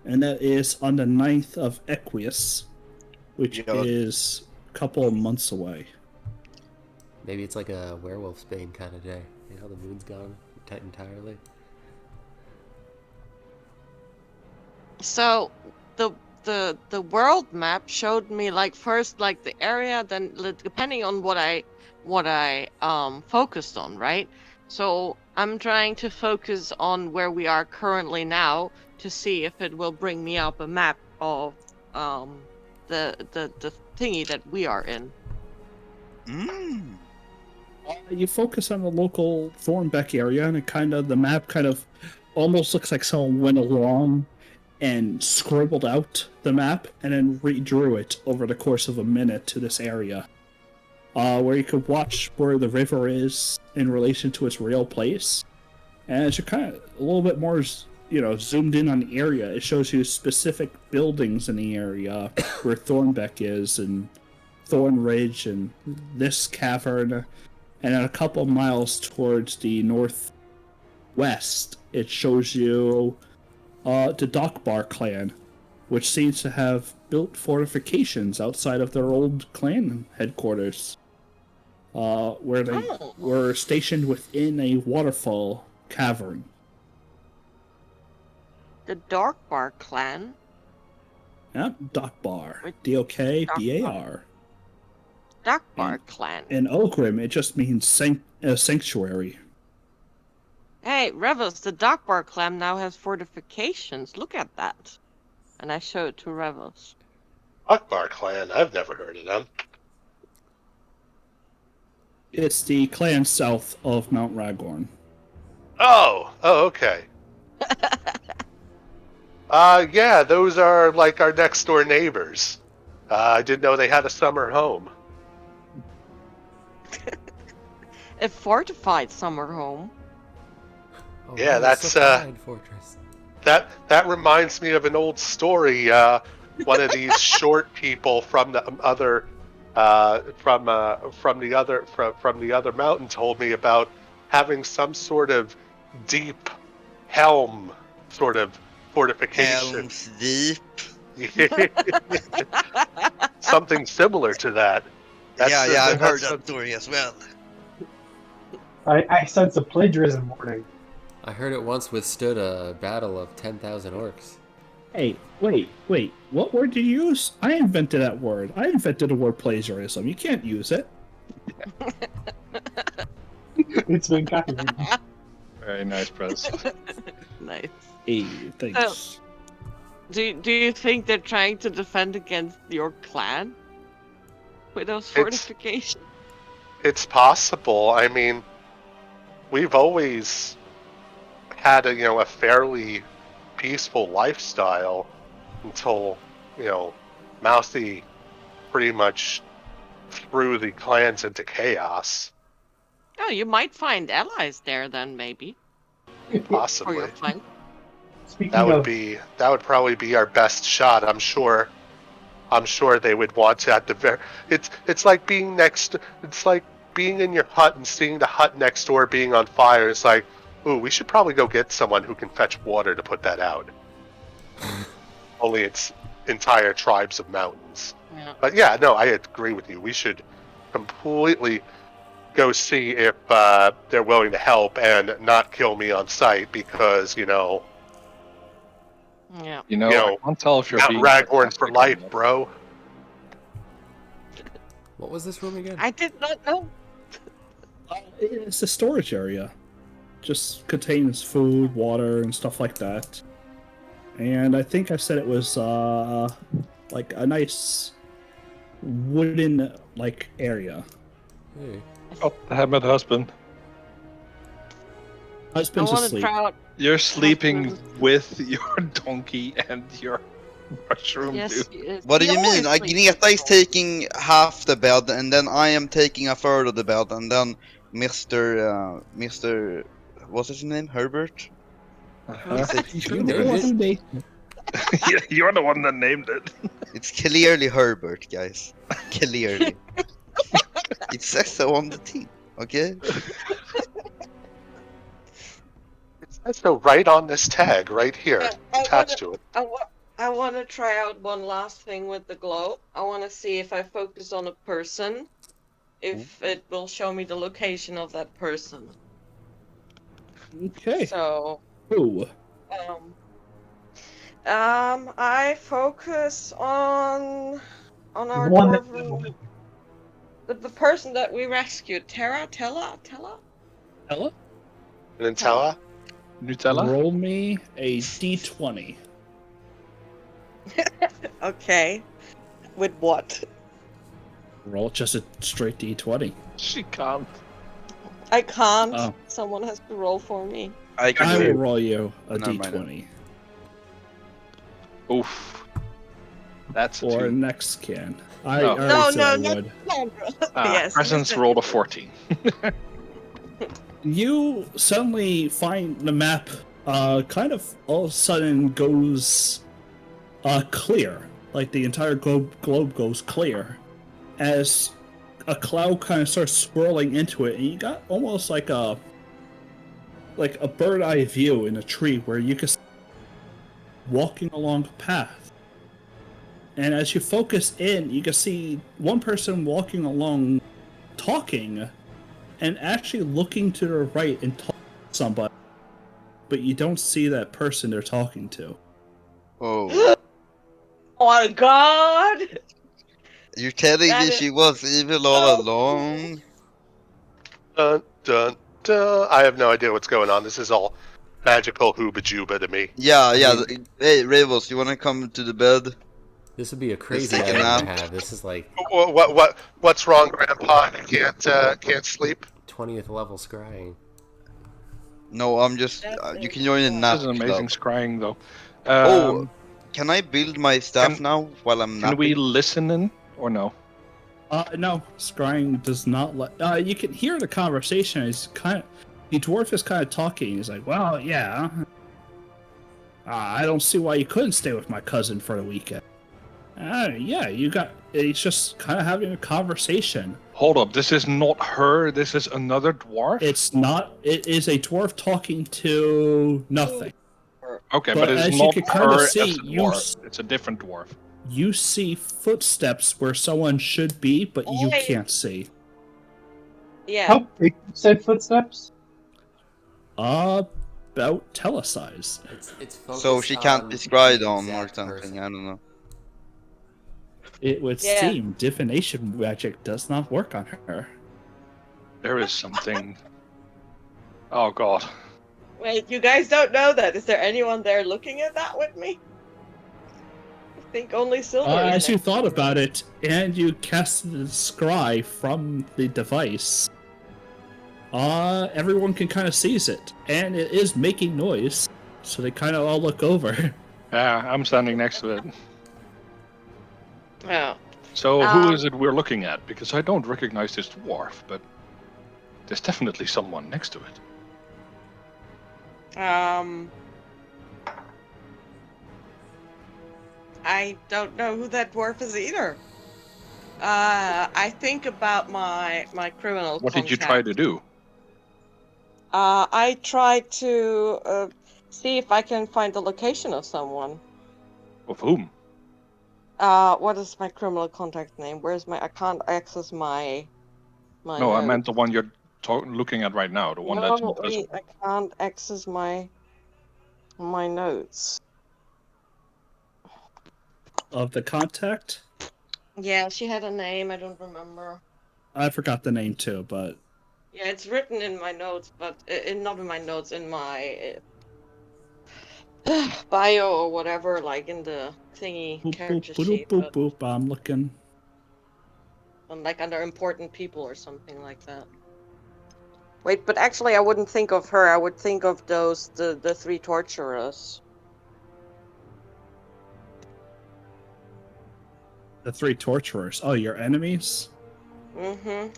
And that is on the 9th of Equius, which
Yeah.
is a couple of months away.
Maybe it's like a werewolf's bane kind of day. You know, the moon's gone entirely.
So the world map showed me like first like the area, then depending on what I focused on, right? So I'm trying to focus on where we are currently now to see if it will bring me up a map of the thingy that we are in.
Mm.
You focus on the local Thornbeck area, and the map kind of almost looks like someone went along and scribbled out the map and then redrew it over the course of a minute to this area. Where you could watch where the river is in relation to its real place. And as you're kind of a little bit more, zoomed in on the area, it shows you specific buildings in the area where Thornbeck is, and Thorn Ridge, and this cavern. And then a couple miles towards the northwest, it shows you the Dockbar clan, which seems to have built fortifications outside of their old clan headquarters, where they were stationed within a waterfall cavern.
The Darkbar clan.
Not Dockbar. D-O-K-B-A-R.
Darkbar clan.
In Ogrim, it just means sanctuary.
Hey, Revels, the Darkbar clan now has fortifications. Look at that. And I show it to Revels.
Akbar clan, I've never heard of them.
It's the clan south of Mount Ragorn.
Oh, okay. Yeah, those are like our next door neighbors. I didn't know they had a summer home.
A fortified summer home.
Oh,
Yeah,
wow,
that's,
a fortress.
That reminds me of an old story. One of these short people from the other from the other mountain told me about having some sort of deep helm sort of fortification.
Helm's Deep.
Something similar to that.
I've heard that story as well.
I sense a plagiarism warning.
I heard it once withstood a battle of 10,000 orcs.
Hey, wait. What word did you use? I invented that word. I invented the word plagiarism. You can't use it.
It's been copied.
Very nice, Press.
Nice.
Hey, thanks.
Do you think they're trying to defend against your clan with those fortifications?
It's possible. I mean, we've always had a fairly peaceful lifestyle until Mousy pretty much threw the clans into chaos.
Oh, you might find allies there then, maybe. For
Possibly.
your clan.
That would probably be our best shot. I'm sure they would want to at the very. It's like being next. It's like being in your hut and seeing the hut next door being on fire. It's like, ooh, we should probably go get someone who can fetch water to put that out. Only it's entire tribes of mountains.
Yeah.
But yeah, no, I agree with you. We should completely go see if they're willing to help and not kill me on sight because
Yeah.
I can't tell if you're
Mount
being
Raghorn for
sarcastic or
life,
not.
bro.
What was this room again?
I did not know.
It's a storage area. Just contains food, water, and stuff like that. And I think I said it was like a nice wooden area.
Hey.
Oh, the Hammered Husband.
I
Husband's
want to
asleep.
try out.
You're sleeping with your donkey and your mushroom
Yes,
dude.
What do
he
you mean?
always sleeps
Agneta is
with
taking half the bed, and then I am taking a third of the bed, and then Mr. What's his name? Herbert? Is it
You named it.
Yeah, you're the one that named it.
It's clearly Herbert, guys. Clearly. It says so on the team, okay?
It says so right on this tag, right here,
Yeah,
attached to it.
I want to try out one last thing with the glow. I want to see if I focus on a person, if it will show me the location of that person.
Okay.
So,
Ooh.
I focus on our
The one that
dwarven, the person that we rescued. Tella?
Ella,
Nutella?
Nutella?
roll me a d20.
Okay. With what?
Roll just a straight d20.
She can't.
I can't.
Oh.
Someone has to roll for me.
I can
I
do
will
it.
roll you a
Never mind.
d20
Oof. That's a
for
2.
next can. I
No.
already
No,
said
no,
I
no,
would.
no. Yes.
Presence
you said
rolled a
you
14.
You suddenly find the map kind of all of a sudden goes clear. Like the entire globe goes clear as a cloud kind of starts swirling into it, and you got almost like a bird eye view in a tree where you can see walking along a path. And as you focus in, you can see one person walking along, talking, and actually looking to the right and talking to somebody. But you don't see that person they're talking to.
Oh.
Oh my god!
You're telling
That
me
is
she was evil all along?
Dun, dun, dun. I have no idea what's going on. This is all magical hooba-juba to me.
Yeah, yeah.
mean-
Hey, Ravos, you wanna come to the bed?
This would be a crazy
take a
item to
nap.
have. This is like
What's wrong, Grandpa? You can't sleep?
20th level scrying.
No, I'm just. You can join a
This
nap
This is an amazing
club.
scrying, though.
Oh, can I build my stuff
can-
now while I'm
Can
napping?
we listen in or no?
No, scrying does not let. You can hear the conversation. It's the dwarf is kind of talking. He's like, "Well, yeah. I don't see why you couldn't stay with my cousin for the weekend." Yeah, you got. He's just kind of having a conversation.
Hold up, this is not her, this is another dwarf?
It's not. It is a dwarf talking to nothing.
Okay,
but
but it's
as you
not
can kinda
her
see,
as a
you
dwarf. It's a different dwarf.
You see footsteps where someone should be, but you
Hey.
can't see.
Yeah.
How big said footsteps?
About telesize.
It's
So she can't be scried on or something. I don't know.
It would
Yeah.
seem divination magic does not work on her.
There is something. Oh god.
Wait, you guys don't know that. Is there anyone there looking at that with me? I think only Silver is
As you
next to
thought
her.
about it, and you cast the scry from the device, everyone can kind of seize it, and it is making noise, so they kind of all look over.
Yeah, I'm standing next to it.
Oh.
So who is it we're looking at? Because I don't recognize this dwarf, but there's definitely someone next to it.
I don't know who that dwarf is either. I think about my criminal
What did you try to do?
I tried to see if I can find the location of someone.
Of whom?
What is my criminal contact name? Where's my? I can't access my.
No, I meant the one you're looking at right now, the one that's
No, wait,
invisible.
I can't access my notes.
Of the contact,
Yeah, she had a name. I don't remember.
I forgot the name too, but
Yeah, it's written in my notes, but not in my notes, in my bio or whatever, like in the thingy
boop,
character
boop,
sheet,
boop, boop, boop. I'm looking.
like under important people or something like that. Wait, but actually, I wouldn't think of her. I would think of the three torturers.
The three torturers. Oh, your enemies?
Mm-hmm.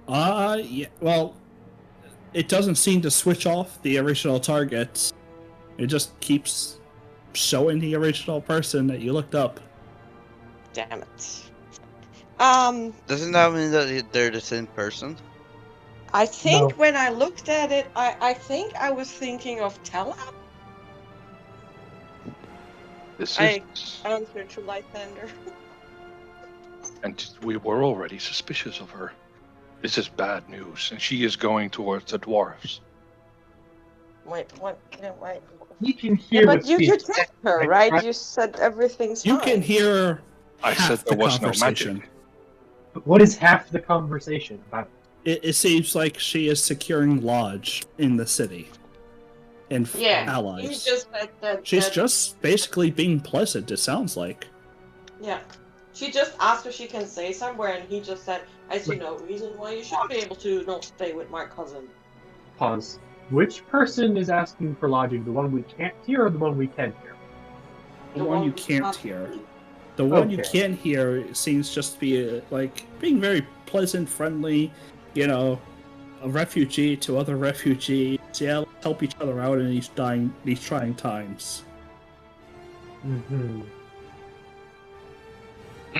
Yeah, well, it doesn't seem to switch off the original target. It just keeps showing the original person that you looked up.
Damn it.
Doesn't that mean that they're the same person?
I think
No.
when I looked at it, I think I was thinking of Tella.
This
I
is...
answered to Lythander.
And we were already suspicious of her. This is bad news, and she is going towards the dwarves.
Wait, what? Yeah, wait.
You can
Yeah,
hear
but
what's
you
being
checked her, right? You said everything's fine.
You can hear
I
half
said
the
there was no
conversation.
magic.
But what is half the conversation about?
It seems like she is securing lodge in the city. And
Yeah, he
allies.
just said that.
She's just basically being pleasant, it sounds like.
Yeah. She just asked if she can stay somewhere, and he just said, I see
Wait.
no reason why you should be able to not stay with my cousin.
Pause. Which person is asking for lodging? The one we can't hear or the one we can hear?
The one you can't hear.
hear.
The one you
Okay.
can't hear seems just to be being very pleasant, friendly, a refugee to other refugees. Yeah, let's help each other out in these trying times.
Mm-hmm.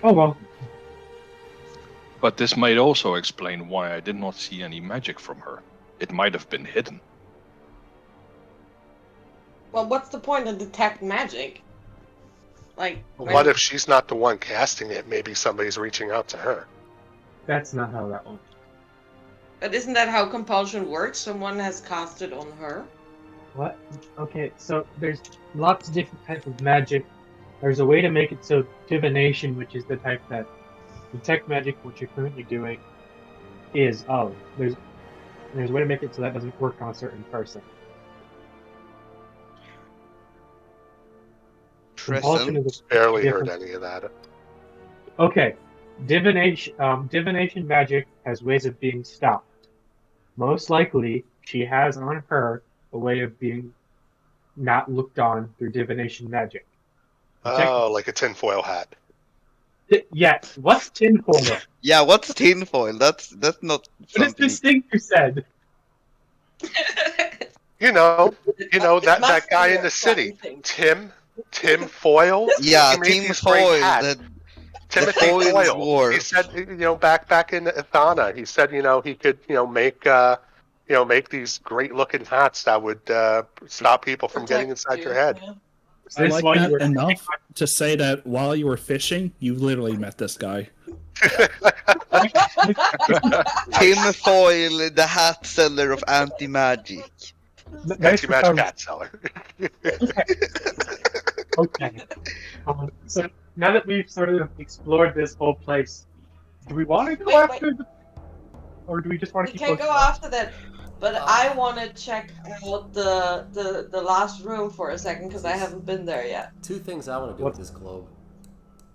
Oh well.
But this might also explain why I did not see any magic from her. It might have been hidden.
Well, what's the point of detect magic? Like,
What if she's not the one casting it? Maybe somebody's reaching out to her.
That's not how that works.
But isn't that how compulsion works? Someone has cast it on her.
What? Okay, so there's lots of different types of magic. There's a way to make it so divination, which is the type that detect magic, which you're currently doing, is there's a way to make it so that doesn't work on a certain person. Compulsion is
Barely
different.
heard any of that.
Okay, divination magic has ways of being stopped. Most likely, she has on her a way of being not looked on through divination magic.
Oh, like a tinfoil hat.
Yes. What's tinfoil?
Yeah, what's tinfoil? That's not
What is
something.
this thing you said?
You know that
must
guy
be
in
a
the city,
funny
Tim Foyle.
Yeah,
He made
Tim
these great
Foyle.
hats.
The
Timothy
foil is
Foyle. He
war.
said, back in Athana, he said, he could, make these great-looking hats that would stop people from getting inside your head.
Yeah.
Is
I
this
like
why you
that
were
enough to say that while you were fishing, you literally met this guy.
Tim Foyle, the hat seller of anti-magic.
Nice for
Anti-magic hat seller.
Okay. So now that we've sort of explored this whole place, do we want to go
Wait.
after the, or do we just want
We
to keep
can
looking?
go after that, but I want to check out the last room for a second because I haven't been there yet.
Two things I want to do with this globe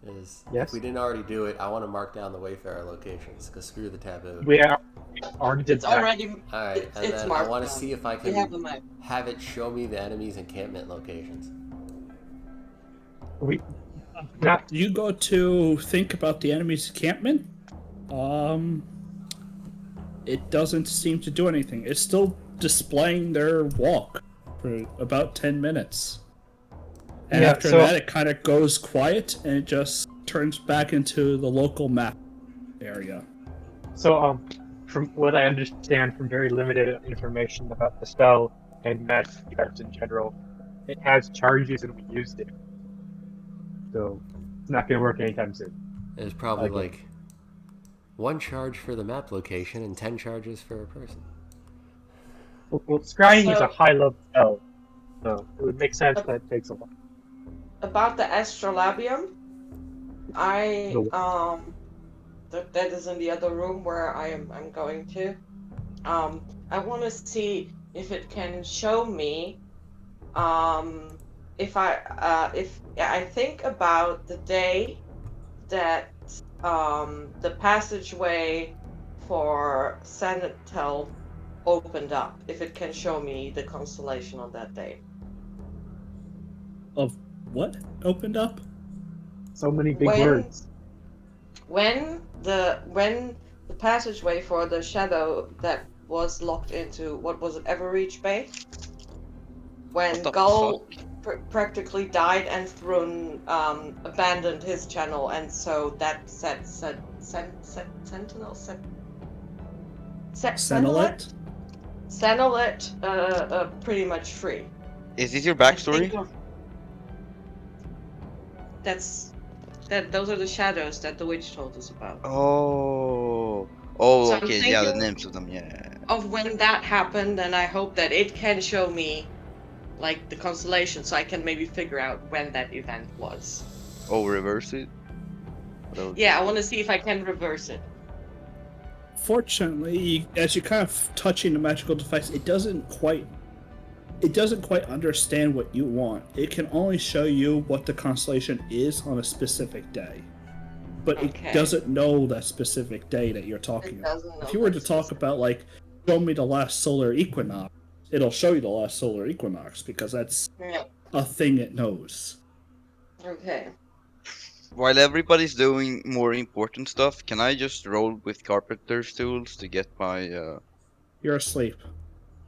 is,
Yes?
if we didn't already do it, I want to mark down the Wayfarer locations, because screw the taboo.
We already did
It's
that.
already
Alright, and
it's
then
marked
I want to
down.
see if I
We have the
can
map.
have it show me the enemy's encampment locations.
We not
You go to think about the enemy's encampment. It doesn't seem to do anything. It's still displaying their walk for about 10 minutes. And
Yeah,
after
so-
that, it kind of goes quiet and it just turns back into the local map area.
so from what I understand from very limited information about the spell and magic cards in general, it has charges and we used it. So it's not gonna work anytime soon.
There's probably
Okay.
like 1 charge for the map location and 10 charges for a person.
Well, scrying is
So-
a high level spell, so it would make sense that it takes a while.
About the astrolabium, that is in the other room where I'm going to. I want to see if it can show me, if I think about the day that the passageway for Sanatel opened up, if it can show me the constellation on that day.
Of what opened up?
So many big words.
When the passageway for the shadow that was locked into, what was it, Everreach Bay? When
What the
Gull practically died and Thrun abandoned his channel, and so that set Senelet pretty much free.
Is this your
I
backstory?
think those are the shadows that the witch told us about.
Oh,
So I'm
okay, yeah, the
thinking
names of them, yeah.
of when that happened, and I hope that it can show me, like, the constellation, so I can maybe figure out when that event was.
Oh, reverse it? Whatever.
Yeah, I want to see if I can reverse it.
Fortunately, as you're kind of touching the magical device, it doesn't quite understand what you want. It can only show you what the constellation is on a specific day. But
Okay.
it doesn't know that specific day that you're talking
It
about.
doesn't know
If you were
that
to talk about, like, show me the last solar equinox, it'll show you the last solar equinox, because that's
Yeah.
a thing it knows.
Okay.
While everybody's doing more important stuff, can I just roll with carpenter's tools to get my
You're asleep.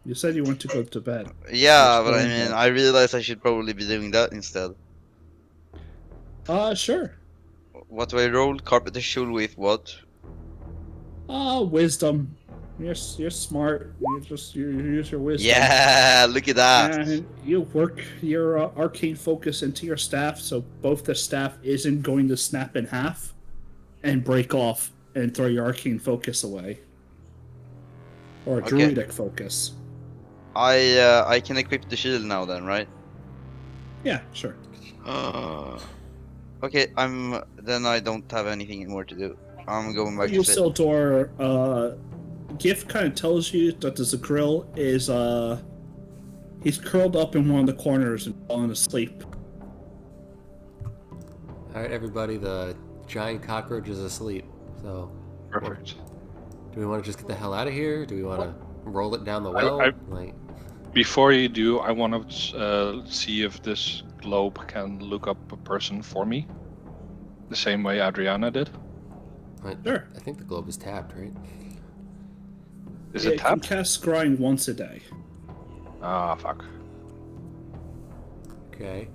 You said you went to go to bed.
Yeah,
You're
but I
still in
mean,
bed.
I realize I should probably be doing that instead.
Sure.
What do I roll? Carpenter's tool with what?
Wisdom. You're smart. You use your wisdom.
Yeah, look at that.
And you work your arcane focus into your staff, so both the staff isn't going to snap in half and break off and throw your arcane focus away. Or
Okay.
druidic focus.
I can equip the shield now then, right?
Yeah, sure.
Okay, then I don't have anything more to do. I'm going back
You
to sleep.
Sildor, Gift kind of tells you that the Zagril is, he's curled up in one of the corners and fallen asleep.
Alright, everybody, the giant cockroach is asleep. So,
Perfect.
do we want to just get the hell out of here? Do we want to roll it down the well? Like,
Before you do, I want to see if this globe can look up a person for me, the same way Adriana did.
Sure.
I think the globe is tapped, right?
Is it
It can
tapped?
cast scrying once a day.
Ah, fuck.
Okay.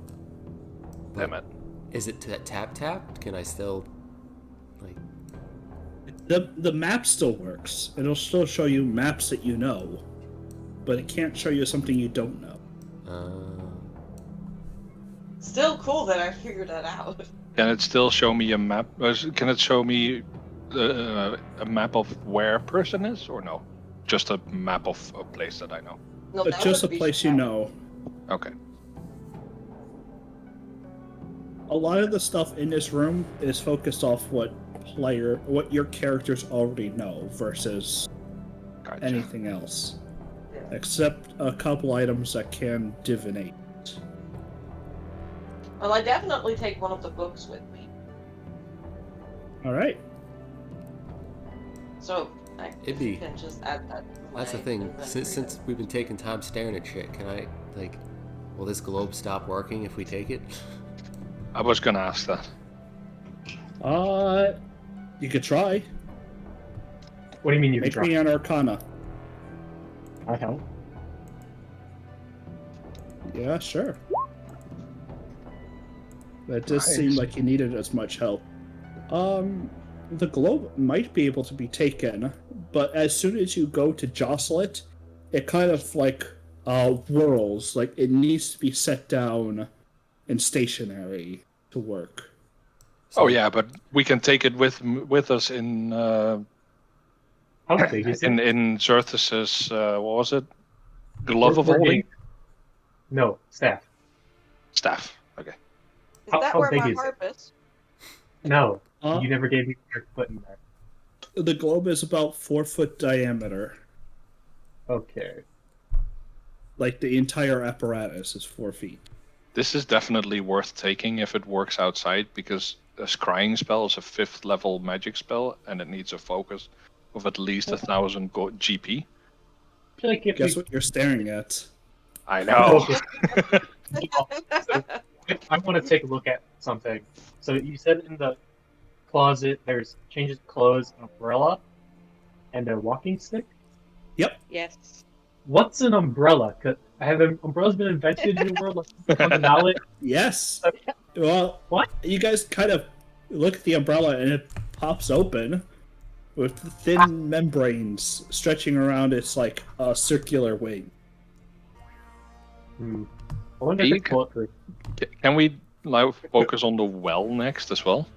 Damn it.
Is it tapped? Can I still, like...
The map still works. It'll still show you maps that you know, but it can't show you something you don't know.
Still cool that I figured that out.
Can it still show me a map? Can it show me a map of where a person is, or no? Just a map of a place that I know.
No,
But
that
just a
would be
place you
fun.
know.
Okay.
A lot of the stuff in this room is focused off what your characters already know versus
Gotcha.
anything else. Except a couple items that can divinate.
Well, I definitely take one of the books with me.
Alright.
So, I
It'd be-
can just add that to
That's the
my
thing.
inventory.
Since we've been taking time staring at shit, can I, like... Will this globe stop working if we take it?
I was gonna ask that.
You could try.
What do you mean you can
Make
try?
me an Arcana.
I help.
Yeah, sure. That does
Nice.
seem like you needed as much help. The globe might be able to be taken, but as soon as you go to jostle it, it kind of like whirls. Like it needs to be set down and stationary to work.
So,
Oh yeah, but we can take it with us in
How big is it?
in Xerxes' what was it? Glove of
We're
holding?
getting- No, staff.
Staff. Okay.
Is
How-
that
how
where
big
my
is it?
harp is?
No,
Uh,
you never gave me your foot in there.
The globe is about 4 foot diameter.
Okay.
Like the entire apparatus is 4 feet.
This is definitely worth taking if it works outside, because a scrying spell is a 5th level magic spell, and it needs a focus of at least 1,000 GP.
I feel like if
Guess
we
what you're staring at?
I know.
I want to take a look at something. So you said in the closet there's changes of clothes, an umbrella, and a walking stick.
Yes.
What's an umbrella? Cause have umbrellas been invented in the world? Like, on the knowledge?
Yes.
Okay.
Well,
What?
You guys kind of look at the umbrella and it pops open with thin membranes stretching around its like a circular wing.
I wonder if
You
it's bulletproof.
Can we like focus on the well next as well?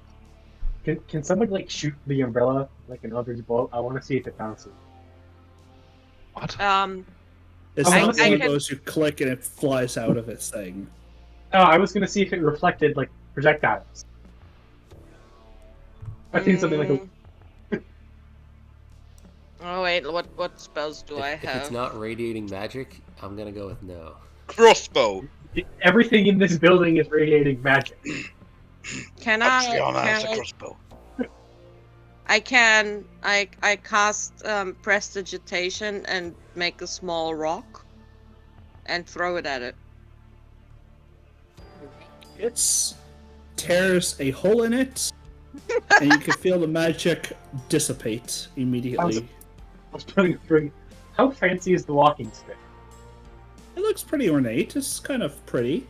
Can somebody like shoot the umbrella like an Eldritch bolt? I want to see if it bounces.
What?
It's
I
not
was-
one
I
of
can-
those you click and it flies out of its thing.
Oh, I was gonna see if it reflected like projectiles. I think something like a.
Oh wait, what spells do I
If
have?
it's not radiating magic, I'm gonna go with no.
Crossbow.
Everything in this building is radiating magic.
Can
Axiana
I?
has
Can
a
I?
crossbow.
I cast prestidigitation and make a small rock, and throw it at it.
It tears a hole in it, and you can feel the magic dissipate immediately.
I was putting through. How fancy is the walking stick?
It looks pretty ornate. It's kind of pretty.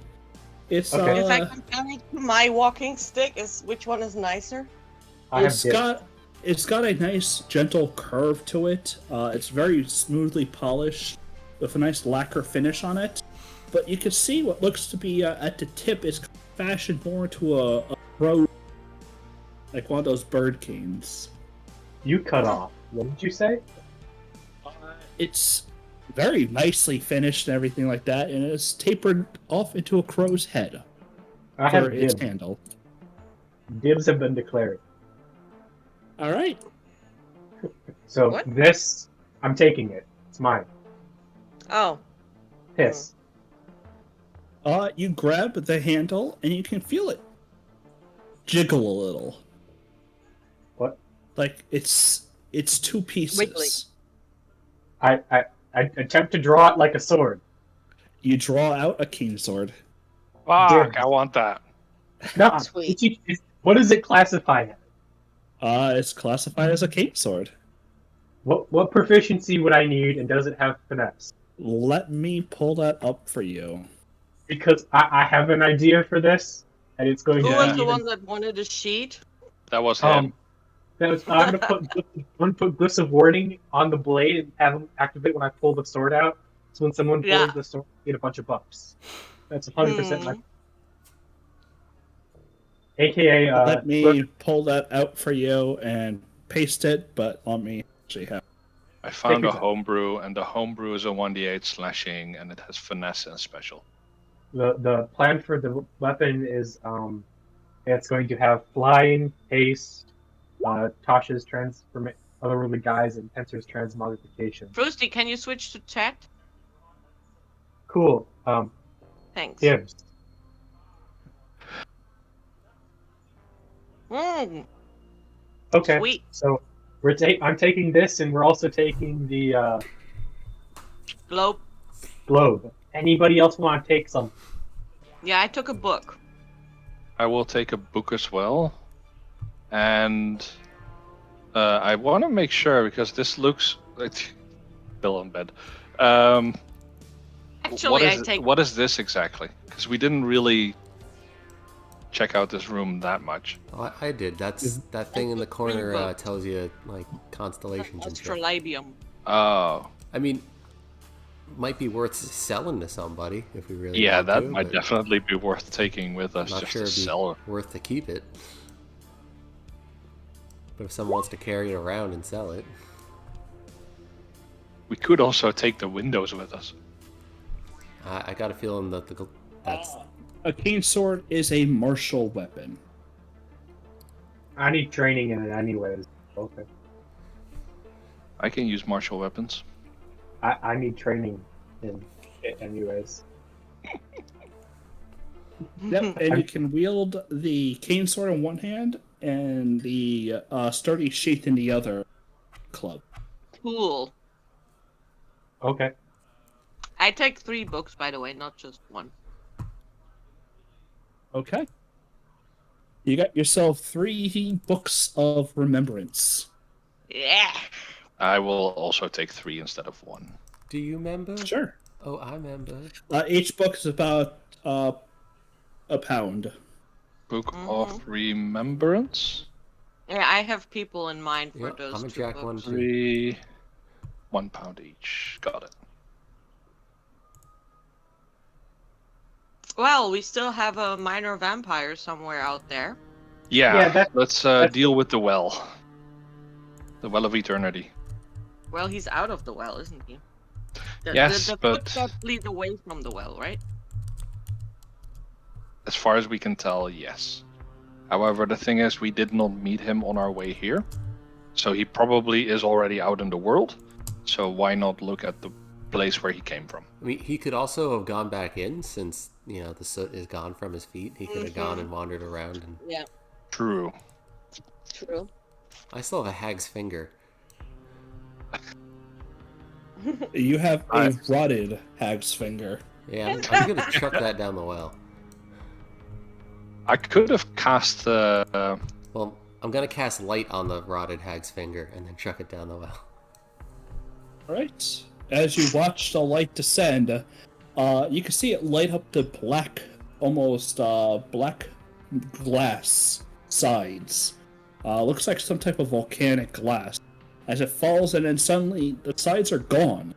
It's
Okay.
If I compare it to my walking stick, which one is nicer?
I have
it's
dibs.
got a nice gentle curve to it. It's very smoothly polished with a nice lacquer finish on it. But you can see what looks to be at the tip is fashioned more to a crow, like one of those bird canes.
You cut off. What did you say?
It's very nicely finished and everything like that, and it's tapered off into a crow's head
I
for
have
its
dibs.
handle.
Dibs have been declared.
All right.
So
What?
this, I'm taking it. It's mine.
Oh,
Piss.
You grab the handle and you can feel it jiggle a little.
What?
Like it's two pieces.
Wiggly.
I attempt to draw it like a sword.
You draw out a cane sword.
Fuck,
Dibs.
I want that.
No,
Sweet.
what does it classify as?
It's classified as a cane sword.
What proficiency would I need, and does it have finesse?
Let me pull that up for you.
Because I have an idea for this, and it's going
who
to
was
be
the
even-
one that wanted a sheet?
That was him.
I'm gonna put glyphs of warning on the blade and have them activate when I pull the sword out. So when someone pulls
Yeah.
the sword, you get a bunch of buffs. That's 100% my. AKA.
Let me pull that out for you and paste it, but let me actually have.
I found
your
a
time.
homebrew, and the homebrew is a 1d8 slashing, and it has finesse and special.
The plan for the weapon is it's going to have flying, haste, Tasha's otherworldly guise, and Tensor's transmogrification.
Frosty, can you switch to chat?
Cool.
Thanks.
Dibs. Okay.
Sweet.
So I'm taking this, and we're also taking the
Globe.
globe. Anybody else want to take some?
Yeah, I took a book.
I will take a book as well. And I want to make sure, because this looks like Bill in bed.
Actually,
What is this exactly? Because we didn't really check out this room that much.
Oh, I did. That's that thing in the corner
book.
tells you like constellations and shit.
Astrolabium.
Oh,
I mean, might be worth selling to somebody if we really
yeah,
want
that
to,
might
but
definitely be worth taking with
I'm
us
not
just
sure
to
it'd be
sell.
worth to keep it. But if someone wants to carry it around and sell it,
We could also take the windows with us.
I got a feeling that that's
A cane sword is a martial weapon.
I need training in it anyways. Okay.
I can use martial weapons.
I need training in it anyways.
Yep, and you can wield the cane sword in one hand and the sturdy sheath in the other club.
Cool.
Okay.
I take 3 books, by the way, not just one.
Okay. You got yourself 3 books of remembrance.
Yeah.
I will also take 3 instead of 1.
Do you remember?
Sure.
Oh, I remember.
Each book is about a pound.
Book of Remembrance.
Yeah, I have people in mind for
Yep,
those
I'm a
2
jack
books.
one too.
3, £1 each. Got it.
Well, we still have a minor vampire somewhere out there.
Yeah, let's
that's-
deal with the well. The Well of Eternity.
Well, he's out of the well, isn't he?
Yes,
the
but
footsteps lead away from the well, right?
as far as we can tell, yes. However, the thing is, we did not meet him on our way here. So he probably is already out in the world. So why not look at the place where he came from?
I mean, he could also have gone back in since, the soot is gone from his feet. He could have gone and wandered around. And
Yeah,
True.
true.
I still have a hag's finger.
You have a rotted hag's finger.
Yeah, I'm going to chuck that down the well.
I could have cast the.
Well, I'm going to cast light on the rotted hag's finger and then chuck it down the well.
Alright. As you watch the light descend, you can see it light up the black, almost black glass sides. Looks like some type of volcanic glass. As it falls, and then suddenly the sides are gone,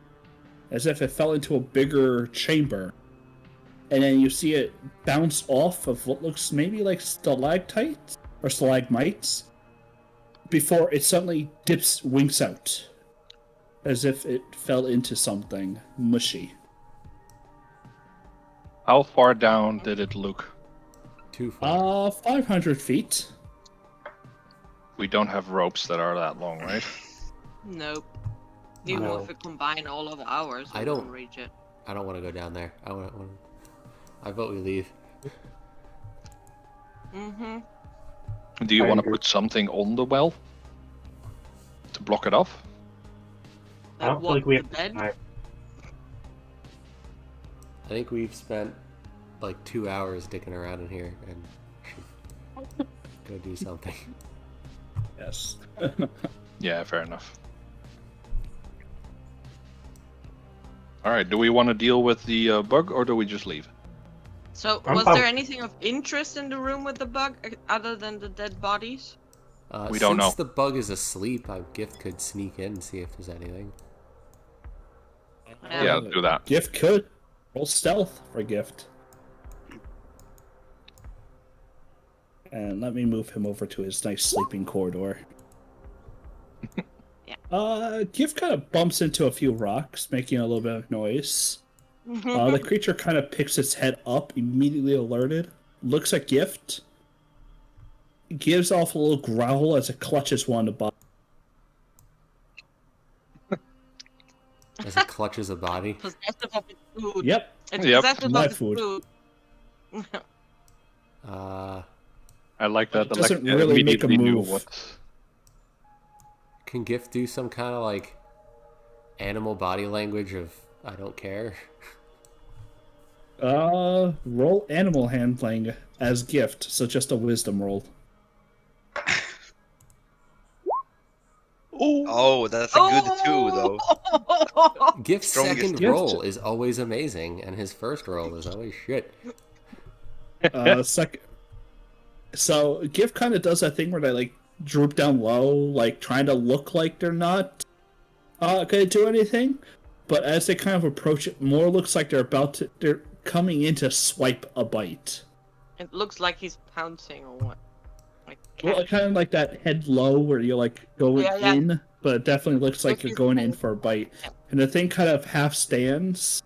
as if it fell into a bigger chamber. And then you see it bounce off of what looks maybe like stalactites or stalagmites, before it suddenly winks out, as if it fell into something mushy.
How far down did it look?
Too far.
500 feet.
We don't have ropes that are that long, right?
Nope. Even
No.
if we combine all of ours, we
I don't-
wouldn't reach it.
I don't want to go down there. I vote we leave.
Mm-hmm.
Do you
I
want to
agree.
put something on the well to block it off?
I don't feel like we have
the bed?
time.
I think we've spent like 2 hours dicking around in here and should go do something.
Yes.
Yeah, fair enough. All right, do we want to deal with the bug or do we just leave?
So,
I'm
was
fine.
there anything of interest in the room with the bug other than the dead bodies?
We don't
Since
know.
the bug is asleep, I Gift could sneak in and see if there's anything.
Yeah, do that.
Gift could. Roll stealth for Gift. And let me move him over to his nice sleeping corridor.
Yeah.
Gift kind of bumps into a few rocks, making a little bit of noise. The creature kind of picks its head up, immediately alerted, looks at Gift, gives off a little growl as it clutches one of the body.
As it clutches a body.
Possessive of its food.
Yep.
It's
Yep.
possessive
My
of its
food.
food.
I like that.
It doesn't really make a
immediately knew
move.
what.
Can Gift do some kind of like animal body language of I don't care?
Roll animal handling as Gift, so just a wisdom roll.
Oh, that's a good two, though.
Gift's
Strongest
second
Gift.
roll is always amazing, and his first roll is always shit.
Second. So Gift kind of does that thing where they like droop down low, like trying to look like they're not gonna do anything, but as they kind of approach it, more looks like they're coming in to swipe a bite.
It looks like he's pouncing or what? Like
Well, kind of like that head low where you're like going
Yeah.
in, but it definitely looks like you're going in for a bite. And the thing kind of half stands,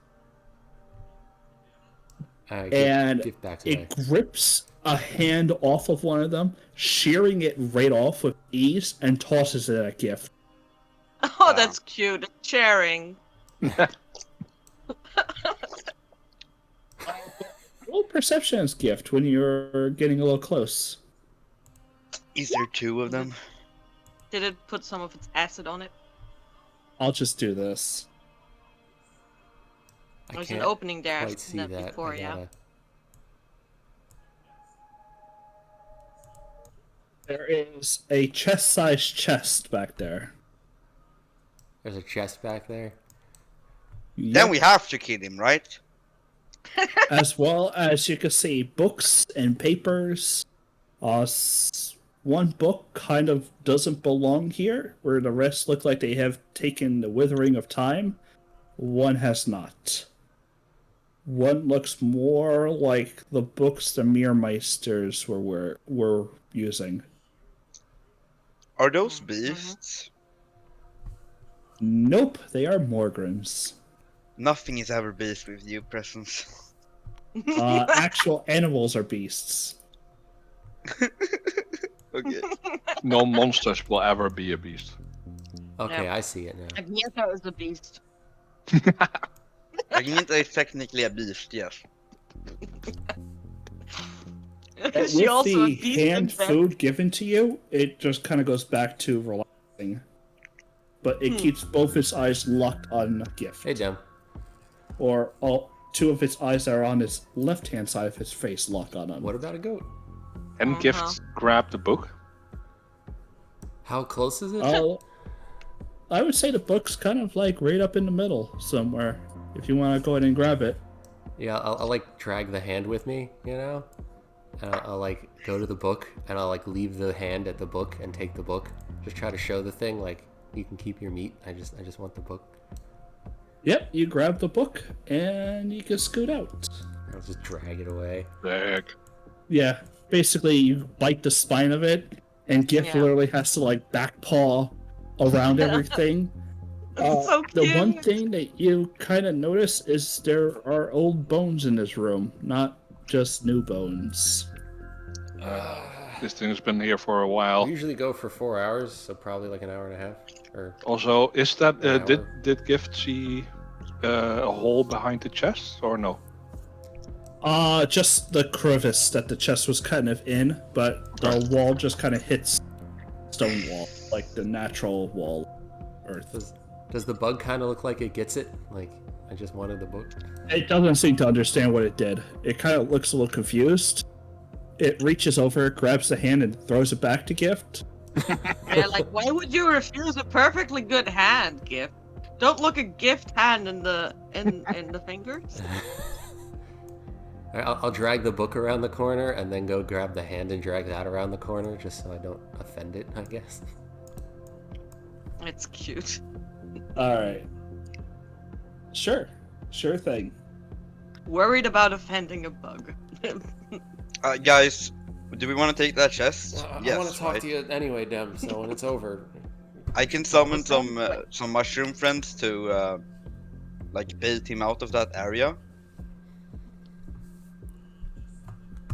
and
Gift backs
it
away.
grips a hand off of one of them, shearing it right off with ease, and tosses it at Gift.
Oh, that's cute. It's sharing.
Roll perception's Gift when you're getting a little close.
Is there two of them?
Did it put some of its acid on it?
I'll just do this.
I
There's an
can't
opening there. I've
quite
seen
see
that
that.
before, yeah.
There is a chest-sized chest back there.
There's a chest back there.
Then we have to kill him, right?
As well as you can see books and papers. One book kind of doesn't belong here, where the rest look like they have taken the withering of time. One has not. One looks more like the books the Meermeisters were using.
Are those beasts?
Nope, they are Morgrams.
Nothing is ever beast with you, Presence.
Actual animals are beasts.
Okay.
No monsters will ever be a beast.
Okay,
Yep.
I see it now.
Agnetha is the beast.
Agnetha is technically a beast, yes.
Is she
With
also a
the
beast in
hand
bed?
food given to you, it just kind of goes back to relaxing. But it keeps both its eyes locked on Gift.
Hey, Dem.
Or all two of its eyes that are on its left-hand side of his face lock on him.
What about a goat?
And Gift grab the book.
How close is it?
I would say the book's kind of like right up in the middle somewhere. If you want to go ahead and grab it.
Yeah, I'll like drag the hand with me, you know? And I'll like go to the book and I'll like leave the hand at the book and take the book. Just try to show the thing like you can keep your meat. I just want the book.
Yep, you grab the book and you can scoot out.
I'll just drag it away.
Back.
Yeah, basically you bite the spine of it, and Gift literally has to like back paw around everything.
So
the
cute.
one thing that you kind of notice is there are old bones in this room, not just new bones.
This thing's been here for a
We
while.
usually go for 4 hours, so probably like an hour and a half. Or
Also, is that
An hour.
did Gift see a hole behind the chest or no?
Just the crevice that the chest was kind of in, but the wall just kind of hits stone wall, like the natural wall, earth.
does the bug kind of look like it gets it? Like, I just wanted the book.
It doesn't seem to understand what it did. It kind of looks a little confused. It reaches over, grabs the hand, and throws it back to Gift.
Yeah, like why would you refuse a perfectly good hand, Gift? Don't look a Gift hand in the fingers.
I'll drag the book around the corner and then go grab the hand and drag that around the corner just so I don't offend it, I guess.
It's cute.
Alright. Sure thing.
Worried about offending a bug.
Guys, do we want to take that chest?
I want to talk to you anyway, Dem, so when it's over...
I can summon some mushroom friends to like bait him out of that area.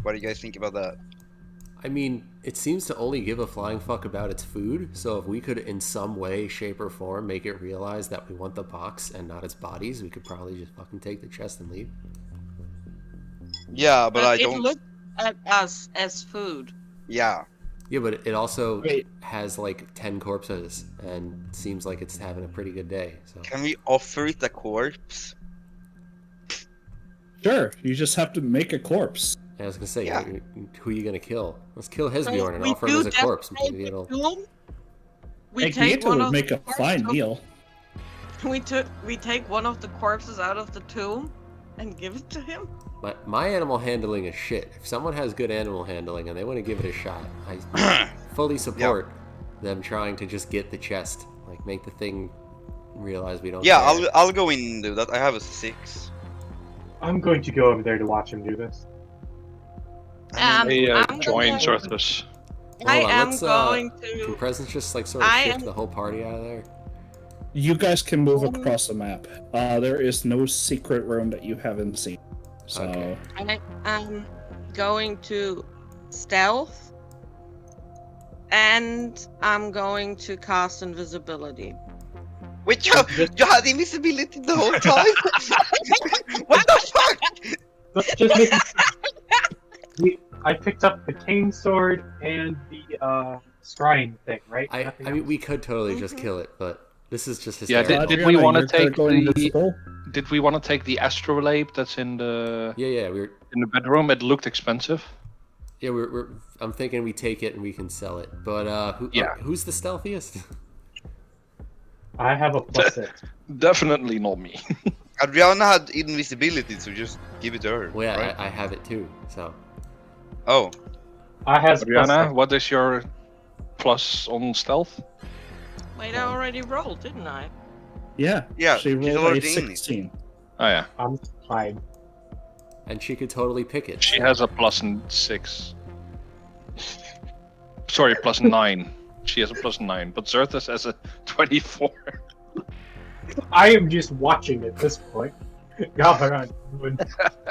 What do you guys think about that?
I mean, it seems to only give a flying fuck about its food, so if we could in some way, shape, or form make it realize that we want the box and not its bodies, we could probably just fucking take the chest and leave.
Yeah, but I
it
don't...
looked at us as food.
Yeah.
Yeah, but it also has like 10 corpses and seems like it's having a pretty good day. So
Can we offer it a corpse?
Sure, you just have to make a corpse.
I was gonna say,
Yeah.
who are you gonna kill? Let's kill Hesbjorn and
we
offer him as
do
a corpse.
definitely
Maybe it'll...
tomb. We take
Agnetha
one
would
of
make
the
a fine
corpses-
meal.
We take one of the corpses out of the tomb and give it to him.
My animal handling is shit. If someone has good animal handling and they want to give it a shot, I fully support them trying to just get the chest. Like, make the thing realize we don't
Yeah,
care.
I'll go in and do that. I have a 6.
I'm going to go over there to watch him do this.
Hey,
I'm
join
gonna-
Zerthus.
I
Hold on,
am
let's,
going
Can
to.
Presence just like sort of
I
shift
am-
the whole party out of there?
You guys can move across the map. There is no secret room that you haven't seen. So
Okay.
I am going to stealth, and I'm going to cast invisibility.
Wait, you had invisibility the whole time? What the fuck?
Just making... I picked up the cane sword and the scrying thing, right?
I
Nothing
mean,
else?
we could totally just kill it, but this is just
Yeah,
hysterical.
did we
Adriana,
wanna
you're gonna
take
go
the-
invisible?
Did we want to take the astrolabe that's in the
Yeah, we're
bedroom? It looked expensive.
we're I'm thinking we take it and we can sell it. But who's the stealthiest?
I have a +6.
Definitely not me.
Adriana had invisibility, so just give it to her.
Well, yeah,
right?
I have it too. So
Oh,
I have
Adriana,
+6.
what is your plus on stealth?
Wait, I already rolled, didn't I?
Yeah.
Yeah,
She
she's
rolled a
already in it.
16.
Oh yeah,
I'm fine.
and she could totally pick it.
she has a +6. Sorry, +9. She has a +9, but Zerthus has a 24.
I am just watching at this point. Y'all are on.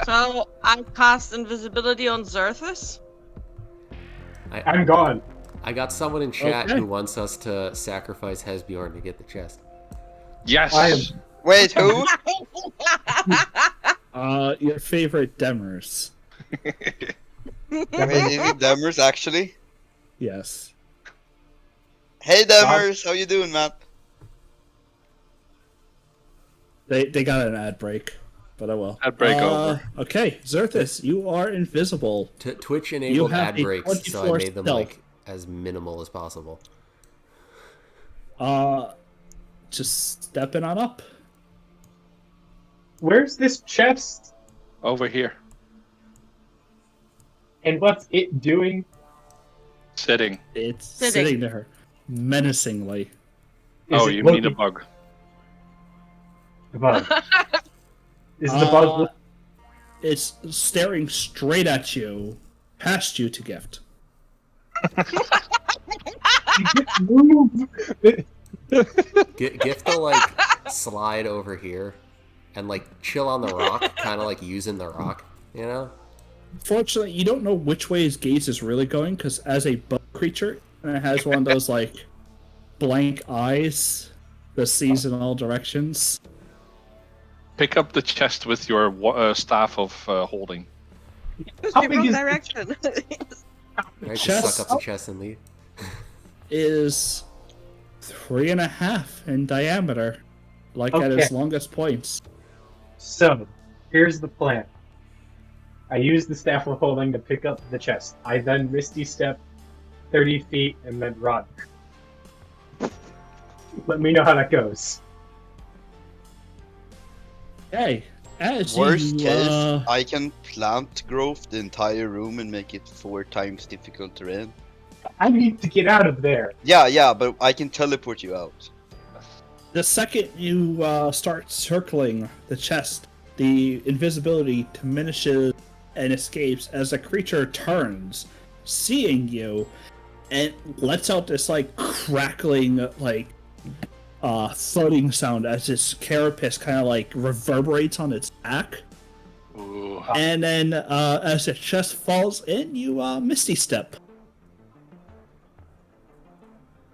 So I cast invisibility on Xerthus.
I'm gone.
I got someone in chat
Okay.
who wants us to sacrifice Hesbjorn to get the chest.
Yes.
I am.
Wait, who?
Your favorite Demers.
Wait, is it Demers actually?
Yes.
Hey Demers, how you doing, man?
They got an ad break, but I will.
Ad break over.
Okay, Xerthus, you are invisible.
Twitch enabled
have
ad
a
breaks, so I
24
made them
stealth.
like as minimal as possible.
Just stepping on up.
Where's this chest?
Over here.
And what's it doing?
Sitting.
It's
Sitting.
sitting there menacingly.
Oh,
it
you mean a
looking-
bug.
The bug. Is the bug?
It's staring straight at you, past you to Gift.
Gift will like slide over here and like chill on the rock, kind of like using the rock, you know?
Fortunately, you don't know which way his gaze is really going, because as a bug creature, and it has one of those like blank eyes that sees in all directions.
Pick up the chest with your staff of holding.
How
The
big
wrong
is-
direction.
Right, just
Chest-
suck up the chest and leave.
Is 3.5 in diameter, like at
Okay.
its longest points.
So, here's the plan. I use the staff of holding to pick up the chest. I then Misty Step 30 feet and then run. Let me know how that goes.
Hey, as
Worst
you,
case, I can plant growth the entire room and make it 4 times difficult terrain.
I need to get out of there.
Yeah, but I can teleport you out.
the second you start circling the chest, the invisibility diminishes and escapes as the creature turns, seeing you, and lets out this like crackling, like thudding sound as its carapace kind of like reverberates on its back.
Ooh.
And then as the chest falls in, you misty step.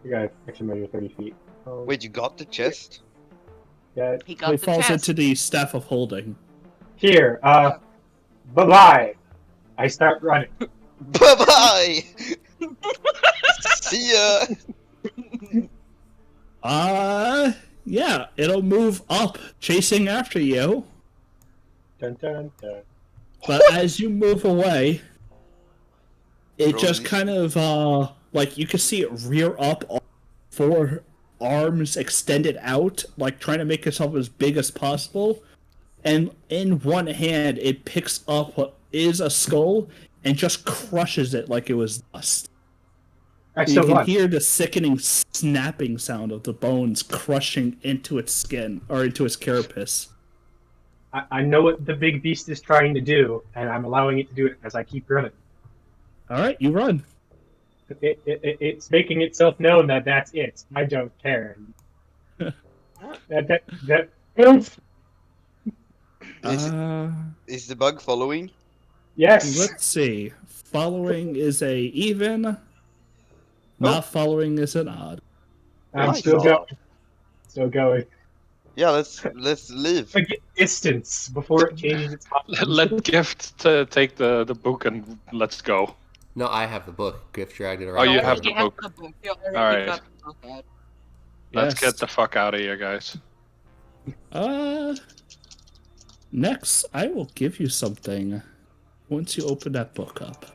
You got actually measure 30 feet. Oh,
Wait, you got the chest?
yeah.
He got
It
the
falls
chest.
into the staff of holding.
Here, bye-bye. I start running.
Bye bye! See ya!
Yeah, it'll move up, chasing after you.
Dun, dun, dun.
But as you move away, it just
Rolling.
kind of like you can see it rear up, all 4 arms extended out, like trying to make itself as big as possible. And in one hand, it picks up what is a skull and just crushes it like it was dust.
I
You
still
can
run.
hear the sickening snapping sound of the bones crushing into its skin or into its carapace.
I know what the big beast is trying to do, and I'm allowing it to do it as I keep running.
All right, you run.
It's making itself known that that's it. I don't care. that
Is the bug following?
yes.
Let's see. Following is a even. Not following is an odd.
I'm
my
still
God.
going. Still going.
Yeah, let's leave.
I get distance before it changes its mind.
Let Gift take the book and let's go.
No, I have the book. Gift dragged it
Oh,
around.
you
You
have
already
the book.
the book. You already
Alright.
got the book out.
Let's
Yes.
get the fuck out of here, guys.
Next, I will give you something once you open that book up.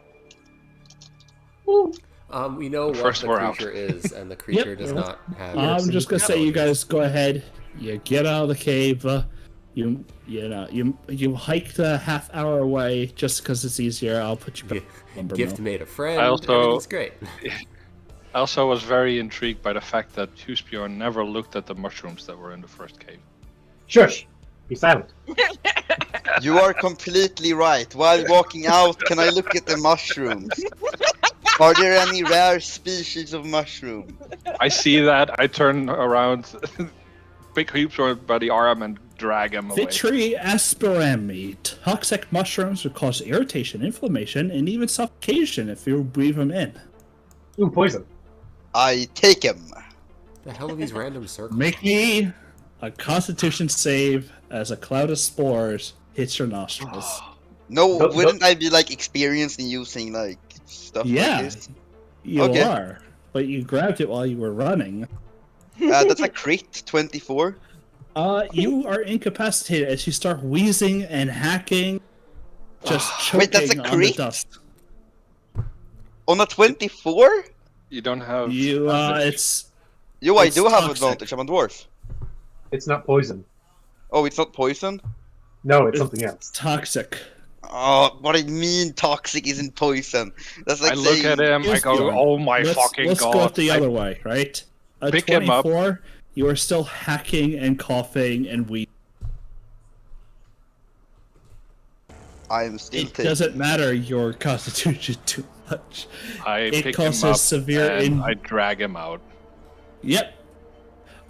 We know what
First
the
we're out.
creature is, and the creature does not have.
I'm just gonna say, you guys go ahead. You get out of the cave. You hiked a half hour away just because it's easier. I'll put you back. in
Gift
Lumbermill.
made a friend.
I also-
Everything's great.
I also was very intrigued by the fact that Husbjorn never looked at the mushrooms that were in the first cave.
Shush. Be silent.
You are completely right. While walking out, can I look at the mushrooms? Are there any rare species of mushroom?
I see that. I turn around. pick Hoopsworth by the arm and drag him away.
Vitri asperami. Toxic mushrooms will cause irritation, inflammation, and even suffocation if you breathe them in.
Ooh, poison.
I take him.
The hell are these random circles?
Make me a Constitution save as a cloud of spores hits your nostrils.
No,
Nope,
wouldn't I be like experienced in using like stuff
Yeah.
like this?
You
Okay.
are, but you grabbed it while you were running.
That's a crit, 24.
You are incapacitated as you start wheezing and hacking, just choking
Wait, that's a
on the
crit?
dust.
On a 24?
You don't have.
You, it's
Yo, I
It's
do have
toxic.
advantage. I'm a dwarf.
It's not poison.
Oh, it's not poison?
No, it's something else.
toxic.
Oh, what I mean toxic isn't poison. That's like
I look
saying...
at him, I
Here's
go,
the-
oh my
let's
fucking
let's
god.
go up the other way, right? A
Pick him up.
24, you are still hacking and coughing and wheezing.
I'm still
It
taking...
doesn't matter your constitution too much.
I
It
pick him
causes
up
severe
and I drag him out.
Yep.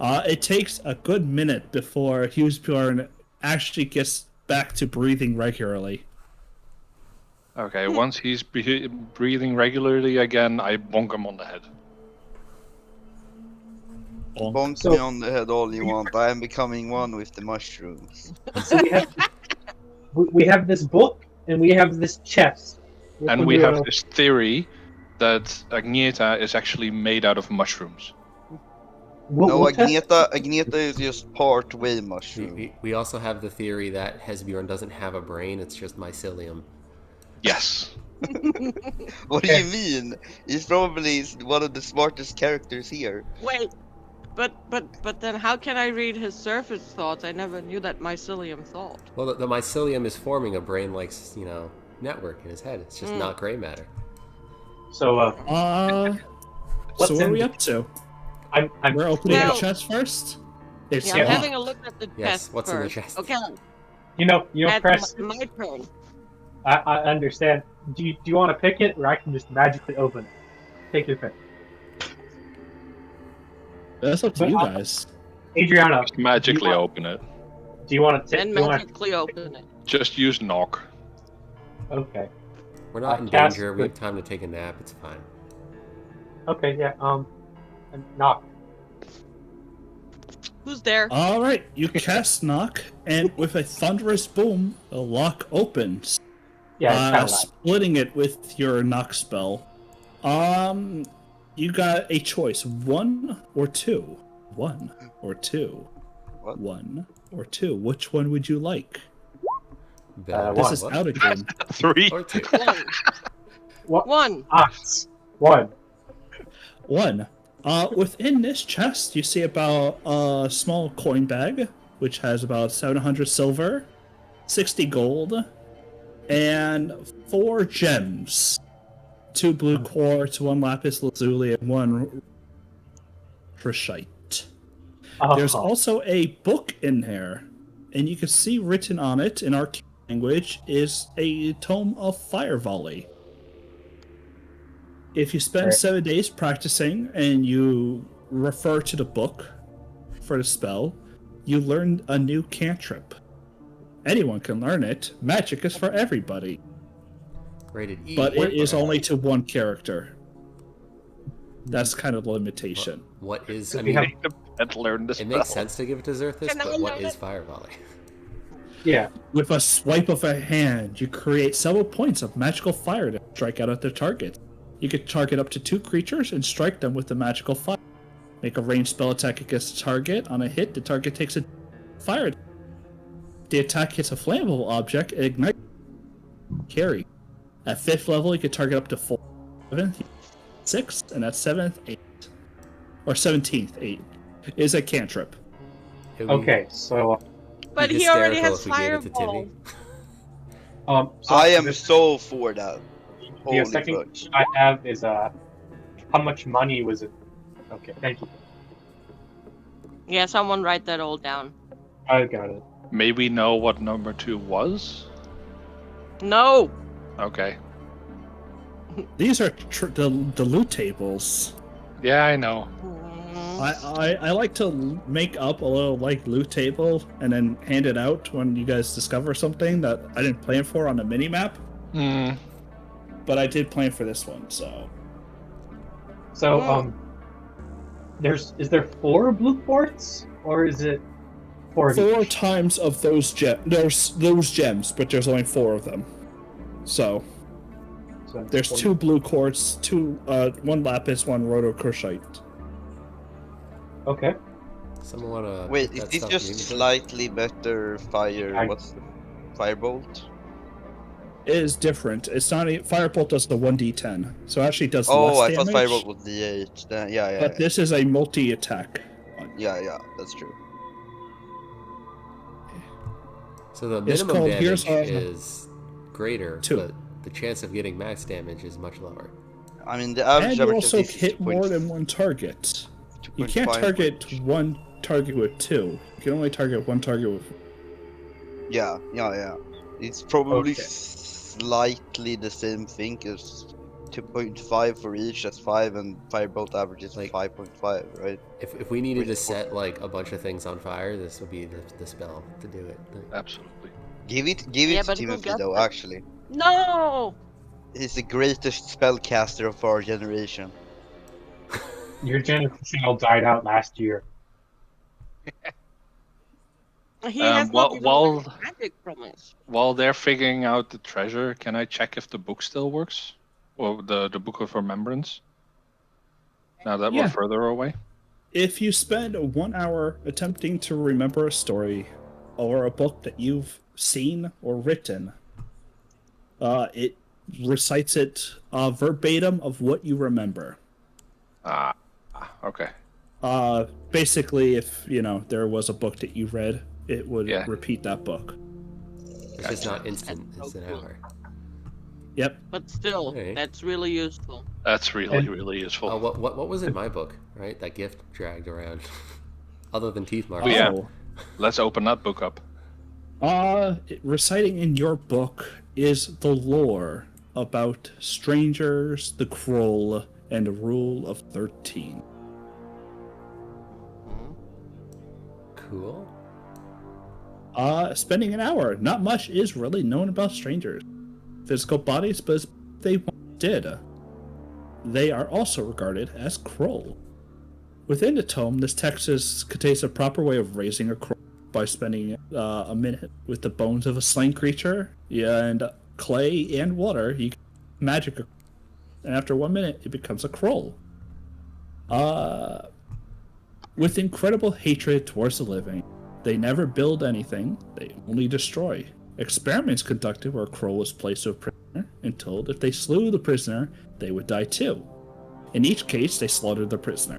It takes a good minute before Hughesborn actually gets back to breathing regularly.
Okay, once he's breathing regularly again, I bonk him on the head.
Bonk
So-
me on the head all you want. I am becoming one with the mushrooms.
So we have this book and we have this chest. Which
And
one
we
do you
have
wanna-
this theory that Agneta is actually made out of mushrooms.
No,
what chest?
Agneta is just part way mushroom.
We also have the theory that Hesbjorn doesn't have a brain, it's just mycelium.
Yes.
What do you mean? He's probably one of the smartest characters here.
Wait, but then how can I read his surface thoughts? I never knew that mycelium thought.
Well, the mycelium is forming a brain-like, network in his head. It's just not gray matter.
So,
So
What's
what are
in
we
the-
up to?
I'm
We're opening
Well-
the chest first? It's
Yeah, I'm
Yeah.
having a look at the
Yes,
chest
what's in the
first.
chest?
Okay,
you know,
that's
Chris.
my turn.
I understand. Do you want to pick it, or I can just magically open it? Take your pick.
That's up to
But
you
I'll-
guys.
Adriana,
Just magically
you want-
open it.
do you want to
And
do you want?
magically open it.
Just use knock.
Okay.
We're not in
Cast
danger. We
with-
have time to take a nap. It's fine.
Okay. Yeah. And knock.
Who's there?
Alright, you cast knock, and with a thunderous boom, the lock opens.
Yeah. It's kind of loud.
Splitting it with your knock spell. You got a choice: 1 or 2. 1 or 2.
What?
1 or 2. Which one would you like?
Better
This
One.
is out again.
3.
Or 2.
One.
One.
1. Within this chest, you see about a small coin bag, which has about 700 silver, 60 gold, and 4 gems. 2 blue quartz, 1 lapis lazuli, and 1 trishite. There's also a book in there, and you can see written on it in arcane language is a tome of fire volley. If you spend 7 days practicing and you refer to the book for the spell, you learn a new cantrip. Anyone can learn it. Magic is for everybody,
Rated E.
but it is only to one character. That's kind of the limitation.
What is...
So
I
we
mean,
have-
And learn this
it makes sense to give it to Zerthus,
Can I
but what
learn
is
it?
Fire Volley?
Yeah.
With a swipe of a hand, you create several points of magical fire to strike out at the target. You can target up to 2 creatures and strike them with the magical fire. Make a ranged spell attack against the target. On a hit, the target takes a fire. The attack hits a flammable object and ignites. Carry. At 5th level, you can target up to 4. 7th, 6th, and at 7th, 8th. Or 17th, 8th. Is a cantrip.
It would be
Okay. So
But he already
hysterical
has
if we gave it to
fireball.
Timmy.
so
I am
this-
so for that.
the
Holy
second
fuck.
question I have is how much money was it? Okay. Thank you.
Yeah, someone write that all down.
I got it.
May we know what number 2 was?
No.
Okay.
These are the loot tables.
Yeah, I know.
I like to make up a little like loot table and then hand it out when you guys discover something that I didn't plan for on the mini map. But I did plan for this one, so.
So is there 4 blue quartz or is it 4
4 times of those there's those gems, but there's only 4 of them. So there's 2 blue quartz, 1 lapis, 1 rhodochrosite.
Okay.
Someone wanna
Wait,
put
is
that
this
stuff
just
in the inventory?
slightly better fire? What's the firebolt?
It is different. It's not Firebolt does the 1d10, so it actually does
Oh,
less
I thought
damage.
firebolt was d8. Then, yeah.
But this is a multi-attack.
Yeah, that's true.
So the
It's
minimum
called
damage
here's
is greater,
2.
but the chance of getting max damage is much lower.
I mean, the average
And you
damage
also
of this is
hit more than 1 target. You can't
2.5,
target
which-
1 target with 2. You can only target 1 target with.
Yeah. It's probably
Okay.
slightly the same thing as 2.5 for each. That's 5, and firebolt average is
Like-
5.5, right?
If we needed to
Which-
set like a bunch of things on fire, this would be the spell to do it.
Absolutely.
Give it
Yeah,
to
but who
Timothy
gets
though.
it?
Actually,
No!
he's the greatest spellcaster of our generation.
Your generation all died out last year.
He has not even
while
learned magic from it.
while they're figuring out the treasure, can I check if the book still works, or the book of remembrance? Now that
Yeah.
we're further away.
If you spend 1 hour attempting to remember a story or a book that you've seen or written, it recites it verbatim of what you remember.
Okay.
Basically, if there was a book that you read, it would repeat that book.
It's just not instant. It's an hour.
Yep.
But still,
Alright.
that's really useful.
That's really useful.
What was in my book? Right, that gift dragged around. Other than teeth marks.
Oh, yeah. Let's open that book up.
Reciting in your book is the lore about strangers, the Kroll, and the Rule of 13.
Cool.
Spending an hour. Not much is really known about strangers. Physical bodies, but they did. They are also regarded as Kroll. Within the tome, this text contains a proper way of raising a Kroll by spending a minute with the bones of a slain creature, and clay and water. You can magic, and after 1 minute, it becomes a Kroll. With incredible hatred towards the living, they never build anything, they only destroy. Experiments conducted where a Kroll was placed with a prisoner and told if they slew the prisoner, they would die too. In each case, they slaughtered the prisoner.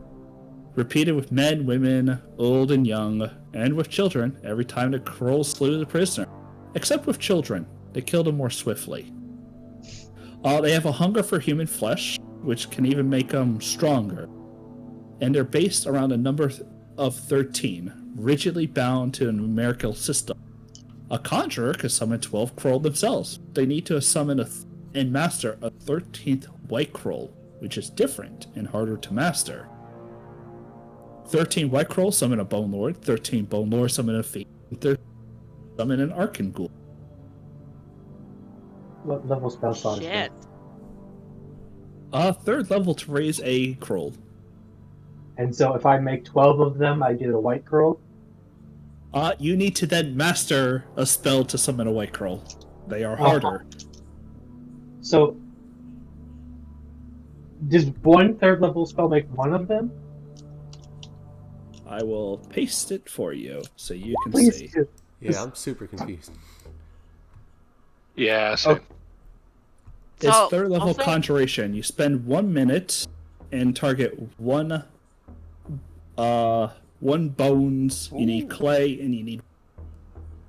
Repeated with men, women, old and young, and with children every time the Kroll slew the prisoner. Except with children, they killed them more swiftly. They have a hunger for human flesh, which can even make them stronger. And they're based around a number of 13, rigidly bound to a numerical system. A conjurer can summon 12 Kroll themselves. They need to summon and master a 13th White Kroll, which is different and harder to master. 13 White Kroll summon a Bone Lord, 13 Bone Lords summon a Fiend, 13 summon an Archanghoul.
What level spell slot is
Shit.
that?
3rd level to raise a Kroll.
And so if I make 12 of them, I get a white Kroll?
You need to then master a spell to summon a White Kroll. They are harder.
So, does one 3rd level spell make 1 of them?
I will paste it for you so you can
Please
see.
do.
Yeah, I'm super confused.
Yeah, same.
It's
So,
3rd level
also-
conjuration. You spend 1 minute and target one bones. You need clay and you need.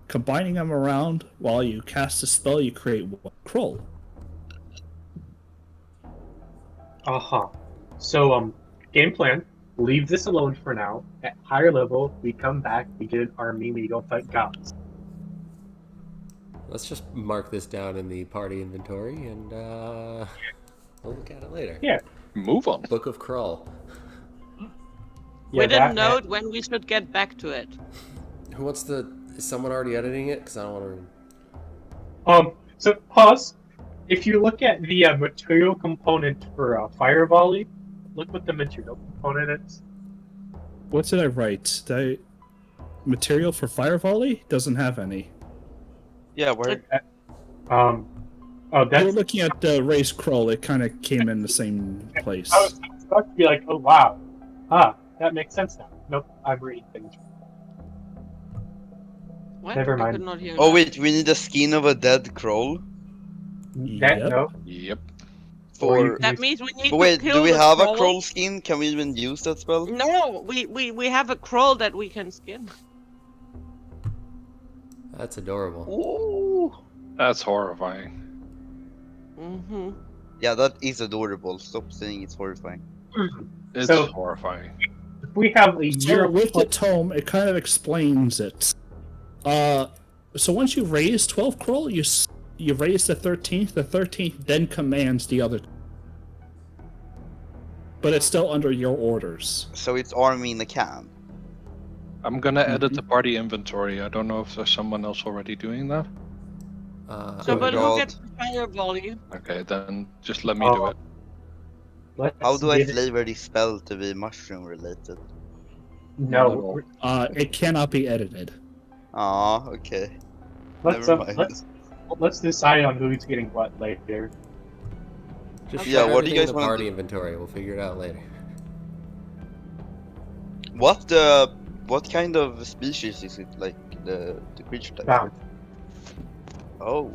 Combining them around while you cast a spell, you create 1 Kroll.
So, game plan. Leave this alone for now. At higher level, we come back, we get an army, we go fight gods.
Let's just mark this down in the party inventory, and we'll look at it later.
Yeah.
Move on.
Book of Krull.
We didn't know when we should get back to it.
Who wants to? Is someone already editing it? Because I don't want to.
So pause. If you look at the material component for fire volley, look what the material component is.
What did I write? Material for fire volley doesn't have any.
Yeah, where?
Oh,
You're
that's.
looking at the race crawl. It kind of came in the same place.
I was about to be like, oh wow, that makes sense now. Nope, I'm reading things.
What?
Never
I
mind.
could not hear
Oh
that.
wait, we need a skin of a dead crow.
That no.
Yep.
Or you
For
can
That
use-
means we need
but wait,
to kill
do we
the
have
troll.
a troll skin? Can we even use that spell?
No, we have a troll that we can skin.
That's adorable.
Ooh.
That's horrifying.
Mm-hmm.
Yeah, that is adorable. Stop saying it's horrifying.
It's
So-
horrifying.
If we have a year
So with the tome, it kind of explains it. So once you raise 12 Kroll, you raise the 13th. The 13th then commands the other. But it's still under your orders.
So it's army in a can.
I'm gonna edit the party inventory. I don't know if there's someone else already doing that.
So,
Oh
but who
God.
gets the fire volley?
Okay, then just let me do it.
How do I flavor this spell to be mushroom related?
No,
It cannot be edited.
Ah, okay.
let's
Never mind.
let's decide on who's getting what later.
Just
Yeah,
shove
what do you
everything in
guys
the
wanna
party
do?
inventory. We'll figure it out later.
What kind of species is it? Like the creature type?
Bound.
Oh.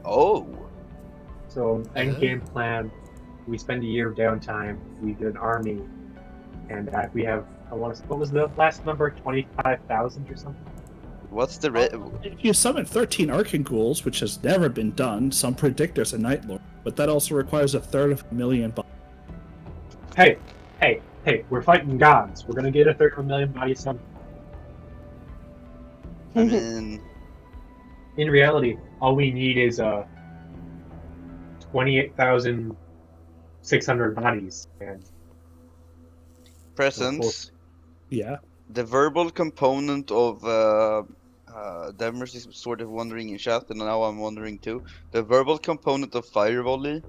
Oh.
So end game plan, we spend a year of downtime. We do an army, and we have what was the last number? 25,000 or something.
What's the rate?
If you summon 13 Archangouls, which has never been done, some predict there's a Night Lord, but that also requires a third of a million.
Hey, we're fighting gods. We're gonna get a third of a million bodies some.
I mean,
In reality, all we need is 28,600 bodies. And
presence.
Yeah.
The verbal component of Demers is sort of wondering in chat, and now I'm wondering too. The verbal component of Fire Volley,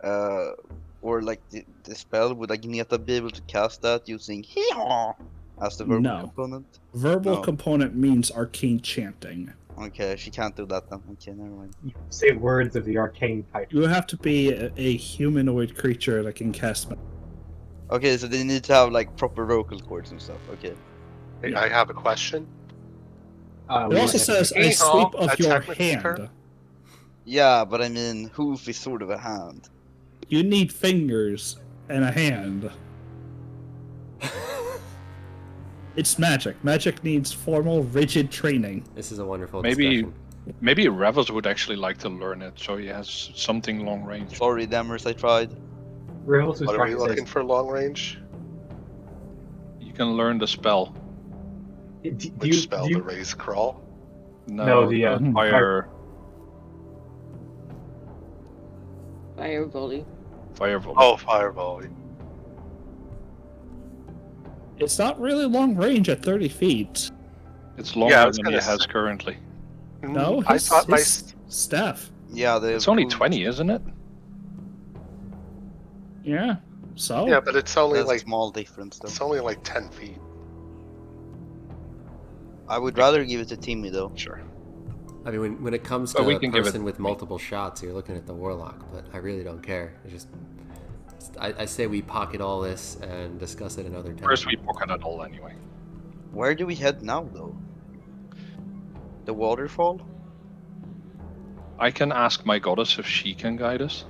or like the spell, would Agneta be able to cast that using Hee-haw as the verbal
No.
component?
Verbal
No.
component means arcane chanting.
Okay, she can't do that then. Okay, never mind.
you say words of the arcane type.
You have to be a humanoid creature that can cast.
Okay, so they need to have like proper vocal cords and stuff. Okay.
Hey, I have a question.
It also says a
Hee-haw,
sweep of
a
your
technical
hand.
term?
Yeah, but I mean, hoof is sort of a hand.
You need fingers and a hand. It's magic. Magic needs formal, rigid training.
This is a wonderful
Maybe
discussion.
Revels would actually like to learn it, so he has something long range.
Sorry, Demers, I tried.
Rivals was
What are
trying
we
to say.
looking for long range?
You can learn the spell.
Which spell? The raise crawl?
No, the,
fire.
Fire volley.
Fire volley.
Oh, fireball.
It's not really long range at 30 feet.
It's longer
Yeah, I was
than he
gonna
has
say-
currently.
No,
I
his,
thought my
his staff.
Yeah,
It's only 20, isn't it?
Yeah. So.
yeah, but it's only
That's a
like
small difference though.
it's only like 10 feet.
I would rather give it to Timmy though.
Sure.
I mean, when it comes
But
to
we
a
can give it-
person with multiple shots, you're looking at the warlock. But I really don't care. I say we pocket all this and discuss it another time.
First, we pocket it all anyway.
Where do we head now though? The waterfall?
I can ask my goddess if she can guide us.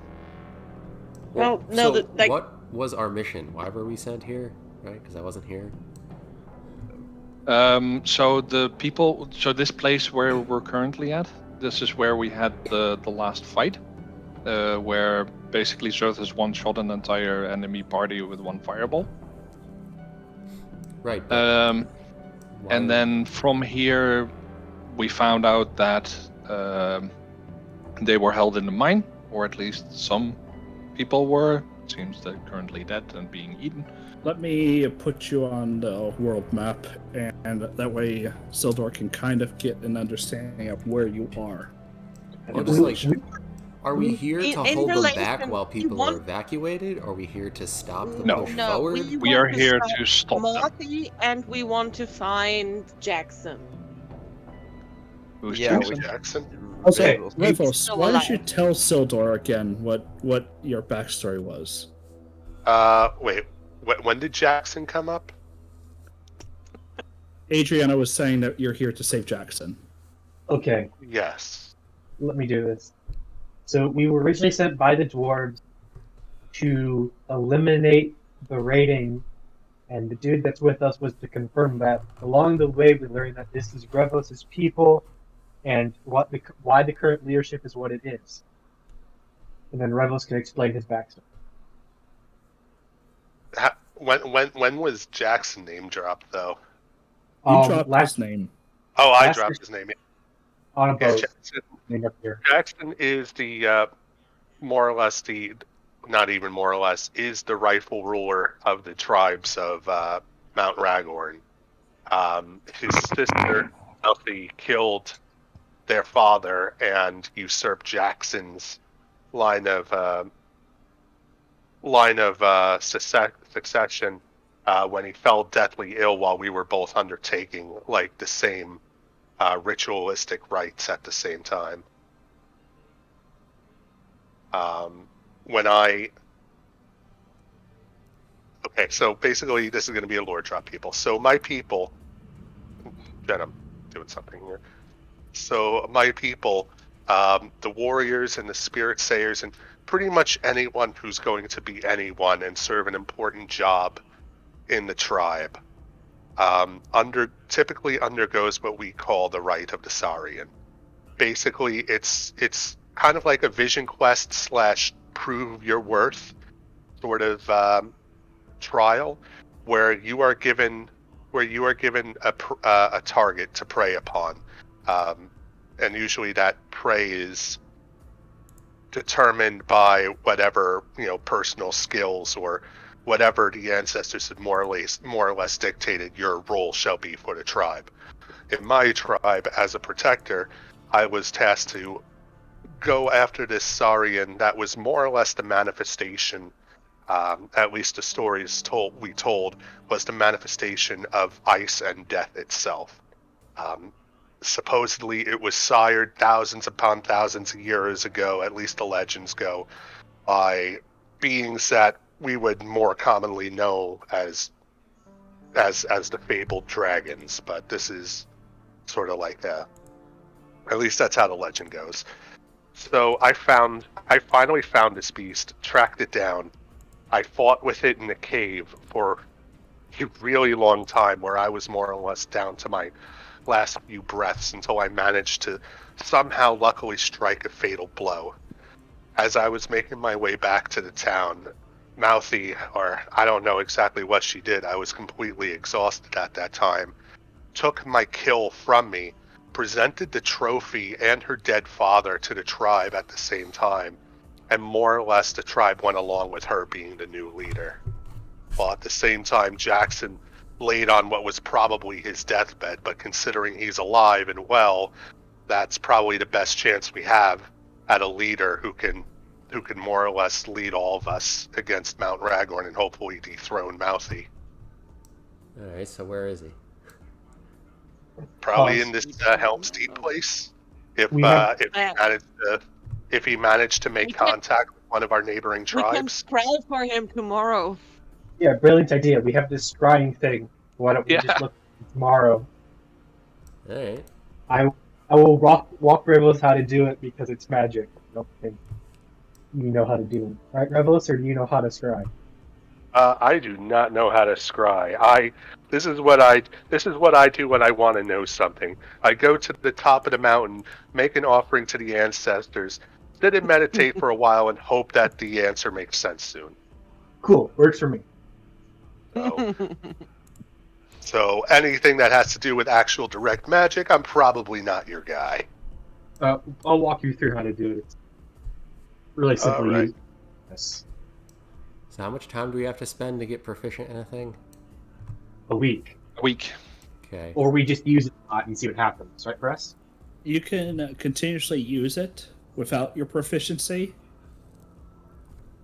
Well, no,
so
like
what was our mission? Why were we sent here? Right? Because I wasn't here.
So this place where we're currently at, this is where we had the last fight, where basically Xerthas one-shot an entire enemy party with one fireball.
Right. But why
And then from here, we found out that they were held in the mine, or at least some people were seems they're currently dead and being eaten.
Let me put you on the world map, and that way Sildor can kind of get an understanding of where you are.
Well, just like, are we here to
in
hold them back
relation-
while
we
people
want-
are evacuated? Or are we here to stop the
No.
push
No,
forward?
We are
want to
here
stop
to stop them.
Marty, and we want to find Jackson.
Who's
Yeah,
Jackson?
Jackson.
Also,
Okay.
Revos,
Still
why don't you
alive.
tell Sildor again what your backstory was?
Wait. When did Jackson come up?
Adriana was saying that you're here to save Jackson.
Okay,
Yes.
let me do this. So we were originally sent by the dwarves to eliminate the raiding, and the dude that's with us was to confirm that. Along the way, we learned that this is Revos' people, and why the current leadership is what it is. And then Revos can explain his backstory.
When was Jackson name dropped though?
You dropped
last
his name.
Oh, I
Last
dropped
year-
his name.
on a
Yeah,
boat
Jackson.
named up here.
Jackson is the more or less not even more or less, is the rightful ruler of the tribes of Mount Ragorn. His sister Elsie killed their father and usurped Jackson's line of succession when he fell deathly ill while we were both undertaking like the same ritualistic rites at the same time. Okay, so basically this is going to be a lore drop, people. So my people, Jen, I'm doing something here. So my people, the warriors and the spirit sayers and pretty much anyone who's going to be anyone and serve an important job in the tribe, typically undergoes what we call the rite of the Saurian. Basically, it's kind of like a vision quest / prove your worth sort of trial, where you are given a target to prey upon, and usually that prey is determined by whatever personal skills or whatever the ancestors have more or less dictated your role shall be for the tribe. In my tribe, as a protector, I was tasked to go after this Saurian that was more or less the manifestation, at least the stories we told, was the manifestation of ice and death itself. Supposedly it was sired thousands upon thousands of years ago, at least the legends go, by beings that we would more commonly know as the fabled dragons, but this is sort of like at least that's how the legend goes. So I finally found this beast, tracked it down. I fought with it in a cave for a really long time, where I was more or less down to my last few breaths until I managed to somehow luckily strike a fatal blow. As I was making my way back to the town, Mouthy, or I don't know exactly what she did, I was completely exhausted at that time, took my kill from me, presented the trophy and her dead father to the tribe at the same time, and more or less the tribe went along with her being the new leader. While at the same time, Jackson laid on what was probably his deathbed, but considering he's alive and well, that's probably the best chance we have at a leader who can more or less lead all of us against Mount Ragorn and hopefully dethrone Mouthy.
Alright, so where is he?
Probably in this Helm's Deep place. If he managed to make contact with one of our neighboring
We can
tribes.
scry for him tomorrow.
Yeah, brilliant idea. We have this scrying thing. Why don't we just look tomorrow?
Alright.
I will walk Revos how to do it because it's magic. I don't think you know how to do it. Right, Revos, or do you know how to scry?
I do not know how to scry. This is what I do when I want to know something. I go to the top of the mountain, make an offering to the ancestors, sit and meditate for a while, and hope that the answer makes sense soon.
Cool, works for me.
So anything that has to do with actual direct magic, I'm probably not your guy.
I'll walk you through how to do it. It's really simple.
All right.
Yes.
So how much time do we have to spend to get proficient in a thing?
A week.
A week.
Okay.
Or we just use it and see what happens, right, Press?
You can continuously use it without your proficiency.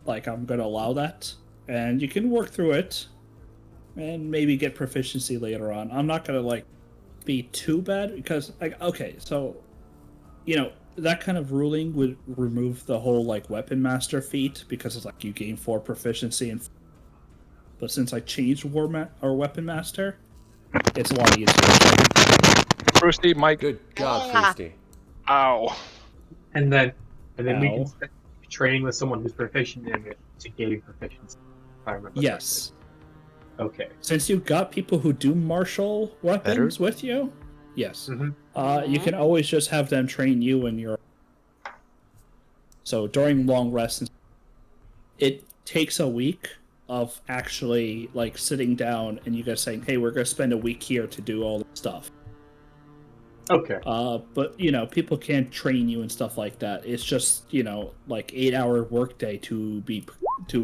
Like, I'm going to allow that. And you can work through it and maybe get proficiency later on. I'm not going to, like, be too bad because, like, okay, so, you know, that kind of ruling would remove the whole, like, Weapon Master feat because it's like you gain 4 proficiency. But since I changed Weapon Master, it's a lot easier.
Frosty, Mike.
Good job,
Ah.
Frosty.
Ow.
And then we
Ow.
can spend training with someone who's proficient in it to gain proficiency. If I remember
Yes.
correctly. Okay.
Since you've got people who do martial weapons with you, yes. You can always just have them train you in your... So during long rests, it takes a week of actually, like, sitting down and you guys saying, hey, we're going to spend a week here to do all the stuff.
Okay.
But, you know, people can't train you and stuff like that. It's just, you know, like 8-hour workday to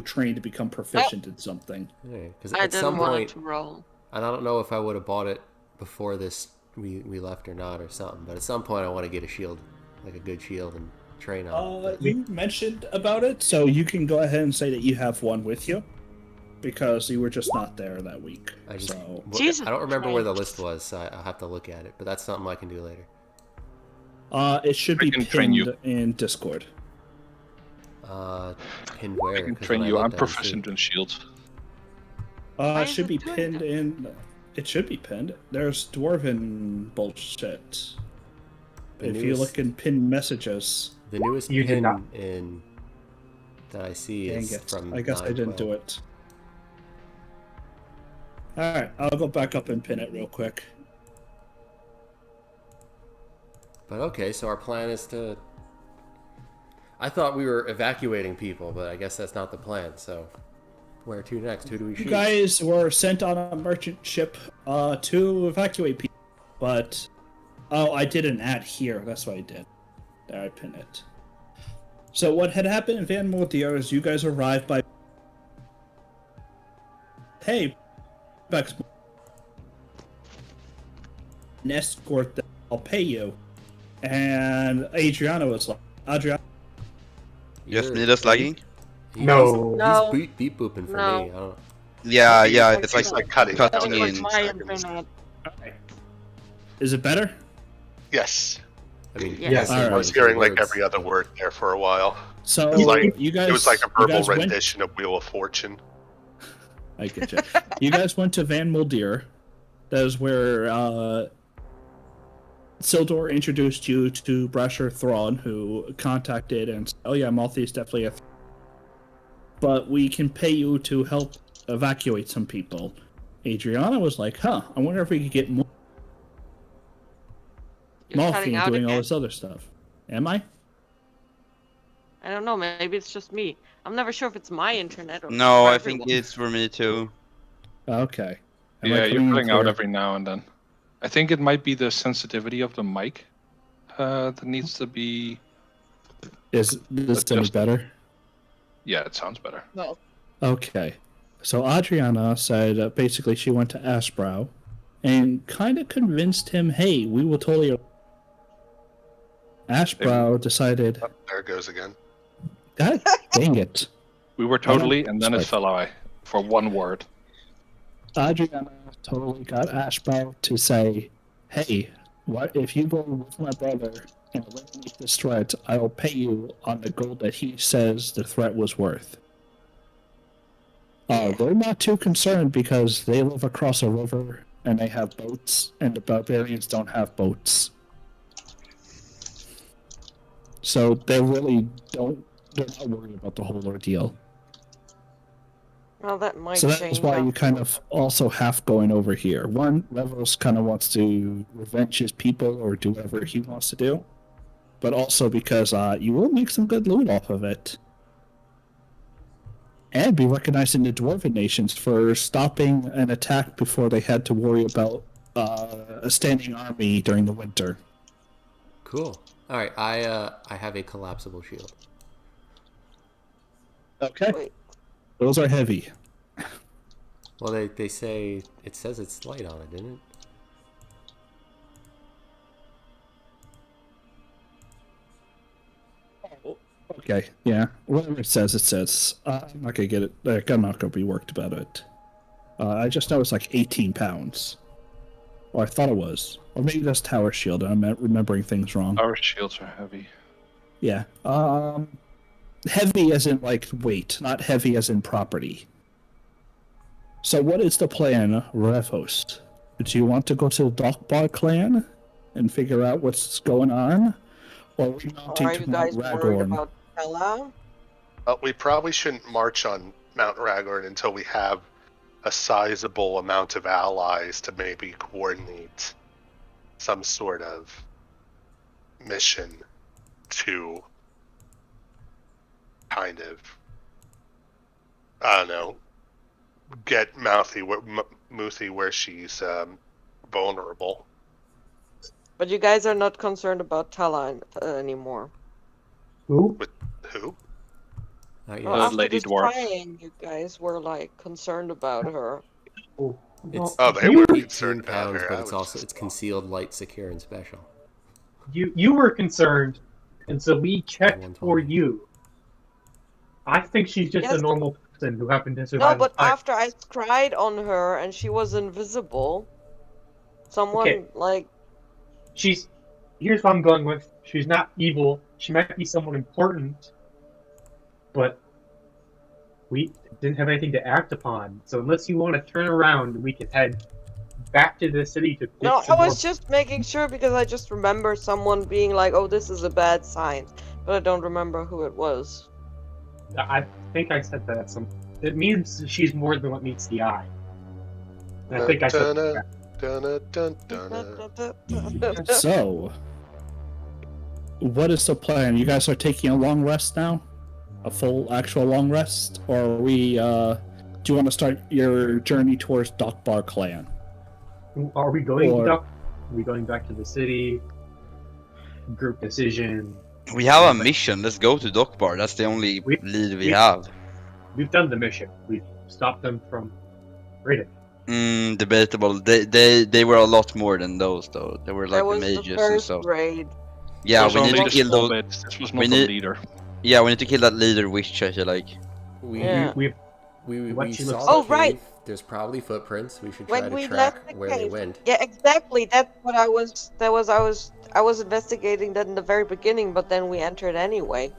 train to become proficient in something.
Because
I
at
didn't
some
want
point,
it to roll.
and I don't know if I would have bought it before this we left or not or something, but at some point I want to get a shield, like a good shield, and train on it.
You mentioned about it, so you can go ahead and say that you have one with you, because you were just not there that week.
Jesus
I don't remember where the
Christ.
list was, so I'll have to look at it, but that's something I can do later.
It should be
can train you.
pinned in Discord.
Pinned where?
I can
'Cause
train
when I
you. I'm
looked, I didn't see
proficient
it.
in shields.
Why
It
is
should
it
be
doing
pinned
that?
in. It should be pinned. There's dwarven bullshit.
The
If you
newest-
look in pinned messages.
The newest
You did
pin
not.
in that I see
Dang
is
it.
from
I guess I didn't
9/12.
do it. Alright, I'll go back up and pin it real quick.
But okay, so our plan is to... I thought we were evacuating people, but I guess that's not the plan, so... Where to next? Who do we shoot?
You guys were sent on a merchant ship to evacuate people, but... Oh, I did an ad here. That's what I did. There, I pinned it. So what had happened in Van Mortier is you guys arrived by... Hey, Bex... An escort that I'll pay you. And Adriana was like... Adriana...
Just need us lagging?
No.
No.
He's beep booping for
No.
me. I don't...
Yeah, yeah,
Like,
it's like,
It's like cutting
cutting
out
Like
in.
my
seconds.
internet.
Is it better?
Yes.
I mean,
Yes.
I
Alright.
I was hearing like every other word there for a while.
So,
It was like-
you guys...
It was like a
you
verbal
guys went-
rendition of Wheel of Fortune.
I get you. You guys went to Van Muldir. That is where Sildor introduced you to Brasher Thrawn, who contacted and said, oh yeah, Malthy is definitely a but we can pay you to help evacuate some people. Adriana was like, huh, I wonder if we could get more
You're
Malthy
cutting
and
out
doing all
again.
this other stuff. Am I?
I don't know. Maybe it's just me. I'm never sure if it's my internet or
No,
for
I think
everyone.
it's for me too.
Okay. Am I
Yeah, you're
coming in
cutting out
clear?
every now and then. I think it might be the sensitivity of the mic that needs to be...
Is this any
Adjusted.
better?
Yeah, it sounds better.
Okay. So Adriana said basically she went to Ashbrow and kind of convinced him, hey, we will totally... Ashbrow decided,
Oh, there it goes again.
God dang it.
We were totally,
don't-
and then it fell away for one word.
Adriana totally got Ashbrow to say, hey, what if you go with my brother and eliminate this threat, I will pay you on the gold that he says the threat was worth. They're not too concerned because they live across a river and they have boats, and the barbarians don't have boats. So they really don't, they're not worried about the whole ordeal.
Well, that might
So
change.
that's why you kind of also half going over here. One, Levos kind of wants to revenge his people or do whatever he wants to do. But also because you will make some good loot off of it. And be recognized in the Dwarven nations for stopping an attack before they had to worry about a standing army during the winter.
Cool. All right, I have a collapsible shield.
Okay.
Wait.
Those are heavy.
Well, they say it says it's light on it, didn't it?
Okay, yeah. Whatever it says, it says. I'm not gonna get it. I'm not gonna be worked about it. I just know it's like 18 pounds. Or I thought it was. Or maybe that's Tower Shield, and I'm remembering things wrong.
Our shields are heavy.
Yeah. Heavy as in, like, weight, not heavy as in property. So what is the plan, Revhost? Do you want to go to the Dockbar clan and figure out what's going on? Or are we mounting
Are you
to Mount
guys worried
Ragorn?
about Stella?
We probably shouldn't march on Mount Ragorn until we have a sizable amount of allies to maybe coordinate some sort of mission to kind of, I don't know, get Mouthy where she's vulnerable.
But you guys are not concerned about Tala anymore.
Who?
With who?
Not
Well,
yet.
after
Lady
this
Dwarf.
trying, you guys were like concerned about her.
Oh,
It's
Oh, they
you
were
18
concerned about
pounds,
her.
but
I
it's
was
also
just-
it's concealed, light, secure, and special.
you were concerned, and so we checked for
120.
you. I think she's just a
Yes.
normal person who happened to
No,
survive.
but
the fire.
after I cried on her and she was invisible, someone
Okay.
like
Here's what I'm going with. She's not evil. She might be someone important, but we didn't have anything to act upon. So unless you want to turn around, we can head back to the city to get
no, I
some more.
was just making sure because I just remember someone being like, "Oh, this is a bad sign," but I don't remember who it was.
I think I said that. It means she's more than what meets the eye. And I think I said that.
So, what is the plan? You guys are taking a long rest now? A full, actual long rest? Or are we, do you want to start your journey towards Dockbar clan?
Are we going
Or-
Are we going back to the city? Group decision.
We have a mission. Let's go to Dockbar. That's the only lead we have.
We've done the mission. We've stopped them from raiding.
Debatable. They were a lot more than those, though. They were like
That
the
was the
mages and
first
stuff.
raid.
Yeah,
Those
we need
only
to
the
kill
small
those.
bits. This was
we
not the
need-
leader.
Yeah, we need to kill that leader witch. I feel like.
We
Yeah.
we
What she
saw
looks
the
like. Oh,
cave.
right.
There's probably footprints. We should try
When
to
we
track
left the
where they
cave.
went.
Yeah, exactly. That's what I was. I was investigating that in the very beginning, but then we entered anyway.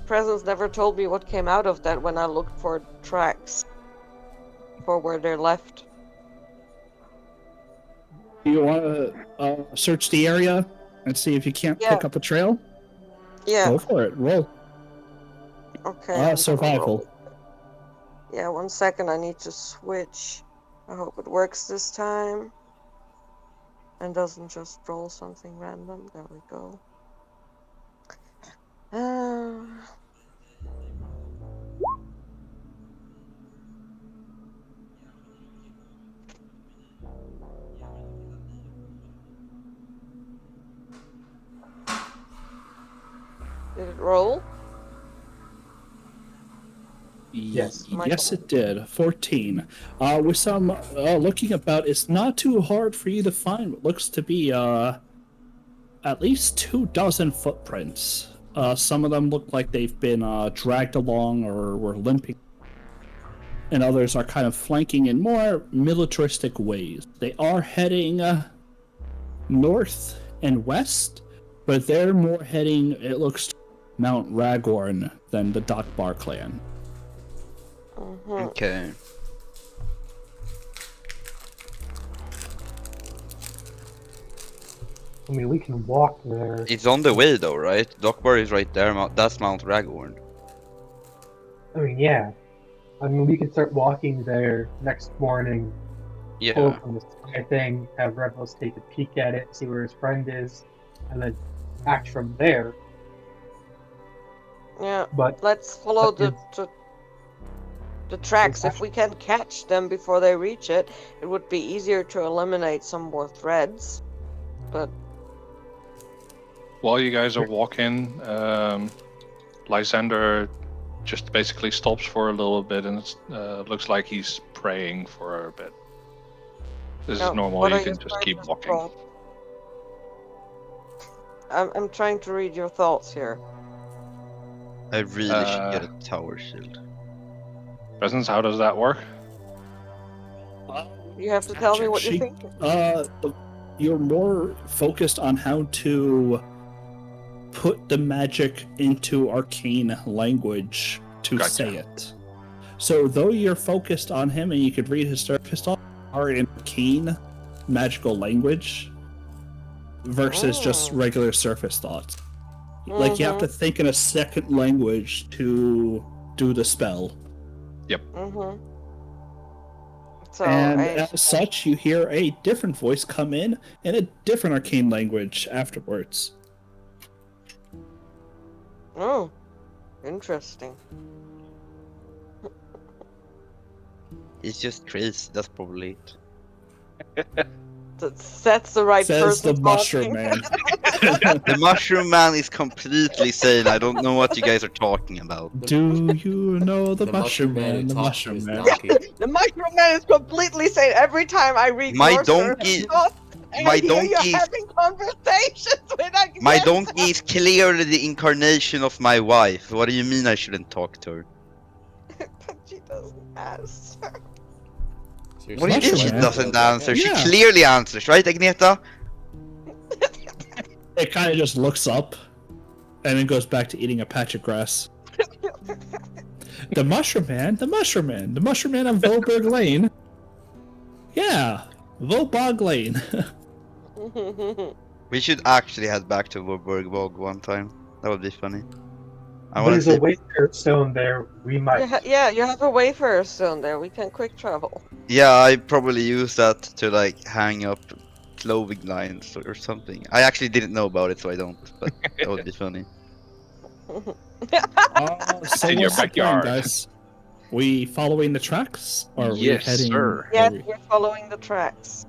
Presence never told me what came out of that when I looked for tracks for where they're left.
Do you want to search the area and see if you can't
Yeah.
pick up a trail?
Yeah.
Go for it. Roll.
Okay. I'm gonna
Survival.
roll. Yeah. 1 second. I need to switch. I hope it works this time. And doesn't just roll something random. There we go. Did it roll?
Yes.
Yes, it did. 14. With some looking about, it's not too hard for you to find what looks to be at least 24 footprints. Some of them look like they've been dragged along or were limping, and others are kind of flanking in more militaristic ways. They are heading north and west, but they're more heading, it looks, to Mount Ragorn than the Dockbar clan.
Okay.
I mean, we can walk there.
It's on the way, though, right? Dockbar is right there. That's Mount Ragorn.
I mean, yeah. I mean, we could start walking there next morning. Pull
Yeah.
from the sky thing, have Rebels take a peek at it, see where his friend is, and then act from there.
Yeah.
But
Let's follow
But
the tracks. If we can catch them before they reach it, it would be easier to eliminate some more threads. But
While you guys are walking, Lysander just basically stops for a little bit, and it looks like he's praying for a bit. This is normal.
What
You
are
can
your
just keep
first
walking.
thoughts? I'm trying to read your thoughts here.
I really should get a tower shield.
Presence, how does that work?
You have to tell me what you think.
You're more focused on how to put the magic into arcane language to
Gotcha.
say it. So though you're focused on him and you could read his surface thoughts are in arcane magical language versus just regular surface thoughts. Like you have to think in a second language to do the spell.
So
And as such, you hear a different voice come in a different arcane language afterwards.
Oh, interesting.
He's just crazy, that's probably it.
That's the right
Says
person
the mushroom
talking.
man.
The mushroom man is completely sane. I don't know what you guys are talking about.
Do you know the mushroom man?
who
The
talks to
mushroom
his
man.
donkey.
The mushroom man is completely sane every time I read
My
your
donkey-
thoughts, and
my
I hear you
donkey is-
having conversations with Agnes.
My donkey is clearly the incarnation of my wife. What do you mean I shouldn't talk to her?
But she doesn't answer.
Seriously,
What do you mean
Mushroom
she
man?
doesn't answer? She
Yeah.
clearly answers, right, Agneta?
It kind of just looks up and then goes back to eating a patch of grass. The mushroom man, the mushroom man, the mushroom man on Volberg Lane. Yeah, Volbog Lane.
We should actually head back to Warburg Bog one time. That would be funny. I want
There's
to
a
see.
Winster stone there. We might.
Yeah, you have a wafer stone there. We can quick travel.
Yeah, I probably use that to like hang up clothing lines or something. I actually didn't know about it, so I don't. But that would be funny.
So
In your
what's the plan,
backyard.
guys? We following the tracks, or are we
Yes,
heading?
sir.
Yes,
are we-
we're following the tracks.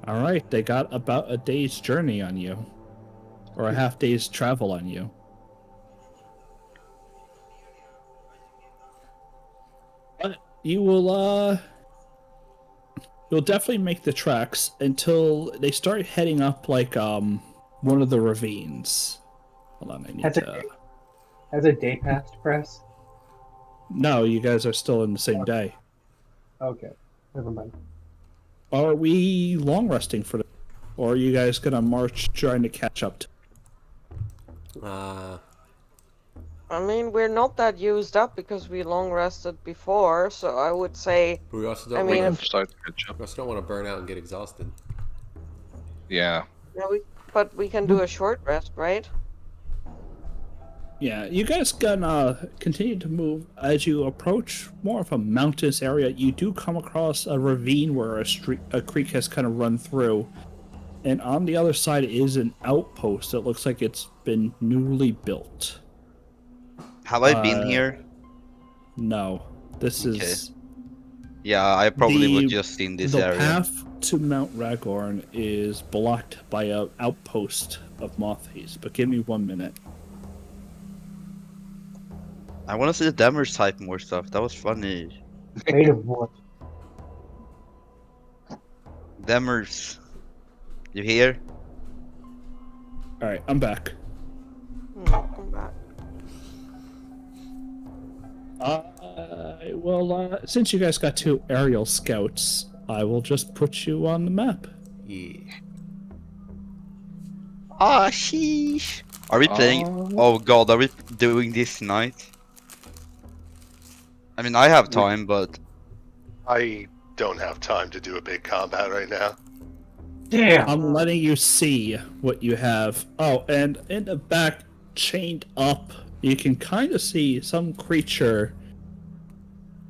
All right, they got about a day's journey on you, or a half day's travel on you. But you will, you'll definitely make the tracks until they start heading up like one of the ravines. Hold on, I need to.
Has a day passed, Press?
No, you guys are still in the same day.
Okay, never mind.
Are we long resting for the, or are you guys gonna march trying to catch up?
I mean, we're not that used up because we long rested before, so I would say.
But we also
I
don't
mean,
want
if-
to.
Start to catch up.
We also don't want to burn out and get exhausted.
Yeah.
Yeah, but we can do a short rest, right?
Yeah, you guys can continue to move as you approach more of a mountainous area. You do come across a ravine where a creek has kind of run through, and on the other side is an outpost that looks like it's been newly built.
Have I been here?
No, this is
Yeah, I probably
the-
was just in this
the
area.
path to Mount Ragorn is blocked by an outpost of Mothhaze. But give me 1 minute.
I want to see the Demers type more stuff. That was funny.
Made of what?
Demers. You hear?
All right, I'm back.
I'm back.
Since you guys got two aerial scouts, I will just put you on the map.
Yeah.
Ah, sheesh. Are we playing? Oh god, are we doing this tonight? I mean, I have time, but
I don't have time to do a big combat right now.
Damn!
I'm letting you see what you have. Oh, and in the back, chained up, you can kind of see some creature,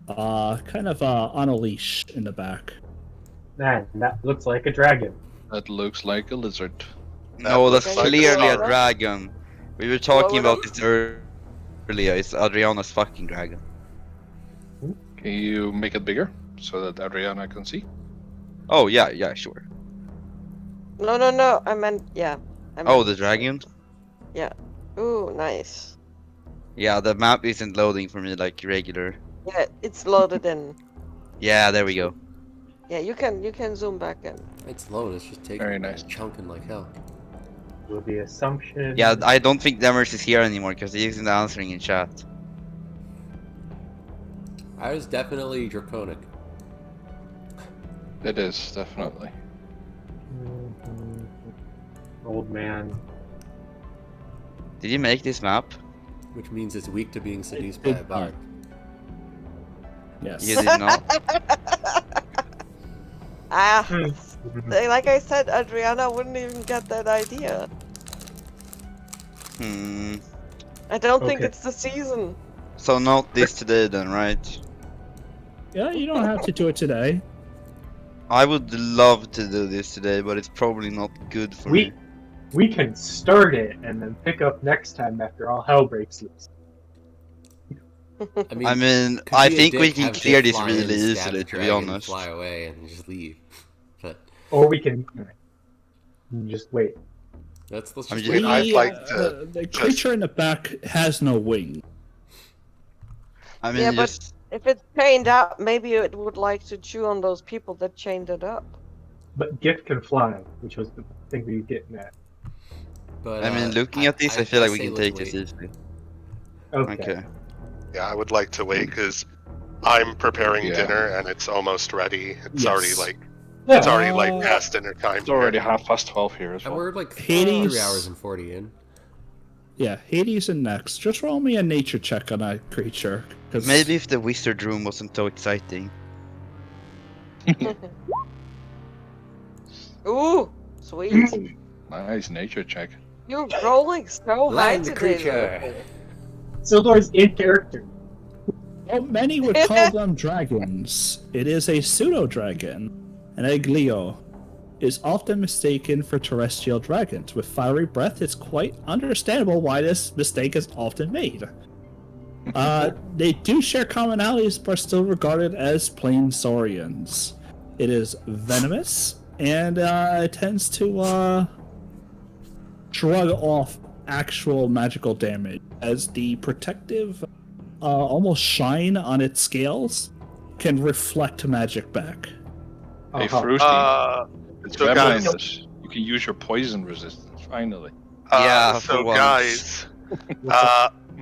kind of on a leash in the back.
Man, that looks like a dragon.
That looks like a lizard.
no, that's
looks like a
clearly a
star.
dragon. We were talking
Well,
about this earlier. It's Adriana's fucking dragon.
Can you make it bigger so that Adriana can see?
Oh yeah, sure.
No. I meant, yeah. I meant,
Oh, the dragon.
Ooh, nice.
Yeah, the map isn't loading for me like regular.
Yeah, it's loaded in.
Yeah, there we go.
Yeah, you can zoom back in.
It's low. It's just taking
Very nice.
chunking like hell.
With the assumption.
Yeah, I don't think Demers is here anymore because he isn't answering in chat.
I was definitely draconic.
It is, definitely.
Mhm. Old man.
Did you make this map?
Which means it's weak to being seduced by a bard.
Yes.
You did not.
Ah,
Hmm.
like I said, Adriana wouldn't even get that idea. I don't think
Okay.
it's the season.
So not this today then, right?
Yeah, you don't have to do it today.
I would love to do this today, but it's probably not good for me.
We can start it and then pick up next time after all hell breaks loose.
I mean,
could
I
be a
think we
dick,
can
have
clear
Dick
this
fly in,
really
stab
easily,
the
to be
dragon,
honest.
fly away, and just leave. But
Or we can just wait.
let's
I
just
mean,
wait.
I'd like to
The creature in the back has no wing.
I mean,
Yeah, but
just
if it's chained up, maybe it would like to chew on those people that chained it up.
But gift can fly, which was the thing we were getting at.
But
I mean, looking at this, I feel like we
say
can
let's
take this
wait.
easily.
Okay.
Okay.
Yeah, I would like to wait because I'm preparing
Yeah.
dinner and it's almost ready. It's
Yes.
already like
Yeah.
it's already like
Uh,
past dinner time.
It's already
here.
12:30 here as
And
well.
we're like
Hades.
3 hours and 40 in.
Yeah, Hades and next. Just roll me a nature check on that creature. 'cause
Maybe if the wizard room wasn't so exciting.
Ooh, sweet.
Nice nature check.
You're rolling so high
Land the
today,
creature.
Loki.
Sildor's in character.
Well, many would call them dragons. It is a pseudo-dragon. An Eglio is often mistaken for terrestrial dragons. With fiery breath, it's quite understandable why this mistake is often made. They do share commonalities, but are still regarded as plain saurians. It is venomous, and it tends to shrug off actual magical damage, as the protective, almost shine on its scales can reflect magic back.
Hey,
Uh-huh.
Frosty, it's
so guys-
venomous. You can use your poison resistance, finally.
Yeah,
So
for once.
guys,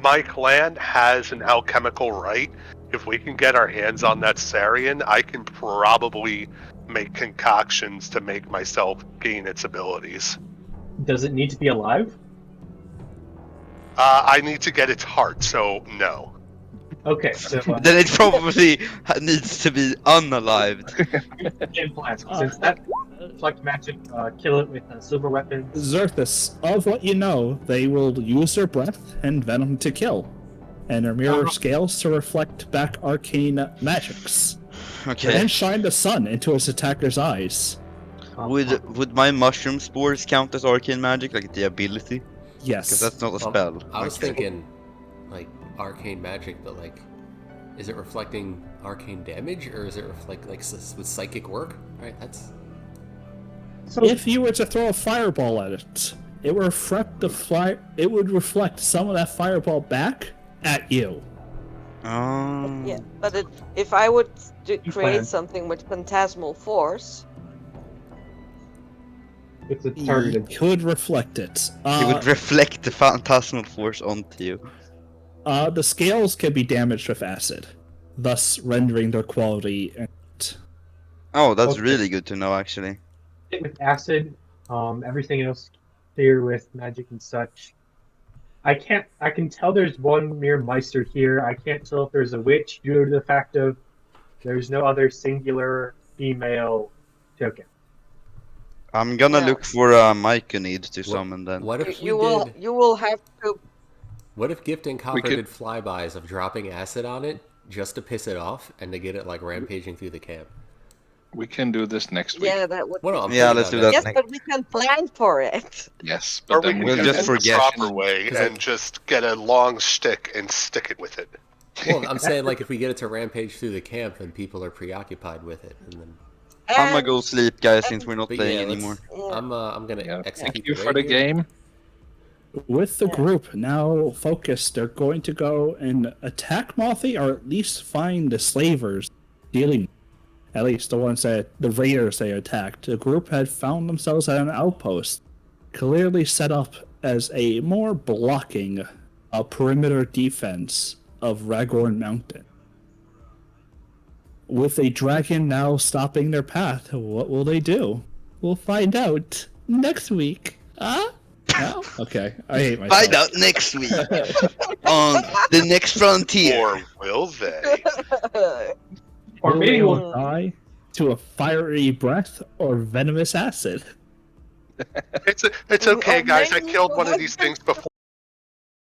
my clan has an alchemical right. If we can get our hands on that Sarian, I can probably make concoctions to make myself gain its abilities.
Does it need to be alive?
I need to get its heart, so no.
Okay, so
Then it probably needs to be unalived.
game plan. Since that reflect magic, kill it with a silver weapon.
Zerthus, of what you know, they will use their breath and venom to kill, and their mirror scales to reflect back arcane magics,
Okay.
and shine the sun into its attacker's eyes.
Would my mushroom spores count as arcane magic, like the ability?
Yes.
Because that's not a
Well,
spell.
I was
Okay.
thinking, like, arcane magic, but like, is it reflecting arcane damage, or is it reflect like with psychic work? Right, that's
So
If you were to throw a fireball at it, it would reflect It would reflect some of that fireball back at you.
Oh.
Yeah, but if I would
plan.
create something with phantasmal force,
it's a
You
targeted.
could reflect it.
It would reflect the phantasmal force onto you.
The scales can be damaged with acid, thus rendering their quality.
Oh, that's
Okay.
really good to know, actually.
Hit with acid, everything else clear with magic and such. I can tell there's one mere Meister here. I can't tell if there's a witch due to the fact of there's no other singular female token.
I'm gonna
Yeah.
look for Myconid to summon then.
what if
you
we
will
did?
you will have to.
What if Gift and Copper
could-
did flybys of dropping acid on it just to piss it off and to get it like rampaging through the camp?
We can do this next week.
Yeah, that would.
Well, no, I'm
Yeah,
thinking
let's
about
do
that.
that.
Yes,
next-
but we can plan for it.
Yes,
Or
but
we
then
can
We'll
do
just
it
forget.
the proper way
'Cause
and
I-
just get a long stick and stick it with it.
Well, I'm saying like if we get it to rampage through the camp, then people are preoccupied with it, and then.
I'm gonna
And-
go sleep, guys, since we're not
But
playing
yeah,
anymore.
Yeah.
I'm gonna
Yeah,
execute
thank you
the
for the
raid here.
game.
With the group now focused, they're going to go and attack Mothy, or at least find the slavers dealing. At least the ones the raiders they attacked. The group had found themselves at an outpost, clearly set up as a more blocking perimeter defense of Ragorn Mountain. With a dragon now stopping their path, what will they do? We'll find out next week. Huh? No? Okay, I hate myself.
Find out next week on the next frontier.
Or will they?
Or
Will
maybe
they
we'll
die to a fiery breath or venomous acid?
It's okay,
Or
guys. I
maybe
killed one of
we'll
these
just
things before.